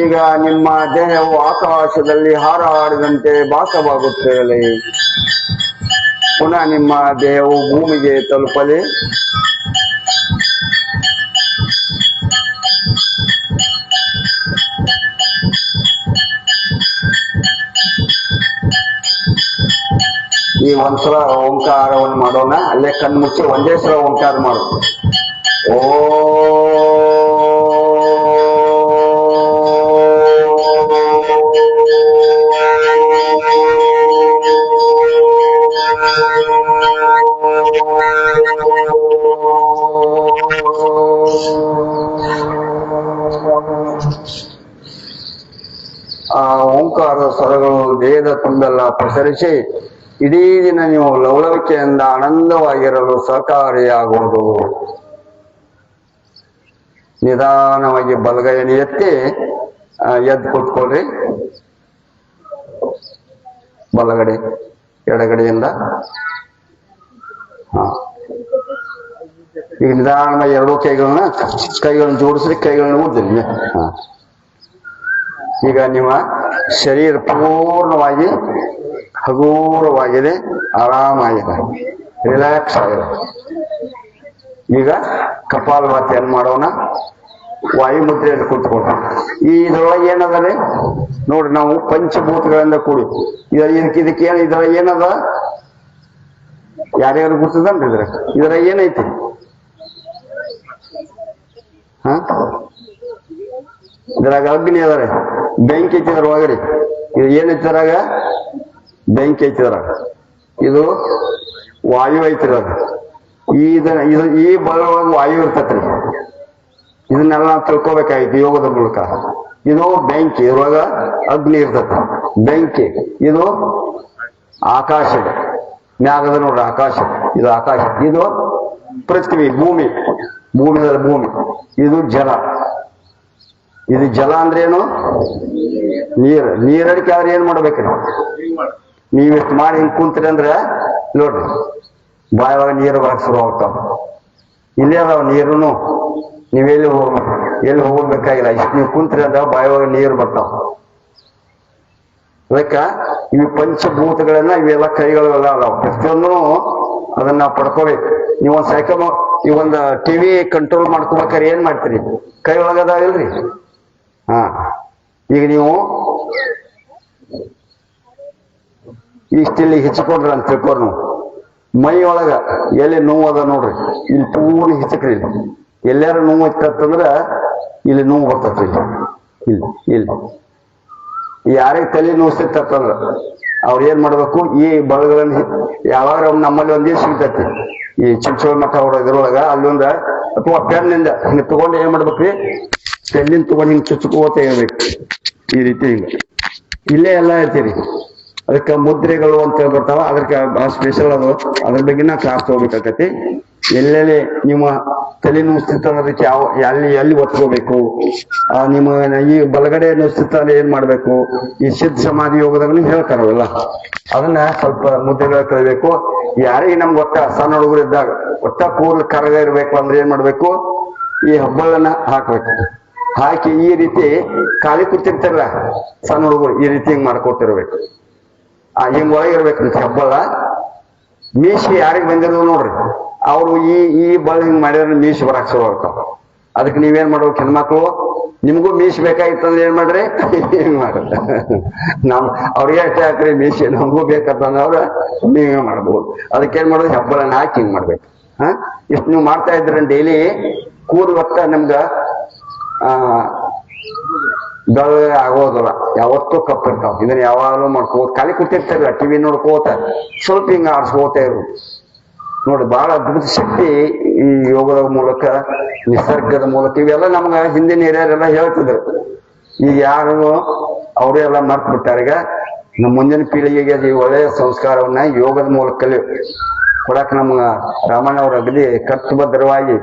ಈಗ ನಿಮ್ಮ ದೇಹವು ಆಕಾಶದಲ್ಲಿ ಹಾರಾಡಿದಂತೆ ಭಾಸವಾಗುತ್ತಿರಲಿ. ಪುನಃ ನಿಮ್ಮ ದೇಹವು ಭೂಮಿಗೆ ತಲುಪಲಿ. ಈ ಒಂದ್ಸಲ ಓಂಕಾರವನ್ನು ಮಾಡೋಣ. ಅಲ್ಲೇ ಕಣ್ಣು ಮುಚ್ಚಿ ಒಂದೇ ಸಲ ಓಂಕಾರ ಮಾಡು. ಓ ಆ ಓಂಕಾರದ ಸ್ವರಗಳು ದೇಹದ ತುಂಬೆಲ್ಲ ಪಸರಿಸಿ ಇಡೀ ದಿನ ನೀವು ಲವಲವಿಕೆಯಿಂದ ಆನಂದವಾಗಿರಲು ಸಹಕಾರಿಯಾಗುವುದು. ನಿಧಾನವಾಗಿ ಬಲಗೈಯನ್ನು ಎತ್ತಿ ಎದ್ದು ಕೂತ್ಕೊಳ್ರಿ. ಬಲಗಡೆ ಎಡಗಡೆಯಿಂದ ಈಗ ನಿಧಾನವಾಗಿ ಎರಡೂ ಕೈಗಳನ್ನ ಜೋಡಿಸ್ರಿ, ಕೈಗಳನ್ನ ಊದ್ರಿ. ಈಗ ನಿಮ್ಮ ಶರೀರ ಪೂರ್ಣವಾಗಿ ಹಗುರವಾಗಿದೆ, ಆರಾಮಾಗಿದೆ, ರಿಲ್ಯಾಕ್ಸ್ ಆಗಿದೆ. ಈಗ ಕಪಾಲಭಾತಿಯನ್ನು ಮಾಡೋಣ. ವಾಯುಮುದ್ರೆಯಲ್ಲಿ ಕೂತ್ಕೊಂಡು ಇದ್ರೊಳಗೆ ಏನದ ನೋಡ್ರಿ, ನಾವು ಪಂಚಭೂತಗಳಿಂದ ಕೂಡಿ ಇದಕ್ಕೆ ಇದ್ರ ಏನದ ಯಾರ್ಯಾರು ಗೊತ್ತದನ್ರಿ? ಇದ್ರ ಏನೈತಿ? ಇದ್ರಾಗ ಅಗ್ನಿ ಅದರಿ, ಬೆಂಕಿ ಐತಿದ್ರ ಒಳಗಡೆ. ಇದು ಏನೈತಿದ್ರಾಗ? ಬೆಂಕಿ ಐತಿದ್ರಾಗ. ಇದು ವಾಯು ಐತಿರೋದು. ಈ ಬಲೊಳಗೆ ವಾಯು ಇರ್ತತ್ರಿ. ಇದನ್ನೆಲ್ಲ ನಾವು ತಿಳ್ಕೊಬೇಕಾಗಿತ್ತು ಯೋಗದ ಮೂಲಕ. ಇದು ಬೆಂಕಿ, ಇದ್ರೊಳಗ ಅಗ್ನಿ ಇರ್ತತಿ. ಬೆಂಕಿ ಇದು ಆಕಾಶ, ಮ್ಯಾಗದ ನೋಡ್ರಿ ಆಕಾಶ. ಇದು ಆಕಾಶ. ಇದು ಪೃಥ್ವಿ, ಭೂಮಿ. ಭೂಮಿ ಇದು ಜಲ. ಇದು ಜಲ ಅಂದ್ರೆ ಏನು? ನೀರು. ನೀರಡಿಕೆ ಆದ್ರೆ ಏನ್ ಮಾಡ್ಬೇಕ್ರಿ? ನೀವಿಷ್ಟು ಮಾಡಿ ಹಿಂಗ್ ಕುಂತ್ರಿ ಅಂದ್ರೆ ನೋಡ್ರಿ ಬಾಯವಾಗ ನೀರು ಬರಕ್ ಶುರು ಆಗ್ತಾವ. ಇಲ್ಲೇ ಅದಾವ ನೀರುನು. ನೀವೆಲ್ಲಿ ಹೋಗ್ಬೇಕಾಗಿಲ್ಲ. ಇಷ್ಟು ನೀವು ಕುಂತ್ರಿ ಅಂದ ಬಾಯವಾಗ ನೀರು ಬರ್ತಾವ. ಅದಕ್ಕ ಇವು ಪಂಚಭೂತಗಳನ್ನ ಇವೆಲ್ಲ ಕೈಗಳೆಲ್ಲ ಅದಾವ. ಪ್ರತಿಯೊಂದು ಅದನ್ನ ನಾವು ಪಡ್ಕೋಬೇಕು. ನೀವೊಂದ್ ಸೈಕಲ್ ಒಂದು ಟಿವಿ ಕಂಟ್ರೋಲ್ ಮಾಡ್ಕೋಬೇಕಾದ್ರೆ ಏನ್ ಮಾಡ್ತೀರಿ? ಕೈ ಒಳಗದಾವಿಲ್ರಿ? ಈಗ ನೀವು ಇಷ್ಟಿಲ್ಲಿ ಹೆಚ್ಚಿಕೊಂಡ್ರ ಅಂತ ತಿಳ್ಕೊರ್ ನೀವು. ಮೈ ಒಳಗ ಎಲ್ಲಿ ನೋವು ಅದ ನೋಡ್ರಿ, ಇಲ್ಲಿ ಪೂರ್ಣ ಹೆಚ್ಚಕ್ರಿ. ಎಲ್ಲಾರು ನೋವು ಇತ್ತಂದ್ರ ಇಲ್ಲಿ ನೋವು ಬರ್ತೈತಿ. ಇಲ್ಲಿ ಇಲ್ಲಿ ಯಾರಿಗೆ ತಲೆ ನೋವಿಸ್ತಂದ್ರ ಅವ್ರು ಏನ್ ಮಾಡ್ಬೇಕು, ಈ ಬಳಗಳನ್ನ ಯಾವಾಗ ನಮ್ಮಲ್ಲಿ ಒಂದೇ ಸಿಗ್ತೈತಿ, ಈ ಚಿಂಚೋಳ ಮಠ ಅವ್ರ ಇದ್ರೊಳಗ ಅಲ್ಲೊಂದ ಅಥವಾ ಪೆನ್ನಿಂದ ಹಿಂಗ ತಗೊಂಡು ಏನ್ ಮಾಡ್ಬೇಕ್ರಿ, ಪೆನ್ನಿಂದ ತಗೊಂಡು ಹಿಂಗ್ ಚುಚ್ಕೋತ ಇರ್ಬೇಕು ಈ ರೀತಿ. ಹಿಂಗ ಇಲ್ಲೇ ಎಲ್ಲ ಐತಿರಿ. ಅದಕ್ಕೆ ಮುದ್ರೆಗಳು ಅಂತ ಬರ್ತಾವ, ಅದಕ್ಕೆ ಸ್ಪೆಷಲ್ ಅದು, ಅದ್ರ ಬಗ್ಗೆ ನಾ ಕ್ಲಾಸ್ ತಗೋಬೇಕಾಗತಿ. ಎಲ್ಲೆಲ್ಲಿ ನಿಮ್ಮ ತಲೆ ನುಸ್ತಿತ್ತು ಅನ್ನೋದಕ್ಕೆ ಎಲ್ಲಿ ಒತ್ಕೋಬೇಕು, ನಿಮ್ಮ ಈ ಬಲಗಡೆ ನುಸ್ತಿತ್ತ ಏನ್ ಮಾಡ್ಬೇಕು, ಈ ಸಿದ್ಧ ಸಮಾಧಿ ಯೋಗದಾಗ ಹೇಳ್ತಾರಲ್ಲ, ಅದನ್ನ ಸ್ವಲ್ಪ ಮುದ್ರೆಗಳು ಕಲಿಬೇಕು. ಯಾರಿಗೆ ನಮ್ಗೆ ಒಟ್ಟ ಸಣ್ಣ ಹುಡುಗರು ಇದ್ದಾಗ ಒಟ್ಟ ಕೂರ್ಲು ಕರಗ ಇರ್ಬೇಕು ಅಂದ್ರೆ ಏನ್ ಮಾಡ್ಬೇಕು, ಈ ಹಬ್ಬಗಳನ್ನ ಹಾಕ್ಬೇಕು. ಹಾಕಿ ಈ ರೀತಿ ಖಾಲಿ ಕೂತಿರ್ತಾರಲ್ಲ ಸಣ್ಣ ಹುಡುಗರು, ಈ ರೀತಿ ಹಿಂಗ್ ಮಾಡ್ಕೊತಿರ್ಬೇಕು. ಹಿಂಗ್ ಒಳಗಿರ್ಬೇಕಂತ ಹಬ್ಬಳ. ಮೀಸಿ ಯಾರಿಗೆ ಬಂದಿರೋ ನೋಡ್ರಿ, ಅವ್ರು ಈ ಬಳ್ಳ ಹಿಂಗ್ ಮಾಡಿದ್ರೆ ಮೀಸಿ ಬರಾಕ್ ಶುರು ಆಗ್ತಾವ. ಅದಕ್ಕೆ ನೀವೇನ್ ಮಾಡ್ಬೇಕು, ಹೆಣ್ಮಕ್ಳು ನಿಮ್ಗೂ ಮೀಸಿ ಬೇಕಾಗಿತ್ತಂದ್ರೆ ಏನ್ ಮಾಡ್ರಿ, ಹಿಂಗ್ ಮಾಡ್ರಿ. ಅವ್ರಿಗೆ ಅಷ್ಟೇ ಹಾಕ್ರಿ ಮೀಸಿ, ನಮಗೂ ಬೇಕಂತಂದ್ರೆ ನೀವೇ ಮಾಡ್ಬೋದು. ಅದಕ್ಕೆ ಏನ್ ಮಾಡೋದು, ಹಬ್ಬಳನ್ನ ಹಾಕಿ ಹಿಂಗ್ ಮಾಡ್ಬೇಕು. ಇಷ್ಟು ನೀವು ಮಾಡ್ತಾ ಇದ್ರೆ ಡೈಲಿ ಕೂರ್ ಒತ್ತ ನಮ್ಗ ಬೆಳಗ್ಗೆ ಆಗೋದಲ್ಲ, ಯಾವತ್ತೂ ಕಪ್ಪಿರ್ತಾವ. ಇದನ್ನ ಯಾವಾಗಲೂ ಮಾಡ್ಕೋತ ಖಾಲಿ ಕೂತಿರ್ತಾರಲ್ಲ, ಟಿವಿ ನೋಡ್ಕೋತ ಸ್ವಲ್ಪ ಹಿಂಗ ಆಡ್ಸ್ಕೋತ ಇರು ನೋಡಿ. ಬಹಳ ಅದ್ಭುತ ಶಕ್ತಿ ಈ ಯೋಗದ ಮೂಲಕ, ನಿಸರ್ಗದ ಮೂಲಕ. ಇವೆಲ್ಲ ನಮ್ಗ ಹಿಂದಿನ ಹಿರಿಯರೆಲ್ಲ ಹೇಳ್ತಿದ್ರು. ಈಗ ಯಾರು ಅವರೇ ಎಲ್ಲ ಮರ್ತು ಬಿಟ್ಟಾರ. ಈಗ ನಮ್ಮ ಮುಂದಿನ ಪೀಳಿಗೆಗೆ ಈ ಒಳ್ಳೆಯ ಸಂಸ್ಕಾರವನ್ನ ಯೋಗದ ಮೂಲಕ ಕೊಡಾಕ ನಮ್ಗ ರಾಮಣ್ಣ ಅವ್ರ ಅಗದಿ ಕಟ್ಟುಬದ್ಧವಾಗಿ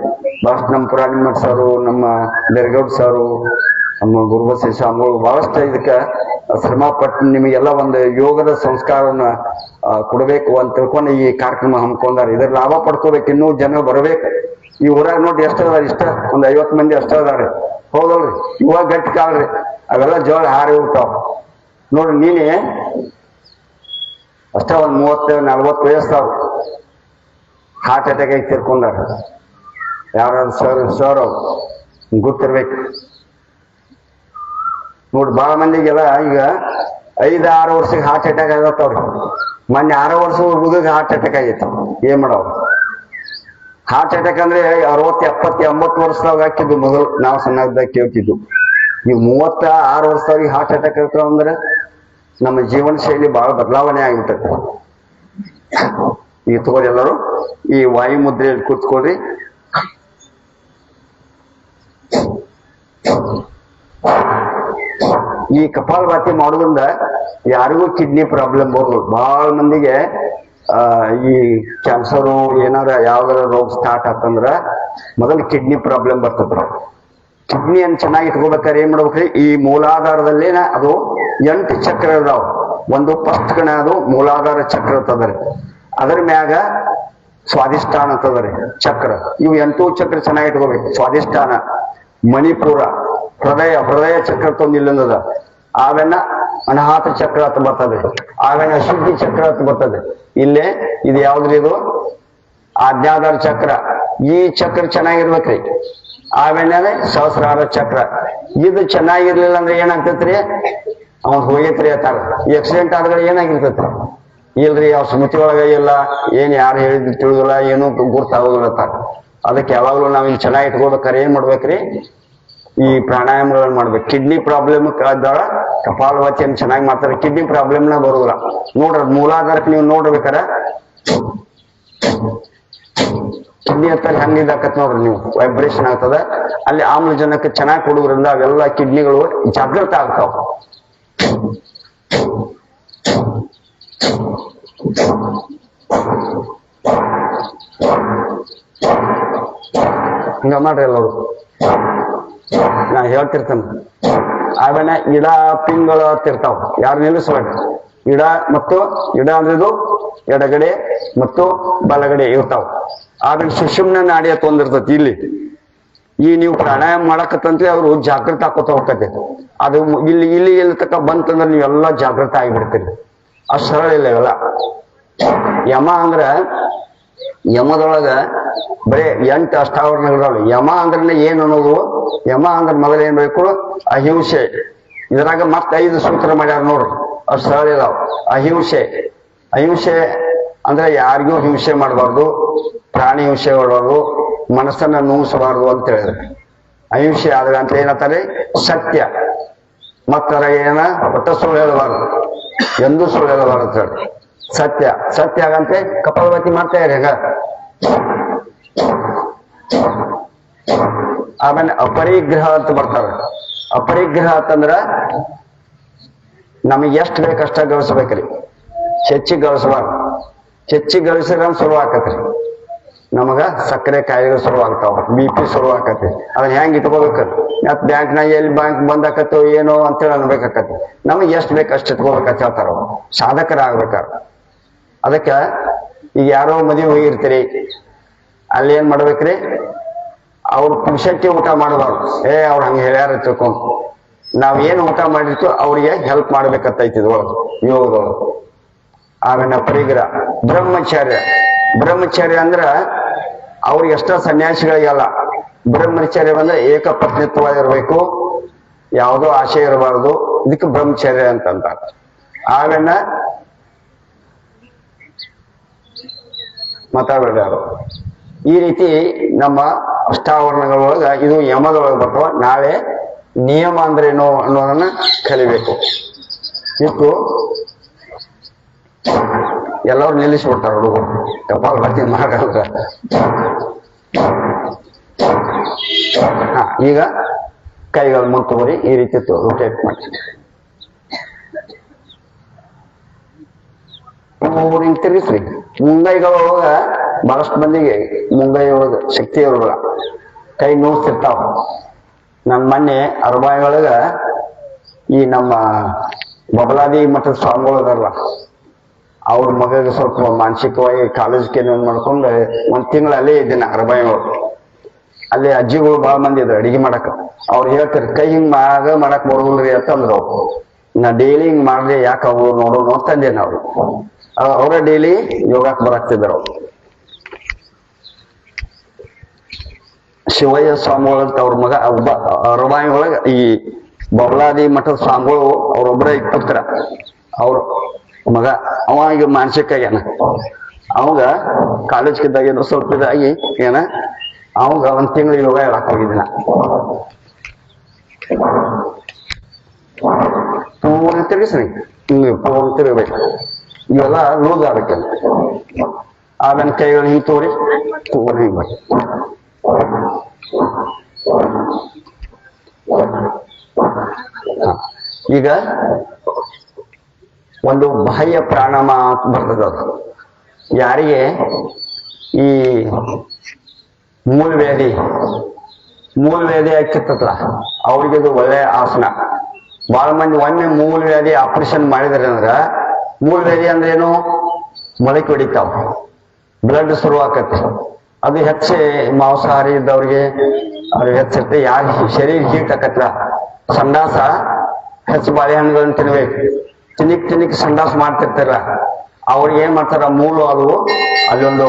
ಬಹಳಷ್ಟು ನಮ್ಮ ಪುರಾಣಿಮಠ ಸಾರು, ನಮ್ಮ ಬೆರಗೌಡ್ ಸಾರು, ನಮ್ಮ ಗುರುಬಸವೇಶ್ವರ ಸ್ವಾಮಿಗಳು ಬಹಳಷ್ಟು ಇದಕ್ಕೆ ಶ್ರಮ ಪಟ್ಟು ನಿಮಗೆಲ್ಲ ಒಂದು ಯೋಗದ ಸಂಸ್ಕಾರವನ್ನ ಕೊಡಬೇಕು ಅಂತ ತಿಳ್ಕೊಂಡು ಈ ಕಾರ್ಯಕ್ರಮ ಹಮ್ಮಿಕೊಂಡಾರ. ಇದ್ರ ಲಾಭ ಪಡ್ಕೋಬೇಕು, ಇನ್ನೂ ಜನ ಬರಬೇಕು. ಈ ಊರಾಗ ನೋಡಿ ಎಷ್ಟು ಅದಾರ, ಇಷ್ಟ ಒಂದ್ 50 ಮಂದಿ ಅಷ್ಟ ಅದಾರೆ, ಹೌದಲ್ರಿ? ಇವಾಗ ಗಟ್ಟಿ ಕಾಳ್ರಿ, ಅವೆಲ್ಲ ಜೋಳ ಹಾರಿ ಹೋಗ್ತಾವ ನೋಡ್ರಿ. ನೀನೇ ಅಷ್ಟ ಒಂದ್ 30-40 ವಯಸ್ಸಾವ್ ಹಾರ್ಟ್ ಅಟ್ಯಾಕ್ ಆಗಿ ತೀರ್ಕೊಂಡಾರ. ಯಾರಾದ್ರು ಸರ್ ಗೊತ್ತಿರ್ಬೇಕು ನೋಡ್ರಿ. ಬಹಳ ಮಂದಿಗೆಲ್ಲ ಈಗ 5-6 ವರ್ಷಕ್ಕೆ ಹಾರ್ಟ್ ಅಟ್ಯಾಕ್ ಆಗತ್ತವ್ರಿ. ಮೊನ್ನೆ 6 ವರ್ಷ ಹುಡುಗ ಹಾರ್ಟ್ ಅಟ್ಯಾಕ್ ಆಗೈತಿ. ಏನ್ ಮಾಡವ್ರು? ಹಾರ್ಟ್ ಅಟ್ಯಾಕ್ ಅಂದ್ರೆ 60, 70, 80 ವರ್ಷದಾಗ ಹಾಕಿದ್ದು ಮೊದಲು ನಾವು ಸಣ್ಣದಾಗ ಕೇಳ್ತಿದ್ದು. ಈಗ 36 ವರ್ಷದವ್ರಿಗೆ ಹಾರ್ಟ್ ಅಟ್ಯಾಕ್ ಆಗ್ತಾವ ಅಂದ್ರೆ ನಮ್ಮ ಜೀವನ ಶೈಲಿ ಬಹಳ ಬದಲಾವಣೆ ಆಗಿಬಿಟ್ಟೈತೆ. ಈಗ ತಗೋರಿ ಎಲ್ಲರೂ ಈ ವಾಯು ಮುದ್ರೆಯಲ್ಲಿ ಕೂತ್ಕೊಳ್ರಿ. ಈ ಕಪಾಲಭಾತಿ ಮಾಡೋದ್ರಿಂದ ಯಾರಿಗೂ ಕಿಡ್ನಿ ಪ್ರಾಬ್ಲಮ್ ಬರೋದು. ಬಹಳ ಮಂದಿಗೆ ಈ ಕ್ಯಾನ್ಸರು ಏನಾರ ಯಾವ್ದಾರ ರೋಗ ಸ್ಟಾರ್ಟ್ ಆತಂದ್ರ ಮೊದಲು ಕಿಡ್ನಿ ಪ್ರಾಬ್ಲಮ್ ಬರ್ತದ. ಕಿಡ್ನಿಯನ್ನು ಚೆನ್ನಾಗಿ ಇಟ್ಕೋಬೇಕಾದ್ರೆ ಏನ್ ಮಾಡ್ಬೇಕ್ರಿ, ಈ ಮೂಲಾಧಾರದಲ್ಲಿ ಅದು 8 ಚಕ್ರ ಇದಾವ. ಒಂದು ಫಸ್ಟ್ ಕಣ ಅದು ಮೂಲಾಧಾರ ಚಕ್ರ ಅಂತದ್ರಿ, ಅದರ ಮ್ಯಾಗ ಸ್ವಾಧಿಷ್ಠಾನ ಅಂತದ್ರಿ ಚಕ್ರ. ಇವು 8 ಚಕ್ರ ಚೆನ್ನಾಗಿ ಇಟ್ಕೋಬೇಕು. ಸ್ವಾಧಿಷ್ಠಾನ, ಮಣಿಪುರ, ಹೃದಯ ಚಕ್ರ ತಂದಿಲ್ಲದ, ಆಮೇಲೆ ಅನಾಹತ ಚಕ್ರ ಅಂತ ಬರ್ತದೆ, ಆಮೇಲೆ ಅಶುದ್ಧಿ ಚಕ್ರ ಅಂತ ಬರ್ತದೆ. ಇಲ್ಲೇ ಇದು ಯಾವ್ದ್ರಿ, ಇದು ಆಜ್ಞಾಧಾರ ಚಕ್ರ. ಈ ಚಕ್ರ ಚೆನ್ನಾಗಿರ್ಬೇಕ್ರಿ. ಆಮೇಲೆ ಸಹಸ್ರಾರ ಚಕ್ರ. ಇದು ಚೆನ್ನಾಗಿರ್ಲಿಲ್ಲ ಅಂದ್ರೆ ಏನಾಗ್ತೈತ್ರಿ, ಅವನ್ ಹೋಗೈತ್ರಿ ಅಂತಾರ. ಈ ಆಕ್ಸಿಡೆಂಟ್ ಆದ್ರೆ ಏನಾಗಿರ್ತೈತ್ರಿ, ಇಲ್ರಿ ಅವ್ರ ಸ್ಮೃತಿ ಒಳಗ ಇಲ್ಲ, ಏನ್ ಯಾರು ಹೇಳಿದ್ ತಿಳಿದಿಲ್ಲ, ಏನು ಗುರ್ತಾಗೋದಿಲ್ಲ ಅಂತಾರ. ಅದಕ್ಕೆ ಯಾವಾಗ್ಲೂ ನಾವ್ ಇಲ್ಲಿ ಚೆನ್ನಾಗಿ ಇಟ್ಕೋಬೇಕಾರೆ ಏನ್ ಮಾಡ್ಬೇಕ್ರಿ, ಈ ಪ್ರಾಣಾಯಾಮಗಳನ್ನ ಮಾಡ್ಬೇಕು. ಕಿಡ್ನಿ ಪ್ರಾಬ್ಲಮ್ ಆದಾಗ ಕಪಾಲಭಾತಿಯನ್ನು ಚೆನ್ನಾಗಿ ಮಾಡ್ತಾರೆ, ಕಿಡ್ನಿ ಪ್ರಾಬ್ಲಮ್ನ ಬರೋದಿಲ್ಲ. ನೋಡ್ರಿ ಮೂಲಾಧಾರಕ್ಕೆ ನೀವು ನೋಡ್ಬೇಕಾರ ಕಿಡ್ನಿ ಹತ್ತ ಹೆಂಗಿದಾಕತ್ ನೋಡ್ರಿ, ನೀವು ವೈಬ್ರೇಷನ್ ಆಗ್ತದ. ಅಲ್ಲಿ ಆಮ್ಲಜನಕ ಚೆನ್ನಾಗಿ ಕೊಡೋದ್ರಿಂದ ಅವೆಲ್ಲ ಕಿಡ್ನಿಗಳು ಜಾಗೃತ ಆಗ್ತಾವ. ಹಿಂಗ ಮಾಡ್ರಿ ಎಲ್ಲರು, ನಾ ಹೇಳ್ತಿರ್ತೇನೆ. ಆಮೇಲೆ ಇಡ ಪಿಂಗಳು ತಿರ್ತಾವ, ಯಾರು ನಿಲ್ಲಿಸ್ಬೇಕು. ಇಡ ಅಂದ್ರೆ ಇದು ಎಡಗಡೆ ಮತ್ತು ಬಲಗಡೆ ಇರ್ತಾವ. ಆಮೇಲೆ ಸುಷುಮ್ನ ನಾಡಿ ಅಂತ ಒಂದಿರ್ತತಿ ಇಲ್ಲಿ. ಈ ನೀವು ಪ್ರಾಣಾಯಾಮ ಮಾಡಕತ್ತಂತ್ರಿ ಅವ್ರು ಜಾಗೃತ ಹಾಕೋತ ಹೋಗ್ತೈತೆ. ಅದು ಇಲ್ಲಿ ತಕ್ಕ ಬಂತಂದ್ರೆ ನೀವೆಲ್ಲ ಜಾಗೃತ ಆಗಿಬಿಡ್ತೀರಿ. ಅಷ್ಟು ಸರಳ ಇಲ್ಲ ಇವೆಲ್ಲ. ಯಮ ಅಂದ್ರ, ಯಮದೊಳಗ ಬರೀ 8 ಅಷ್ಟಾವರಣಗಳು. ಯಮ ಅಂದ್ರೆ ಏನ್ ಅನ್ನೋದು, ಯಮ ಅಂದ್ರೆ ಮೊದಲು ಏನ್ ಬೇಕು, ಅಹಿಂಸೆ. ಇದ್ರಾಗ ಮತ್ತೆ 5 ಸೂತ್ರ ಮಾಡ್ಯಾರ ನೋಡ್ರಿ, ಅಷ್ಟು ಸರಳ ಇದಾವ. ಅಹಿಂಸೆ, ಅಹಿಂಸೆ ಅಂದ್ರೆ ಯಾರಿಗೂ ಹಿಂಸೆ ಮಾಡಬಾರ್ದು, ಪ್ರಾಣಿ ಹಿಂಸೆ ಮಾಡಬಾರ್ದು, ಮನಸ್ಸನ್ನ ನೋಯಿಸಬಾರ್ದು ಅಂತ ಹೇಳಿದ್ರೆ ಅಹಿಂಸೆ ಆದ್ರೆ ಅಂತ ಏನಂತಾರೆ ಸತ್ಯ. ಮತ್ತರ ಏನ ಒಟ್ಟ ಸುಳ್ಳು ಹೇಳಬಾರ್ದು, ಎಂದೂ ಸುಳ್ಳು ಹೇಳಬಾರ್ದು ಅಂತ ಹೇಳಿ ಸತ್ಯ. ಸತ್ಯ ಆಗಂತೆ ಕಪಾಲಭಾತಿ ಮಾಡ್ತಾ ಇರಿ ಹಂಗ. ಆಮೇಲೆ ಅಪರಿಗ್ರಹ ಅಂತ ಬರ್ತಾರೆ. ಅಪರಿಗ್ರಹ ಅಂತಂದ್ರ ನಮಗೆ ಎಷ್ಟು ಬೇಕಷ್ಟ ಗಳಿಸ್ಬೇಕ್ರಿ, ಹೆಚ್ಚಿಗೆ ಗಳಿಸಬಾರ್ದು. ಹೆಚ್ಚಿಗೆ ಗಳಿಸಿದ್ರೆ ಶುರು ಆಕತ್ರಿ, ನಮಗ ಸಕ್ಕರೆ ಕಾಯಿಲೆಗಳು ಶುರು ಆಗ್ತಾವ, BP ಶುರು ಆಕತಿ. ಅದನ್ನ ಹೆಂಗ್ ಇಟ್ಕೋಬೇಕು, ಮತ್ ಬ್ಯಾಂಕ್ನಾಗ ಎಲ್ಲಿ ಬ್ಯಾಂಕ್ ಬಂದ್ ಆಕತ್ತೋ ಏನೋ ಅಂತೇಳಿ ಅನ್ಬೇಕಾಕತಿ. ನಮಗೆ ಎಷ್ಟು ಬೇಕು ಅಷ್ಟು ಇಟ್ಕೋಬೇಕಂತ ಹೇಳ್ತಾರ ಸಾಧಕರಾಗ್ಬೇಕಾರ. ಅದಕ್ಕ ಈಗ ಯಾರೋ ಮದುವೆ ಹೋಗಿರ್ತೀರಿ, ಅಲ್ಲಿ ಏನ್ ಮಾಡ್ಬೇಕ್ರಿ, ಅವ್ರ ಪುರುಷಕ್ಕೆ ಊಟ ಮಾಡಬಾರ್ದು. ಅವ್ರು ಹಂಗ ಹೇಳ್ಯಾರ ತಿಳ್ಕೊಂಡ್ ನಾವ್ ಏನ್ ಊಟ ಮಾಡಿರ್ತೀವೋ ಅವ್ರಿಗೆ ಹೆಲ್ಪ್ ಮಾಡ್ಬೇಕಂತೈತಿ ಇದ್ರೊಳಗ ಯೋಗದೊಳಗ. ಆಮೇಲೆ ಪರಿಗ್ರಹ. ಬ್ರಹ್ಮಚರ್ಯ. ಬ್ರಹ್ಮಚರ್ಯ ಅಂದ್ರ ಅವ್ರಿಗೆ ಎಷ್ಟ ಸನ್ಯಾಸಿಗಳಿಗೆಲ್ಲ ಬ್ರಹ್ಮಚರ್ಯ ಬಂದ್ರೆ ಏಕಪತ್ನಿತ್ವ ಇರಬೇಕು, ಯಾವುದೋ ಆಶೆ ಇರಬಾರ್ದು. ಇದಕ್ಕೆ ಬ್ರಹ್ಮಚರ್ಯ ಅಂತಂತ. ಆಮೇಲೆ ಮಾತಾಡಬೇಡ ಯಾರು. ಈ ರೀತಿ ನಮ್ಮ ಅಷ್ಟಾವರಣಗಳೊಳಗ ಇದು ಯಮದೊಳಗೆ ಬರ್ತವ. ನಾಳೆ ನಿಯಮ ಅಂದ್ರೇನು ಅನ್ನೋದನ್ನ ಕಲಿಬೇಕು. ಇತ್ತು ಎಲ್ಲರೂ ನಿಲ್ಲಿಸ್ಬಿಡ್ತಾರ ಹುಡುಗರು ಕಪಾಲಭಾತಿ ಮಾಡಲ್ಲ. ಈಗ ಕೈಗಳು ಮುಂತುವರಿ ಈ ರೀತಿ ರೊಟೇಟ್ ಮಾಡಿ ಹಿಂಗ್ ತಿರುಗಿಸ್ರಿ. ಮುಂಗೈಗಳೊಳಗ ಬಹಳಷ್ಟು ಮಂದಿಗೆ ಮುಂಗೈ ಒಳಗ ಶಕ್ತಿ ಇರೋಲ್ಲ, ಕೈ ನೋಡ್ತಿರ್ತಾವ. ನನ್ನ ಮೊನ್ನೆ ಅರಬಾಯಿ ಒಳಗ ಈ ನಮ್ಮ ಬಬಲಾದಿ ಮಠದ ಸ್ವಾಮಿಗಳು ಅದಾರಲ್ಲ, ಅವ್ರ ಮಗಗೆ ಸ್ವಲ್ಪ ಮಾನಸಿಕವಾಗಿ ಕಾಲೇಜ್ಗೆ ಮಾಡ್ಕೊಂಡು ಒಂದ್ ತಿಂಗಳು ಅಲ್ಲೇ ಇದ್ದೀನಿ ಅರಬಾಯಿ ಒಳಗೆ. ಅಲ್ಲಿ ಅಜ್ಜಿಗಳು ಬಹಳ ಮಂದಿ ಇದ್ರು ಅಡಿಗೆ ಮಾಡಕ್. ಅವ್ರು ಹೇಳ್ತಾರೆ ಕೈ ಹಿಂಗ್ ಮಾಡಕ್ ಬರೋದಿಲ್ರಿ ಅಂತಂದ್ರು. ನಾ ಡೈಲಿ ಹಿಂಗ್ ಮಾಡ್ರಿ ಯಾಕೆ ಅವ್ರು ನೋಡೋಣ ಅಂತಂದೆ. ನಾವು ಅವರ ಡೈಲಿ ಯೋಗಕ್ಕೆ ಬರಾಕ್ತಿದ್ರು. ಶಿವಯ್ಯ ಸ್ವಾಮಿಗಳಂತ ಅವ್ರ ಮಗ ಒಬ್ಬ ಅರಬಾಯಿ ಒಳಗ ಈ ಬಬಲಾದಿ ಮಠದ ಸ್ವಾಮಿಗಳು ಅವ್ರೊಬ್ಬರೇ ಪುತ್ರ. ಅವ್ರ ಮಗ ಅವ ಈಗ ಮಾನಸಿಕ ಆಗ್ಯಾನ. ಅವಾಗ ಕಾಲೇಜ್ಗಿದ್ದಾಗ ಏನೋ ಸ್ವಲ್ಪ ಇದಾಗಿ ಏನ ಅವಾಗ ಒಂದ್ ತಿಂಗಳು ಯೋಗ ಹೇಳಕ್ ಹೋಗಿದ್ದಿನ. ಪೂರ್ಣ ತಿರುಗಿಸ್ರಿ, ಹಿಂಗೆ ಪೂರ್ಣ ತಿರುಗಬೇಕು. ಇವೆಲ್ಲ ಲೂಸ್ ಆಗ್ಬೇಕಲ್ಲ. ಆಮೇಲೆ ಕೈಗಳು ಹಿಂಗ್ ತೋರಿ ಪೂರ್ಣ ಹಿಂಗ್ ಮಾಡಿ. ಈಗ ಒಂದು ಬಾಹ್ಯ ಪ್ರಾಣಾಯಾಮ ಬರ್ತದ. ಯಾರಿಗೆ ಈ ಮೂಲವ್ಯಾಧಿ ಆಗ್ತಿರ್ತಲ್ಲ ಅವ್ರಿಗೆ ಅದು ಒಳ್ಳೆ ಆಸನ. ಬಹಳ ಮಂದಿ ಒಮ್ಮೆ ಮೂಲವ್ಯಾಧಿ ಆಪರೇಷನ್ ಮಾಡಿದಾರೆ ಅಂದ್ರ, ಮೂಲವ್ಯಾಧಿ ಅಂದ್ರೆ ಏನು, ಮೊಳಕೆ ಹೊಡಿತಾವ, ಬ್ಲಡ್ ಶುರು ಆಕತಿ. ಅದು ಹೆಚ್ಚೆ ಮಾಂಸಾಹಾರಿ ಇದ್ದವ್ರಿಗೆ ಅವ್ರಿಗೆ ಹೆಚ್ಚಿರುತ್ತೆ. ಯಾರ ಶರೀರ ಹೀಟ್ ಆಕತ್ಲ, ಸಂಡಾಸ ಹೆಚ್ಚು ಬಾಳೆಹಣ್ಣುಗಳನ್ನ ತಿನ್ಬೇಕು. ತಿನ್ನಿಕ್ ಸಂಡಾಸ ಮಾಡ್ತಿರ್ತಾರ. ಅವ್ರಿಗೆ ಏನ್ ಮಾಡ್ತಾರ, ಮೂಲ ಅದು ಅಲ್ಲೊಂದು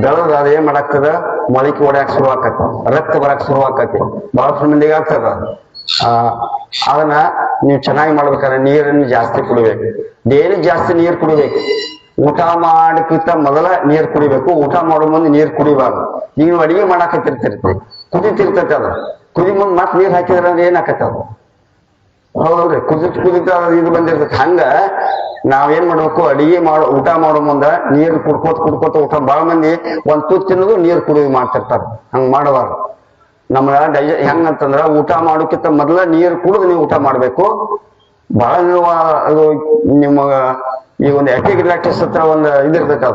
ಬೆಳದ ಅದು ಏನ್ ಮಾಡಾಕ್ತದ, ಮೊಳಕೆ ಹೊಡ್ಯಾಕ್ ಶುರು ಆಕತಿ, ರಕ್ತ ಬರಕ್ ಶುರು ಆಕತಿ. ಬಹಳಷ್ಟು ಮಂದಿಗೆ ಆಗ್ತದ. ಅದನ್ನ ನೀವು ಚೆನ್ನಾಗಿ ಮಾಡ್ಬೇಕಾದ್ರೆ ನೀರನ್ನು ಜಾಸ್ತಿ ಕುಡಿಬೇಕು. ಡೈಲಿ ಜಾಸ್ತಿ ನೀರು ಕುಡಿಬೇಕು. ಊಟ ಮಾಡಕ್ಕಿಂತ ಮೊದಲ ನೀರ್ ಕುಡಿಬೇಕು. ಊಟ ಮಾಡೋ ಮುಂದೆ ನೀರ್ ಕುಡಿಬಾರ್ದು. ನೀವು ಅಡಿಗೆ ಮಾಡಾಕತ್ತಿರ್ತಿರ್ತಿ, ಕುದಿತಿರ್ತೈತಿ. ಅದ ಕುದಿ ಮುಂದ್ ಮತ್ ನೀರ್ ಹಾಕಿದ್ರ ಅಂದ್ರೆ ಏನ್ ಆಕತ್ತ ಅದು, ಹೌದಲ್ರಿ? ಕುದಿತ ಇದು ಬಂದಿರ್ತೈತಿ. ಹಂಗ ನಾವೇನ್ ಮಾಡ್ಬೇಕು, ಅಡಿಗೆ ಊಟ ಮಾಡೋ ಮುಂದ ನೀರ್ ಕುಡ್ಕೋತ ಊಟ. ಬಹಳ ಮಂದಿ ಒಂದ್ ತುತ್ತು ತಿನ್ನೋದು ನೀರ್ ಕುಡಿದು ಮಾಡ್ತಿರ್ತಾರ. ಹಂಗ ಮಾಡಬಾರ್ದು. ನಮ್ಮ ಹೆಂಗಂತಂದ್ರ ಊಟ ಮಾಡೋಕ್ಕಿಂತ ಮೊದಲ ನೀರ್ ಕುಡಿದು ನೀವು ಊಟ ಮಾಡ್ಬೇಕು. ಬಹಳ ನೀವು ಅದು ನಿಮ್ಮ ಈಗ ಒಂದು ಎಪಿಗ್ಲಾಟಿಸ್ ಹತ್ರ ಒಂದು ಇದಿರ್ತೈತಿ.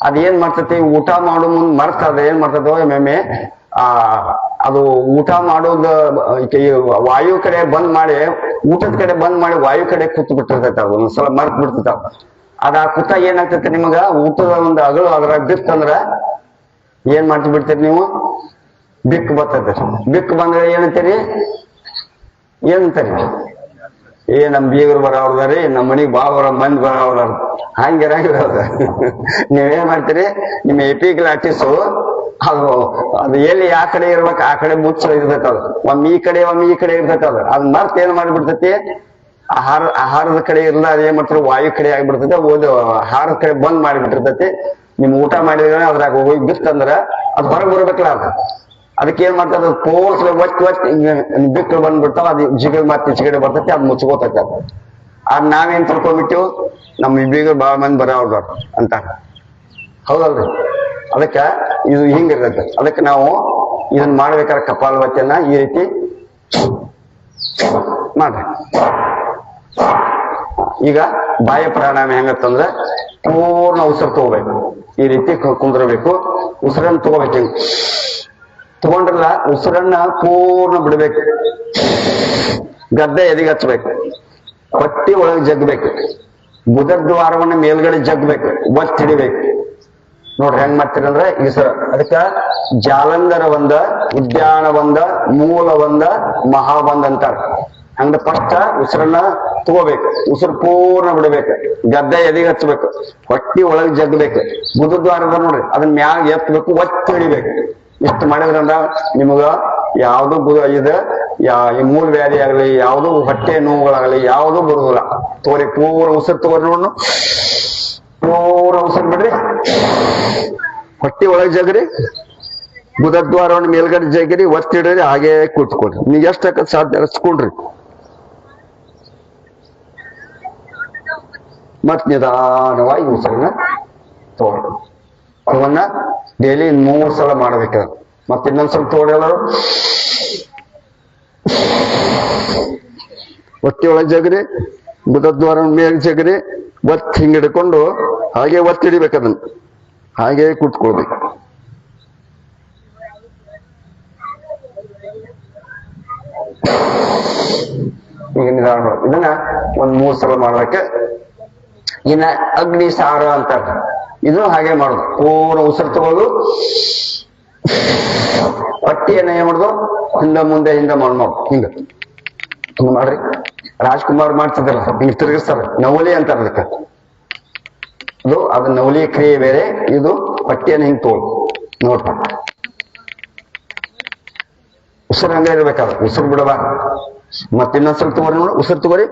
ಅದ್ ಏನ್ ಮಾಡ್ತೈತಿ, ಊಟ ಮಾಡೋ ಮುಂದ್ ಮರ್ತದ ಏನ್ ಮಾಡ್ತದೋ ಒಮ್ಮೆ ಅದು ಊಟ ಮಾಡೋದು ವಾಯು ಕಡೆ ಬಂದ್ ಮಾಡಿ, ಊಟದ ಕಡೆ ಬಂದ್ ಮಾಡಿ ವಾಯು ಕಡೆ ಕೂತ್ ಬಿಟ್ಟಿರ್ತೈತಿ. ಅದು ಒಂದ್ಸಲ ಮರ್ತ್ ಬಿಡ್ತೈತ. ಅದ ಆ ಕೂತ ಏನಾಗ್ತೈತಿ, ನಿಮಗ ಊಟದ ಒಂದು ಅಗಲು ಅದ್ರಾಗ ಬಿತ್ತಂದ್ರ ಏನ್ ಮಾಡ್ತಿ ಬಿಡ್ತೀರಿ ನೀವು, ಬಿಕ್ ಬರ್ತೈತಿ. ಬಿಕ್ ಬಂದ್ರೆ ಏನಂತೀರಿ, ಏನಂತೀರಿ, ನಮ್ ಬೀಗರು ಬರೋರ್ದಾರಿ, ನಮ್ಮ ಮನಿಗ್ ಬಾಳ ಮಂದಿ ಬರೋರ ಹಂಗಿರಂಗಿರೋದ. ನೀವೇನ್ ಮಾಡ್ತೀರಿ, ನಿಮ್ಮ ಎಪಿಗ್ಲಾಟಿಸು ಅದು ಎಲ್ಲಿ ಯಾವ ಕಡೆ ಇರ್ಬೇಕು ಆ ಕಡೆ ಮುಚ್ಚ ಇರ್ತೈತಿ. ಅದು ಒಮ್ಮೆ ಈ ಕಡೆ ಇರ್ತೈತಿ. ಅದು ಮರ್ತ್ ಏನ್ ಮಾಡ್ಬಿಡ್ತೈತಿ, ಆಹಾರದ ಕಡೆ ಇರಲ್ಲ, ಅದೇನ್ ಮಾಡ್ತಾರೆ ವಾಯು ಕಡೆ ಆಗಿಬಿಡ್ತೈತೆ. ಆಹಾರದ ಕಡೆ ಬಂದ್ ಮಾಡಿಬಿಟ್ಟಿರ್ತೈತಿ. ನಿಮ್ ಊಟ ಮಾಡಿದ್ರೆ ಅದ್ರಾಗ ಹೋಗಿ ಬಿತ್ತಂದ್ರ ಅದ್ ಹೊರಗೆ ಬರ್ಬೇಕಲ್ಲ. ಅದಕ್ಕೆ ಏನ್ ಮಾಡ್ತದ, ಪೋರ್ಸ್ ಒತ್ತಿ ಬಿಟ್ಟು ಬಂದ್ಬಿಡ್ತಾವ. ಅದು ಜಿಗಡ್ ಮತ್ತೆ ಚಿಗಡೆ ಬರ್ತೈತಿ, ಅದ್ ಮುಚ್ಕೋತೈತಿ. ಅದ್ ನಾವೇನ್ ತಿಳ್ಕೊಂಡ್ಬಿಟ್ಟಿವು, ನಮ್ ಬೀಗರು ಬಾಳ ಮಂದಿ ಬರೋವ್ರ ಅಂತ. ಹೌದಲ್ರಿ? ಅದಕ್ಕ ಇದು ಹಿಂಗಿರ್ತೈತೆ. ಅದಕ್ಕೆ ನಾವು ಇದನ್ನ ಮಾಡ್ಬೇಕಾದ್ರೆ ಕಪಾಲಭಾತಿಯನ್ನ ಈ ರೀತಿ ಮಾಡ್ರಿ. ಈಗ ಬಾಹ್ಯ ಪ್ರಾಣಾಯಾಮ ಹೆಂಗತ್ತಂದ್ರೆ ಪೂರ್ಣ ಉಸಿರು ತಗೋಬೇಕು. ಈ ರೀತಿ ಕುಂದ್ರಬೇಕು. ಉಸಿರನ್ನ ತಗೋಬೇಕು. ತಗೊಂಡ್ರಲ್ಲ, ಉಸಿರನ್ನ ಪೂರ್ಣ ಬಿಡ್ಬೇಕು. ಗದ್ದೆ ಎದಿಗೆ ಹಚ್ಬೇಕು. ಹೊಟ್ಟಿ ಒಳಗೆ ಜಗ್ಬೇಕು. ಬುಧದ್ವಾರವನ್ನ ಮೇಲ್ಗಡೆ ಜಗ್ಬೇಕು. ಒತ್ತಿ ಹಿಡಿಬೇಕು. ನೋಡ್ರಿ ಹೆಂಗ್ ಮಾಡ್ತೀರಂದ್ರೆ ಈ ಸರ. ಅದಕ್ಕ ಜಾಲಂಧರ ಒಂದ, ಉದ್ಯಾನ ಒಂದ, ಮೂಲ ಒಂದ, ಮಹಾಬಂಧ ಅಂತಾರ. ಹಂಗ ಫಸ್ಟ್ ಉಸಿರನ್ನ ತಗೋಬೇಕು. ಉಸಿರು ಪೂರ್ಣ ಬಿಡ್ಬೇಕು. ಗದ್ದೆ ಎದಿಗೆ ಹಚ್ಬೇಕು. ಹೊಟ್ಟಿ ಒಳಗೆ ಜಗ್ಬೇಕು. ಬುಧದ್ವಾರದ ನೋಡ್ರಿ ಅದನ್ನ ಮ್ಯಾಗ ಎತ್ತಬೇಕು. ಒತ್ತಿ ಹಿಡಿಬೇಕು. ಇಷ್ಟು ಮಾಡಿದ್ರಂದ್ರ ನಿಮಗ ಯಾವ್ದು ಈ ಮೂಲ ವ್ಯಾಧಿ ಆಗಲಿ, ಯಾವ್ದು ಹೊಟ್ಟೆ ನೋವುಗಳಾಗಲಿ ಯಾವ್ದು ಬರುದಿಲ್ಲ. ತಗೋರಿ, ಪೂರ ಉಸಿರು ತಗೋರಿ. ನೋಡ್ ಪೂರ ಉಸಿರು ಬಿಡ್ರಿ. ಹೊಟ್ಟಿ ಒಳಗೆ ಜಗ್ರಿ. ಬುಧದ್ವಾರವನ್ನು ಮೇಲ್ಗಡೆ ಜಗ್ರಿ. ಒತ್ತಿ ಹಿಡ್ರಿ. ಹಾಗೆ ಕೂತ್ಕೊಳ್ರಿ. ನೀವು ಎಷ್ಟಾಕತ್ ಸಾಧ್ಯ ಹಚ್ಕೊಳ್ರಿ. ಮತ್ ನಿಧಾನವಾಗಿ ಉಸಿರನ್ನ ತಗೊಳ್ರಿ. ಅವನ್ನ ಡೈಲಿ 3 ಸಲ ಮಾಡ್ಬೇಕ. ಮತ್ತೆ ಇನ್ನೊಂದ್ಸಲ ತಗೊಳ್ಳಿ ಎಲ್ಲರೂ. ಒತ್ತಿ ಒಳಗೆ ಜಗ್ರಿ. ಬುಧದ್ವಾರ ಮೇಲೆ ಜಗ್ರಿ. ಒತ್ತಿ ಹಿಂಗ್ ಹಿಡ್ಕೊಂಡು ಹಾಗೆ ಒತ್ತಿ ಹಿಡಿಬೇಕು. ಅದನ್ನ ಹಾಗೆ ಕೂತ್ಕೊಳ್ಬೇಕು. ಈಗ ನಿಧಾನ ಇದನ್ನ 3 ಸಲ ಮಾಡ್ಬೇಕ. ಇನ್ನ ಅಗ್ನಿ ಸಾರ ಅಂತಾರ. ಇದು ಹಾಗೆ ಮಾಡುದು. ಪೂರ್ಣ ಉಸಿರು ತಗೊಳ್ಳೋದು. ಹೊಟ್ಟಿಯನ್ನ ಏನ್ ಮಾಡುದು, ಹಿಂದ ಮುಂದೆ ಮಾಡ್ಬೋದು. ಹಿಂಗ ಮಾಡ್ರಿ. ರಾಜ್ಕುಮಾರ್ ಮಾಡ್ತಿದ್ರಲ್ಲ, ಹಿಂಗ್ ತಿರುಗಿಸ್ತಾರ. ನವಲಿ ಅಂತಾರ ಅದಕ್ಕ. ಅದು ನವಲಿ ಕ್ರಿಯೆ ಬೇರೆ. ಇದು ಹೊಟ್ಟಿಯನ್ನ ಹಿಂಗ್ ತಗೊಳ್ಳೋದು. ನೋಡ್ರಿ, ಉಸಿರು ಹಂಗ ಇರ್ಬೇಕಾದ್ರೆ ಉಸಿರು ಬಿಡಬಾರ. ಮತ್ತೆ ಇನ್ನೊಂದ್ಸಲ ತಗೋರಿ. ನೋಡು, ಉಸಿರು ತಗೋರಿ.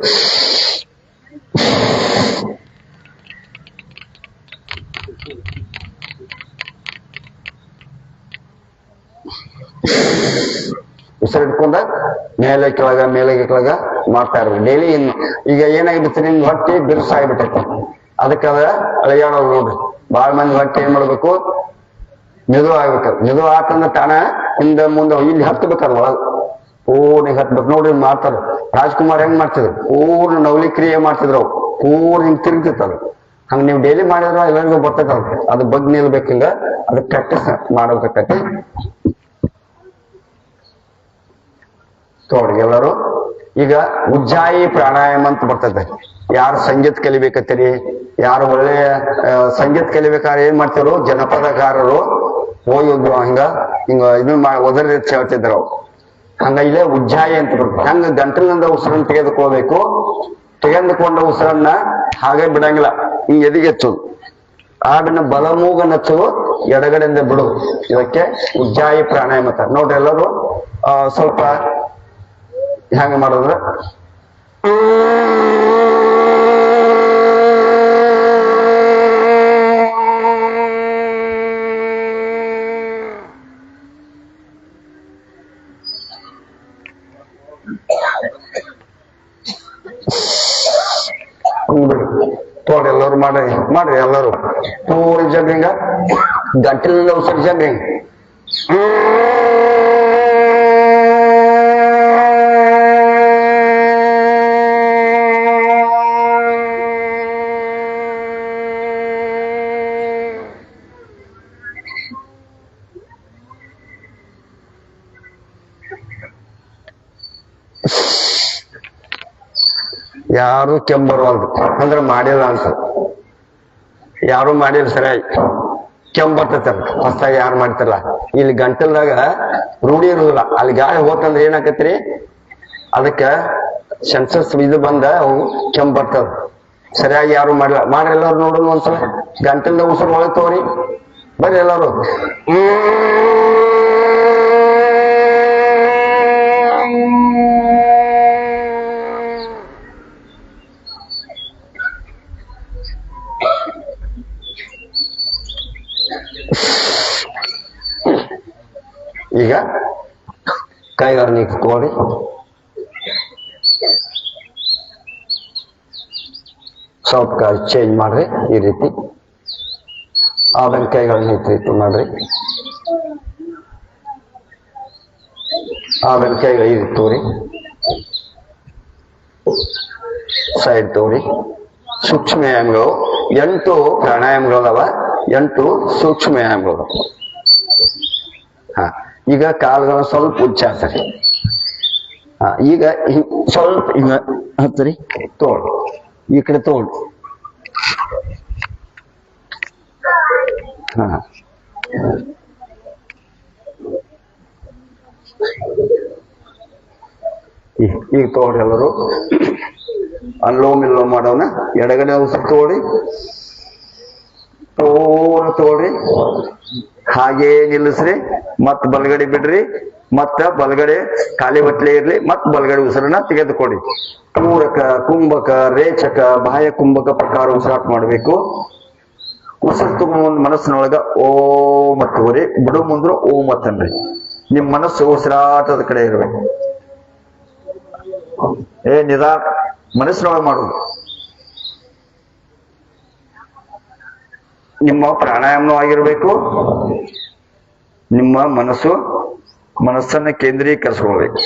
ಉಸಿರು ಹಿಡ್ಕೊಂಡ ಮೇಲೆ ಕೆಳಗ ಮಾಡ್ತಾ ಇರ್ಬೇಕು ಡೈಲಿ. ಈಗ ಏನಾಗಿಬಿಡ್ತು, ನಿಮ್ ಹೊಟ್ಟೆ ಬಿರುಸಾಗಿಬಿಟ್ಟೈತಿ. ಅದಕ್ಕೆ ಅಳಿಯಾಡೋದು ನೋಡ್ರಿ. ಬಾಳ ಮಂದಿ ಹೊಟ್ಟೆ ಏನ್ ಮಾಡ್ಬೇಕು, ಮೆದು ಆಗ್ಬೇಕು. ಮೆದು ಆತಂದ್ರ ತಾನ ಹಿಂದ ಮುಂದೆ ಇಲ್ಲಿ ಹತ್ಬೇಕಲ್ಲ ಒಳಗ. ಪೂರ್ಣ ಹತ್ಬೇಕು. ನೋಡ್ರಿ ಮಾಡ್ತಾರ. ರಾಜ್ಕುಮಾರ್ ಹೆಂಗ್ ಮಾಡ್ತಿದ್ರು, ಪೂರ್ಣ ನವಲಿ ಕ್ರಿಯೆ ಮಾಡ್ತಿದ್ರು. ಅವು ಪೂರ್ಣ ಹಿಂಗ್ ತಿರುಗ್ತಿತ್ತದು. ಹಂಗ ನೀವು ಡೈಲಿ ಮಾಡಿದ್ರ ಎಲ್ಲರಿಗೂ ಬರ್ತೈತಲ್. ಅದು ಬಗ್ಗೆ ನಿಲ್ಬೇಕು. ಹಿಂಗ ಅದಕ್ಕೆ ಪ್ರಾಕ್ಟೀಸ್ ಮಾಡ್ಬೇಕಾಕತಿ. ತೋಡ್ರಿ ಎಲ್ಲರೂ. ಈಗ ಉಜ್ಜಾಯಿ ಪ್ರಾಣಾಯಾಮ ಅಂತ ಬರ್ತೈತೆ. ಯಾರು ಸಂಗೀತ ಕಲಿಬೇಕತ್ತೀರಿ, ಯಾರು ಒಳ್ಳೆಯ ಸಂಗೀತ ಕಲಿಬೇಕಾದ್ರೆ ಏನ್ ಮಾಡ್ತಿರು, ಜನಪದಗಾರರು ಹೋಗಿ ಹಿಂಗ ಇದನ್ನ ಒದರಿ ಹೇಳ್ತಿದ್ರು. ಹಂಗ ಇಲ್ಲೇ ಉಜ್ಜಾಯಿ ಅಂತ ಬರ್ತದೆ. ಹಂಗ ಗಂಟಲಿನಿಂದ ಉಸಿರನ್ನ ತೆಗೆದುಕೋಬೇಕು. ತೆಗೆದುಕೊಂಡ ಉಸಿರನ್ನ ಹಾಗೆ ಬಿಡಂಗಿಲ್ಲ. ಹಿಂಗ್ ಎದಿಗೆ ಹಚ್ಚೋದು. ಆಡನ್ನ ಬಲಮೂಗನ್ನ ಹಚ್ಚೋದು, ಎಡಗಡೆಯಿಂದ ಬಿಡುದು. ಇದಕ್ಕೆ ಉಜ್ಜಾಯಿ ಪ್ರಾಣಾಯಾಮ ಅಂತ. ನೋಡ್ರಿ ಎಲ್ಲರೂ ಸ್ವಲ್ಪ ಹೆಂಗ ಮಾಡಿದ್ರ ತೋಡ್ರಿ ಎಲ್ಲರೂ ಮಾಡ್ರಿ ಎಲ್ಲರೂ. ಪೂರಿ ಜಗ್ರಿಂಗ ಗಂಟಲಿಂದ ಉಸಿರು ಜಗ್ರಿಂಗ್. ಯಾರು ಕೆಂಬರ್ವಲ್ದು ಅಂದ್ರೆ ಮಾಡಿಲ್ಲ ಅಂತ. ಯಾರು ಮಾಡಿಲ್ಲ ಸರಿಯಾಗಿ ಕೆಂಪ್ ಬರ್ತೈತೆ. ಹೊಸದಾಗಿ ಯಾರು ಮಾಡ್ತಿರಲ್ಲ. ಇಲ್ಲಿ ಗಂಟಲ್ದಾಗ ರೂಢಿ ಇರುದಿಲ್ಲ. ಅಲ್ಲಿ ಗಾಳಿ ಹೋತಂದ್ರೆ ಏನಾಕತ್ರಿ, ಅದಕ್ಕ ಸೆನ್ಸಸ್ ಇದು ಬಂದ ಅವು ಕೆಂಪ್ ಬರ್ತದ. ಸರಿಯಾಗಿ ಯಾರು ಮಾಡಿಲ್ಲ. ಮಾಡ್ರಿ ಎಲ್ಲಾರು ನೋಡೋಣ ಒಂದ್ಸಲ. ಗಂಟಲ್ದಾಗ ಉಸಿರು ಒಳಗೆ ತಗೋರಿ. ಬರ್ರಿ ಎಲ್ಲಾರು. ಈಗ ಕೈಗಳನ್ನು ಇಟ್ಕೊಳ್ಳಿ. ಸ್ವಲ್ಪ ಚೇಂಜ್ ಮಾಡ್ರಿ ಈ ರೀತಿ. ಆಮೇಲೆ ಕೈಗಳನ್ನ ಈ ರೀತಿ ಮಾಡ್ರಿ. ಆಮೇಲೆ ಕೈಗಳು ಈ ರೀತಿ ತೋರಿ, ಸೈಡ್ ತೋರಿ. ಸೂಕ್ಷ್ಮ ವ್ಯಾಯಾಮಗಳು 8 ಪ್ರಾಣಾಯಾಮಗಳದಾವ, 8 ಸೂಕ್ಷ್ಮ ವ್ಯಾಯಾಮಗಳು. ಈಗ ಕಾಲುಗಳನ್ನ ಸ್ವಲ್ಪ ಉಚ್ಚಾರಿಸ್ರಿ. ಈಗ ಸ್ವಲ್ಪ ಹಿಂಗ ಹತ್ತರಿ, ತೋಳ್ ಈ ಕಡೆ ತೋಳ್. ಈಗ ತೋಳ್ರಿ ಎಲ್ಲರೂ. ಅಲ್ಲೋಮ್ ಇಲ್ಲೋಮ್ ಮಾಡೋಣ. ಎಡಗಡೆ ಉಸಿರು ತೋಳಿ, ಪೂರ ತೋಳ್ರಿ. ಹಾಗೇ ನಿಲ್ಲಿಸ್ರಿ, ಮತ್ ಬಲಗಡೆ ಬಿಡ್ರಿ, ಮತ್ತ ಬಲಗಡೆ ಖಾಲಿ ಬಟ್ಲೆ ಇರ್ಲಿ, ಮತ್ ಬಲಗಡೆ ಉಸಿರನ್ನ ತೆಗೆದುಕೊಡಿ. ಪೂರಕ, ಕುಂಭಕ, ರೇಚಕ, ಬಾಹ್ಯ ಕುಂಭಕ ಪ್ರಕಾರ ಉಸಿರಾಟ ಮಾಡಬೇಕು. ಉಸಿರು ತಗೊಂಡ್ ಮನಸ್ಸಿನೊಳಗ ಓಂ ಮತ್ತವ್ರಿ, ಬಿಡು ಮುಂದ್ರು ಓಂ ಮತ್ತನ್ರಿ. ನಿಮ್ ಮನಸ್ಸು ಉಸಿರಾಟದ ಕಡೆ ಇರ್ಬೇಕು. ನಿಧಾನ ಮನಸ್ಸಿನೊಳಗೆ ಮಾಡುದು. ನಿಮ್ಮ ಪ್ರಾಣಾಯಾಮನೂ ಆಗಿರ್ಬೇಕು. ನಿಮ್ಮ ಮನಸ್ಸನ್ನ ಕೇಂದ್ರೀಕರಿಸ್ಕೊಳ್ಬೇಕು.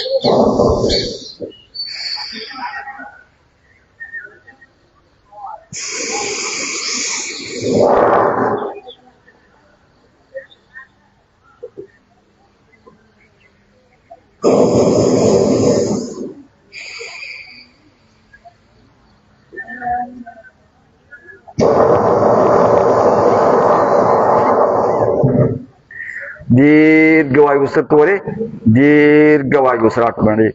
ದೀರ್ಘವಾಗಿ ಉಸಿರು ತಗೋರಿ, ದೀರ್ಘವಾಗಿ ಉಸಿರಾಟ ಮಾಡಿ.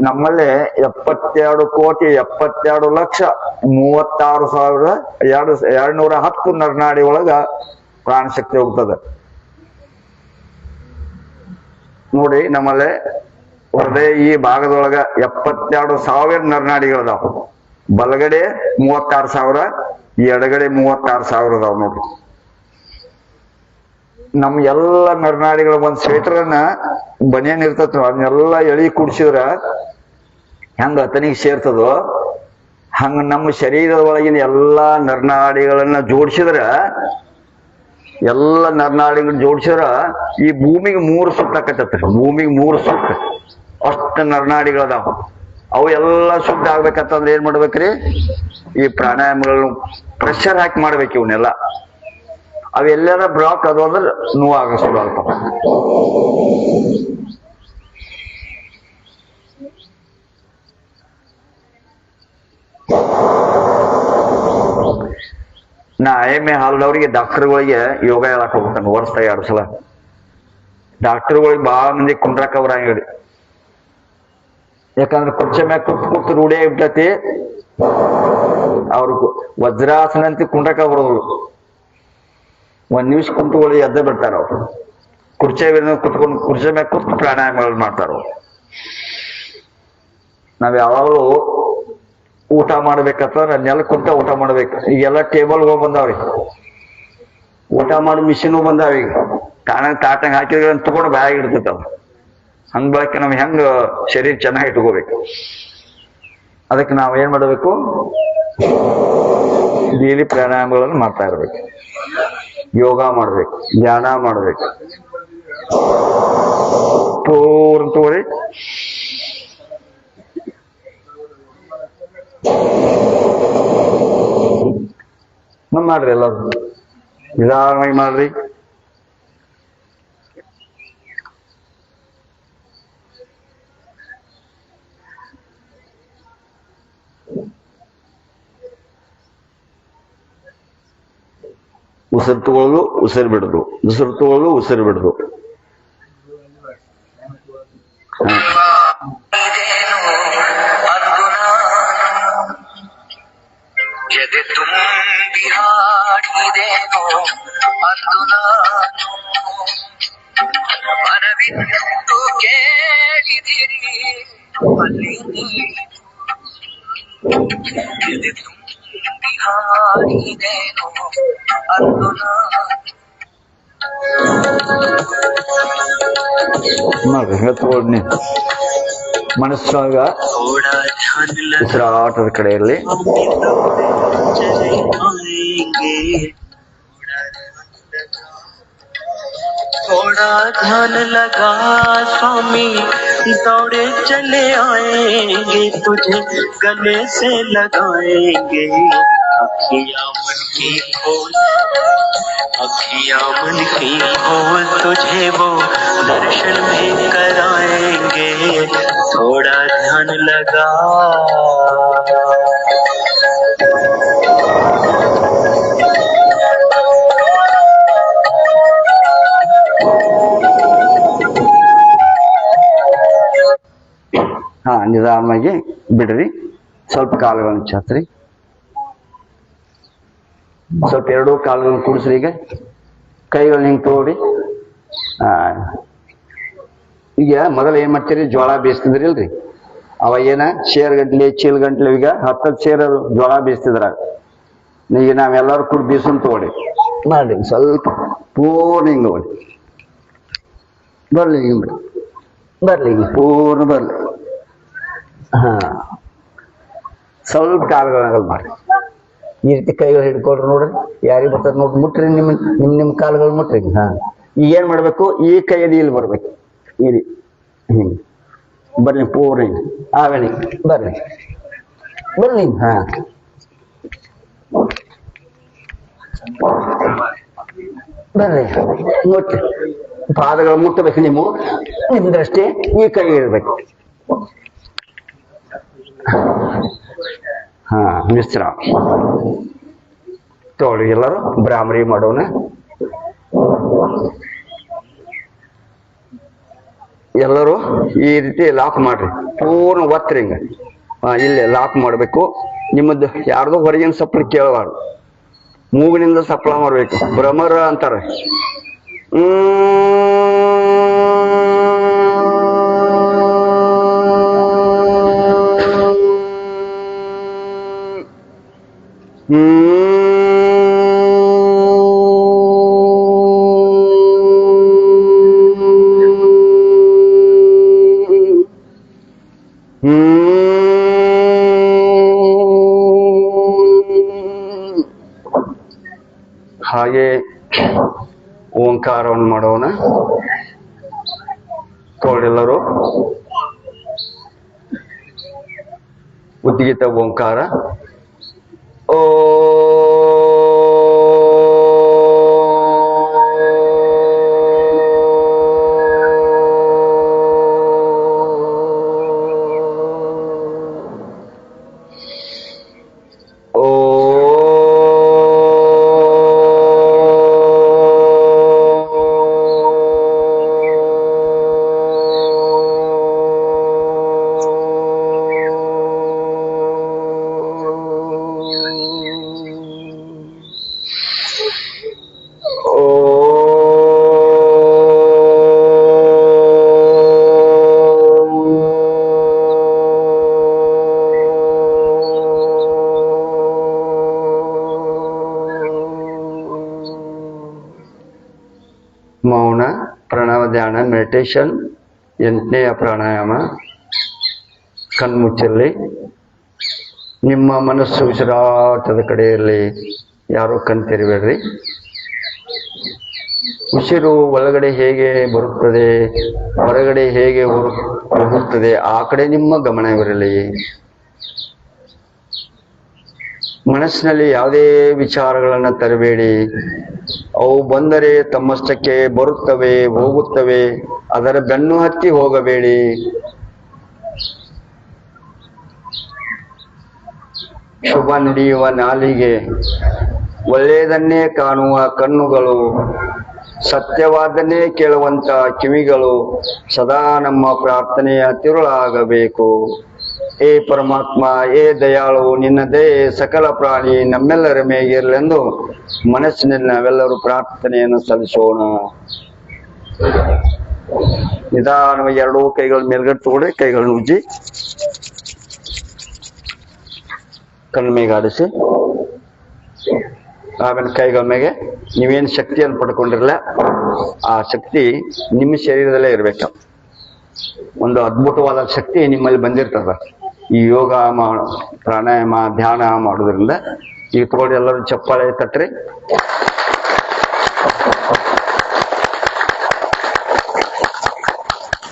ನಮ್ಮಲ್ಲಿ 72,32,36,210 ನರನಾಡಿ ಒಳಗ ಪ್ರಾಣ ಶಕ್ತಿ ಹೋಗ್ತದೆ ನೋಡಿ. ನಮ್ಮಲ್ಲಿ ಹೃದಯ ಈ ಭಾಗದೊಳಗ 72,000 ನರನಾಡಿಗಳದಾವ. ಬಲಗಡೆ 36,000, ಎಡಗಡೆ 36,000 ಅದಾವ ನೋಡ್ರಿ. ನಮ್ ಎಲ್ಲ ನರನಾಡಿಗಳ ಒಂದ್ ಸ್ವೆಟರ್ನ ಬನಿಯನ್ ಇರ್ತದ, ಅದನ್ನೆಲ್ಲ ಎಳಿ ಕುಡ್ಸಿದ್ರ ಹೆಂಗ ಅತನಿಗೆ ಸೇರ್ತದೋ ಹಂಗ ನಮ್ಮ ಶರೀರದ ಒಳಗಿನ ಎಲ್ಲಾ ನರನಾಡಿಗಳನ್ನ ಜೋಡಿಸಿದ್ರ, ಎಲ್ಲ ನರನಾಡಿಗಳು ಜೋಡಿಸಿದ್ರ ಈ ಭೂಮಿಗೆ 3 ಸುತ್ತ ಆಕತ್ತೈತ್ರಿ. ಭೂಮಿಗೆ 3 ಸುತ್ತ ಅಷ್ಟು ನರನಾಡಿಗಳದಾವ. ಅವು ಎಲ್ಲ ಶುದ್ಧ ಆಗ್ಬೇಕಂತಂದ್ರೆ ಏನ್ ಮಾಡ್ಬೇಕ್ರಿ? ಈ ಪ್ರಾಣಾಯಾಮಗಳನ್ನ ಪ್ರೆಷರ್ ಹಾಕಿ ಮಾಡ್ಬೇಕು. ಇವನ್ನೆಲ್ಲ ಅವೆಲ್ಲಾರ ಬ್ಲಾಕ್ ಅದು ಅಂದ್ರೆ ನೋವಾಗ ಶುರು ಆಗ್ತಾವ. ನಾ IMA ಹಾಲ್ದವ್ರಿಗೆ ಡಾಕ್ಟರ್ಗಳಿಗೆ ಯೋಗ ಹೇಳಕ್ ಹೋಗ್ತಾನೆ ವರ್ಷದಾಗ 2 ಸಲ. ಡಾಕ್ಟರ್ಗಳಿಗೆ ಬಾಳ ಮಂದಿ ಕುಂಡ್ರಾಕ ಬರಂಗಿಲ್ಲ. ಯಾಕಂದ್ರೆ ಕುರ್ಚಿ ಮ್ಯಾಗ ಕೂತ್ ರೂಢಿ ಆಗಿಬಿಟ್ಟತಿ. ಅವ್ರಿಗೆ ವಜ್ರಾಸನ ಅಂತ ಕುಂಡ್ರಾಕ ಬರೋದು. 1 ನಿಮಿಷ ಕುಂತ್ಕೊಳ್ಳಿ ಎದ್ದ ಬಿಡ್ತಾರ ಅವ್ರು. ಕುರ್ಚಿ ಕುತ್ಕೊಂಡು ಕುರ್ಚಿ ಮ್ಯಾಗ ಕೂತ್ ಪ್ರಾಣಾಯಾಮಗಳು ಮಾಡ್ತಾರ ಅವ್ರು. ನಾವ್ ಯಾವಾಗಲೂ ಊಟ ಮಾಡ್ಬೇಕಂತಂದ್ರ ನೆಲ ಕುಂತ ಊಟ ಮಾಡ್ಬೇಕು. ಈಗೆಲ್ಲ ಟೇಬಲ್ಗಳು ಬಂದಾವ್ರಿ, ಊಟ ಮಾಡೋ ಮಿಷಿನು ಬಂದಾವ. ಈಗ ತಾಟಂಗ್ ಹಾಕಿದ್ರೆ ತಗೊಂಡು ಬ್ಯಾಗ್ ಇಡ್ತೈತೆ ಅವ್. ಹಂಗ್ ಬಳಕೆ ನಾವ್ ಹೆಂಗ ಶರೀರ ಚೆನ್ನಾಗಿ ಇಟ್ಕೋಬೇಕು. ಅದಕ್ಕೆ ನಾವ್ ಏನ್ ಮಾಡ್ಬೇಕು? ಡೈಲಿ ಪ್ರಾಣಾಯಾಮಗಳನ್ನು ಮಾಡ್ತಾ ಇರ್ಬೇಕು, ಯೋಗ ಮಾಡ್ಬೇಕು, ಧ್ಯಾನ ಮಾಡ್ಬೇಕು. ಪೂರ್ಣ ತೋರಿ ಮಾಡ್ರಿ, ಎಲ್ಲರೂ ನಿಧಾನವಾಗಿ ಮಾಡ್ರಿ. ಉಸಿರು ತಗೊಳ್ಳೋದು, ಉಸಿರು ಬಿಡುದು, ಉಸಿರು ತಗೊಳ್ಳೋದು, ಉಸಿರು ಬಿಡುದು. ಎದೆ ತುಂಬಿ ಹಾಡಿದೆನೋ ಅಂದು ನಾನು, ಮನವಿಟ್ಟು ಕೇಳಿದಿರಿ ಅಲ್ಲಿ ನೀನು. ಎದೆ ತುಂಬಿ ಬಿಹಾರಿದೇನು ಅಂದು ನೋಡ್ರಿ ಹೇಳ್ತೋಡ್ನಿ ಮನಸ್ಸಾಗ थोड़ा ध्यान लगा ಉಸಿರಾಟದ ಕಡೆಯಲ್ಲಿ हम भी दौड़े चले आएंगे थोड़ा ध्यान लगा स्वामी दौड़े चले आएंगे तुझे गले से लगाएंगे अखियां मन की खोल अखियां मन की खोल तुझे वो दर्शन भी कराएंगे थोड़ा ध्यान लगा ಹಾ ನಿಧಾನವಾಗಿ ಬಿಡ್ರಿ. ಸ್ವಲ್ಪ ಕಾಲುಗಳನ್ನು ಚಾಚ್ರಿ. ಸ್ವಲ್ಪ ಎರಡೂ ಕಾಲುಗಳನ್ನು ಕೂಡಿಸ್ರಿ. ಈಗ ಕೈಗಳನ್ನ ಹಿಂಗೆ ತೋಡಿ. ಈಗ ಮೊದಲು ಏನ್ ಮಾಡ್ತೀರಿ, ಜೋಳ ಬೇಯಿಸ್ತಿದ್ರಿ ಇಲ್ರಿ, ಅವಾಗ ಏನ ಶೇರ್ ಗಂಟ್ಲೆ ಚೀಲ್ ಗಂಟ್ಲೆ ಈಗ 10 ಸೇರ್ ಜೋಳ ಬೇಯಿಸ್ತಿದ್ರ. ಈಗ ನಾವೆಲ್ಲರೂ ಕೂಡ ಬೀಸನ್ ತಗೊಳ್ಳಿ ಮಾಡಿ ಸ್ವಲ್ಪ ಪೂರ್ಣ ಹಿಂಗ ನೋಡಿ ಬರ್ಲಿ, ಹಿಂಗ ಬರ್ಲಿ, ಹಿಂಗ ಪೂರ್ಣ ಬರ್ಲಿ. ಹಾ ಸ್ವಲ್ಪ ಕಾಲುಗಳಾಗಲ್ ಮಾಡ್ರಿ. ಈ ರೀತಿ ಕೈಗಳು ಹಿಡ್ಕೊಳ್ರಿ. ನೋಡ್ರಿ ಯಾರಿಗೆ ಬರ್ತಾರೆ ನೋಡ್ರಿ, ಮುಟ್ರಿ, ನಿಮ್ಮ ಕಾಲುಗಳು ಮುಟ್ರಿ. ಹಾ ಈಗ ಏನ್ ಮಾಡ್ಬೇಕು, ಈ ಕೈಯಲ್ಲಿ ಇಲ್ಲಿ ಬರ್ಬೇಕು. ಇಲ್ಲಿ ಹಿಂಗ್ ಬರ್ಲಿ ಪೂರ್ಣ ಹಿಂಗ ಆಮೇಲೆ ಬರ್ಲಿ ಬರ್ಲಿ. ಹಾ ಬರ್ಲಿ ಮುಟ್ಟಿ ಪಾದಗಳು ಮುಟ್ಟಬೇಕು. ನಿಮ್ದಷ್ಟೇ ಈ ಕೈ ಇರ್ಬೇಕು. ಹಾ ಮಿಶ್ರ ತೋಳಿ ಎಲ್ಲರೂ ಬ್ರಾಹ್ಮರಿ ಮಾಡೋಣ. ಎಲ್ಲರೂ ಈ ರೀತಿ ಲಾಕ್ ಮಾಡ್ರಿ, ಪೂರ್ಣ ಒತ್ತರಿ ಹಿಂಗ. ಇಲ್ಲಿ ಲಾಕ್ ಮಾಡ್ಬೇಕು. ನಿಮ್ಮದು ಯಾರ್ದು ಹೊರಗಿನ ಸಪ್ಪಳ ಕೇಳಬಾರ್ದು, ಮೂಗಿನಿಂದ ಸಪ್ಪಳ ಮಾಡ್ಬೇಕು. ಭ್ರಮರ ಅಂತಾರೆ. ಹಾಗೆ ಓಂಕಾರವನ್ನು ಮಾಡೋಣ. ತೋಳೆಲ್ಲರೂ ಉದ್ಗೀತ ಓಂಕಾರ. ಓ ಮೌನ ಪ್ರಣವ ಧ್ಯಾನ ಮೆಡಿಟೇಷನ್. 8ನೇಯ ಪ್ರಾಣಾಯಾಮ. ಕಣ್ಮುಚ್ಚಲ್ಲಿ ನಿಮ್ಮ ಮನಸ್ಸು ಉಸಿರಾಟದ ಕಡೆಯಲ್ಲಿ. ಯಾರೋ ಕಣ್ ತೆರಿಬೇಡ್ರಿ. ಉಸಿರು ಒಳಗಡೆ ಹೇಗೆ ಬರುತ್ತದೆ, ಹೊರಗಡೆ ಹೇಗೆ ಹೋಗುತ್ತದೆ, ಆ ಕಡೆ ನಿಮ್ಮ ಗಮನವಿರಲಿ. ಮನಸ್ಸಿನಲ್ಲಿ ಯಾವುದೇ ವಿಚಾರಗಳನ್ನ ತರಬೇಡಿ. ಅವು ಬಂದರೆ ತಮ್ಮಷ್ಟಕ್ಕೆ ಬರುತ್ತವೆ, ಹೋಗುತ್ತವೆ. ಅದರ ಬೆನ್ನು ಹತ್ತಿ ಹೋಗಬೇಡಿ. ಶುಭ ನುಡಿಯುವ ನಾಲಿಗೆ, ಒಳ್ಳೆಯದನ್ನೇ ಕಾಣುವ ಕಣ್ಣುಗಳು, ಸತ್ಯವಾದನ್ನೇ ಕೇಳುವಂತ ಕಿವಿಗಳು ಸದಾ ನಮ್ಮ ಪ್ರಾರ್ಥನೆಯ ತಿರುಳಾಗಬೇಕು. ಏ ಪರಮಾತ್ಮ, ಏ ದಯಾಳು, ನಿನ್ನ ದಯೆ ಸಕಲ ಪ್ರಾಣಿ ನಮ್ಮೆಲ್ಲರ ಮೇಗಿರಲೆಂದು ಮನಸ್ಸಿನಲ್ಲಿ ನಾವೆಲ್ಲರೂ ಪ್ರಾರ್ಥನೆಯನ್ನು ಸಲ್ಲಿಸೋಣ. ನಿಧಾನವಾಗಿ ಎರಡೂ ಕೈಗಳ ಮೇಲ್ಗಡೆ ತಗೊಳ್ಳಿ, ಕೈಗಳನ್ನು ಉಜ್ಜಿ. ಕಣ್ಮೇಗಾಡಿಸಿ ಆಮೇಲೆ ಕೈಗಳ ಮೇಲೆ ನೀವೇನು ಶಕ್ತಿಯನ್ನು ಪಡ್ಕೊಂಡಿರಲ್ಲ ಆ ಶಕ್ತಿ ನಿಮ್ಮ ಶರೀರದಲ್ಲೇ ಇರ್ಬೇಕು. ಒಂದು ಅದ್ಭುತವಾದ ಶಕ್ತಿ ನಿಮ್ಮಲ್ಲಿ ಬಂದಿರ್ತದ ಈ ಯೋಗ ಪ್ರಾಣಾಯಾಮ ಧ್ಯಾನ ಮಾಡೋದ್ರಿಂದ. ಈಗ ತಗೊಳ್ಳಿ ಎಲ್ಲರೂ ಚಪ್ಪಾಳೆ ತಟ್ರಿ.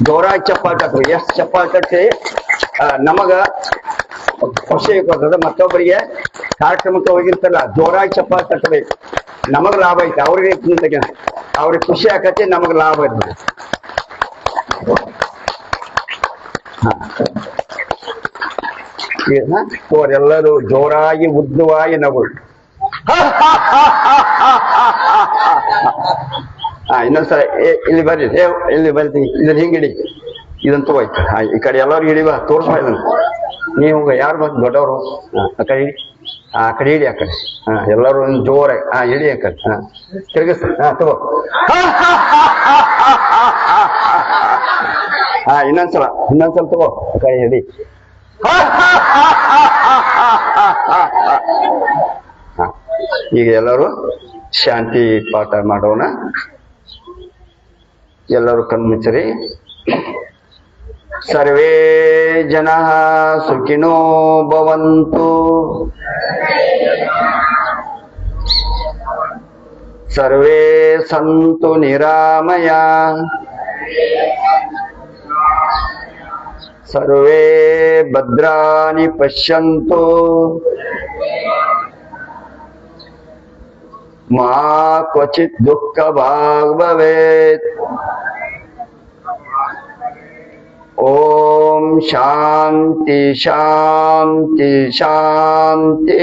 ಜೋರಾಗಿ ಚಪ್ಪಾಳೆ ತಟ್ರಿ. ಎಷ್ಟು ಚಪ್ಪಾಳೆ ತಟ್ಟಿ ನಮಗ ಖುಷಿ ಕೊಡ್ತದೆ. ಮತ್ತೊಬ್ಬರಿಗೆ ಕಾರ್ಯಕ್ರಮಕ್ಕೆ ಹೋಗಿರ್ತಲ್ಲ ಜೋರಾಗಿ ಚಪ್ಪಾಳೆ ತಟ್ಟಬೇಕು. ನಮಗ್ ಲಾಭ ಐತೆ, ಅವ್ರಿಗೆ ಅವ್ರಿಗೆ ಖುಷಿ ಆಕತಿ, ನಮಗ್ ಲಾಭ ಇರ್ತದೆ. ಎಲ್ಲರೂ ಜೋರಾಗಿ ಉದ್ದವಾಗಿ ನಗು. ಇನ್ನೊಂದ್ಸಲ ಇಲ್ಲಿ ಬರ್ರಿ, ಇಲ್ಲಿ ಬರ್ತೀನಿ, ಇದನ್ನ ಹಿಂಗಿಡಿ, ಇದನ್ನ ತಗೋಯ್ತು. ಈ ಕಡೆ ಎಲ್ಲರೂ ಹಿಡಿವ, ತೋರಿಸ್ಬಾ ಇದನ್ನ. ನೀವು ಯಾರು ಬಂದು ದೊಡ್ಡವರು ಆ ಕಡೆ ಹಿಡಿ, ಆ ಕಡೆ ಹಿಡಿ, ಆ ಕಡೆ. ಎಲ್ಲರೂ ಒಂದು ಜೋರಾಗಿ ಹಿಡಿ, ಆ ಕಡೆ ತಿರ್ಗಿಸ್. ತಗೋ. ಇನ್ನೊಂದ್ಸಲ ತಗೋ, ಆ ಕಡೆ ಹಿಡಿ. ಈಗ ಎಲ್ಲರೂ ಶಾಂತಿ ಪಾಠ ಮಾಡೋಣ. ಎಲ್ಲರೂ ಕಣ್ಮುಚ್ಚರಿ. ಸರ್ವೇ ಜನ ಸುಖಿನೋ ಭವಂತು. ಸರ್ವೇ ಸಂತು ನಿರಾಮಯ. ಸರ್ವೇ ಭದ್ರಾಣಿ ಪಶ್ಯಂತು. ಮಾ ಕ್ವಚಿತ್ ದುಃಖ ಭಾಗ್ ಭವೇತ್. ಓಂ ಶಾಂತಿ ಶಾಂತಿ ಶಾಂತಿ.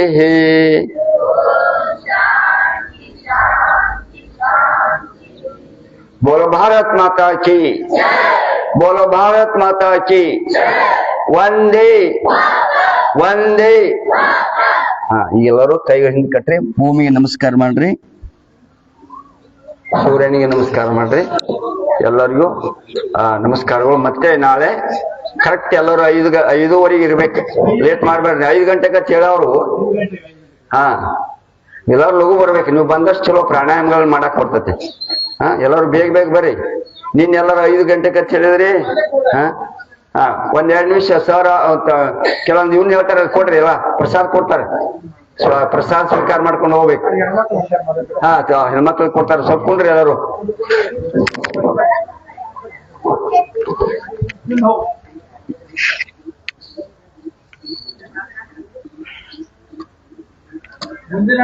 बोलो भारत माता की, बोलो भारत माता की. ವಂದೇ ವಂದೇ. ಎಲ್ಲರೂ ಕೈಗಳ ಹಿಂದೆ ಕಟ್ರಿ. ಭೂಮಿಗೆ ನಮಸ್ಕಾರ ಮಾಡ್ರಿ, ಸೂರ್ಯನಿಗೆ ನಮಸ್ಕಾರ ಮಾಡ್ರಿ. ಎಲ್ಲರಿಗೂ ನಮಸ್ಕಾರಗಳು. ಮತ್ತೆ ನಾಳೆ ಕರೆಕ್ಟ್ ಎಲ್ಲರೂ 5:05 ಇರ್ಬೇಕು. ಲೇಟ್ ಮಾಡ್ಬೇಡ್ರಿ. 5 ಗಂಟೆಗೆ ಹೇಳೋರು ಎಲ್ಲರೂ ಲಘು ಬರ್ಬೇಕು. ನೀವು ಬಂದಷ್ಟು ಚಲೋ ಪ್ರಾಣಾಯಾಮಗಳನ್ನ ಮಾಡಕ್ ಬರ್ತೈತಿ. ಎಲ್ಲರೂ ಬೇಗ ಬೇಗ ಬರ್ರಿ. ಎಲ್ಲರೂ 5 ಗಂಟೆಗೆ ಹೇಳಿದ್ರಿ. ಒಂದ್ 2 ನಿಮಿಷ ಸರ್ ಕೆಲವೊಂದು ಇವ್ನ ಹೇಳ್ತಾರೆ, ಕೊಡ್ರಿ. ಎಲ್ಲ ಪ್ರಸಾದ ಕೊಡ್ತಾರೆ, ಪ್ರಸಾದ ಸ್ವೀಕಾರ ಮಾಡ್ಕೊಂಡು ಹೋಗ್ಬೇಕು. ಹೆಣ್ಮಕ್ಳು ಕೊಡ್ತಾರೆ, ಸ್ವಲ್ಪ ಕೊಂಡ್ರಿ ಎಲ್ಲರೂ. ಮುಂದಿನ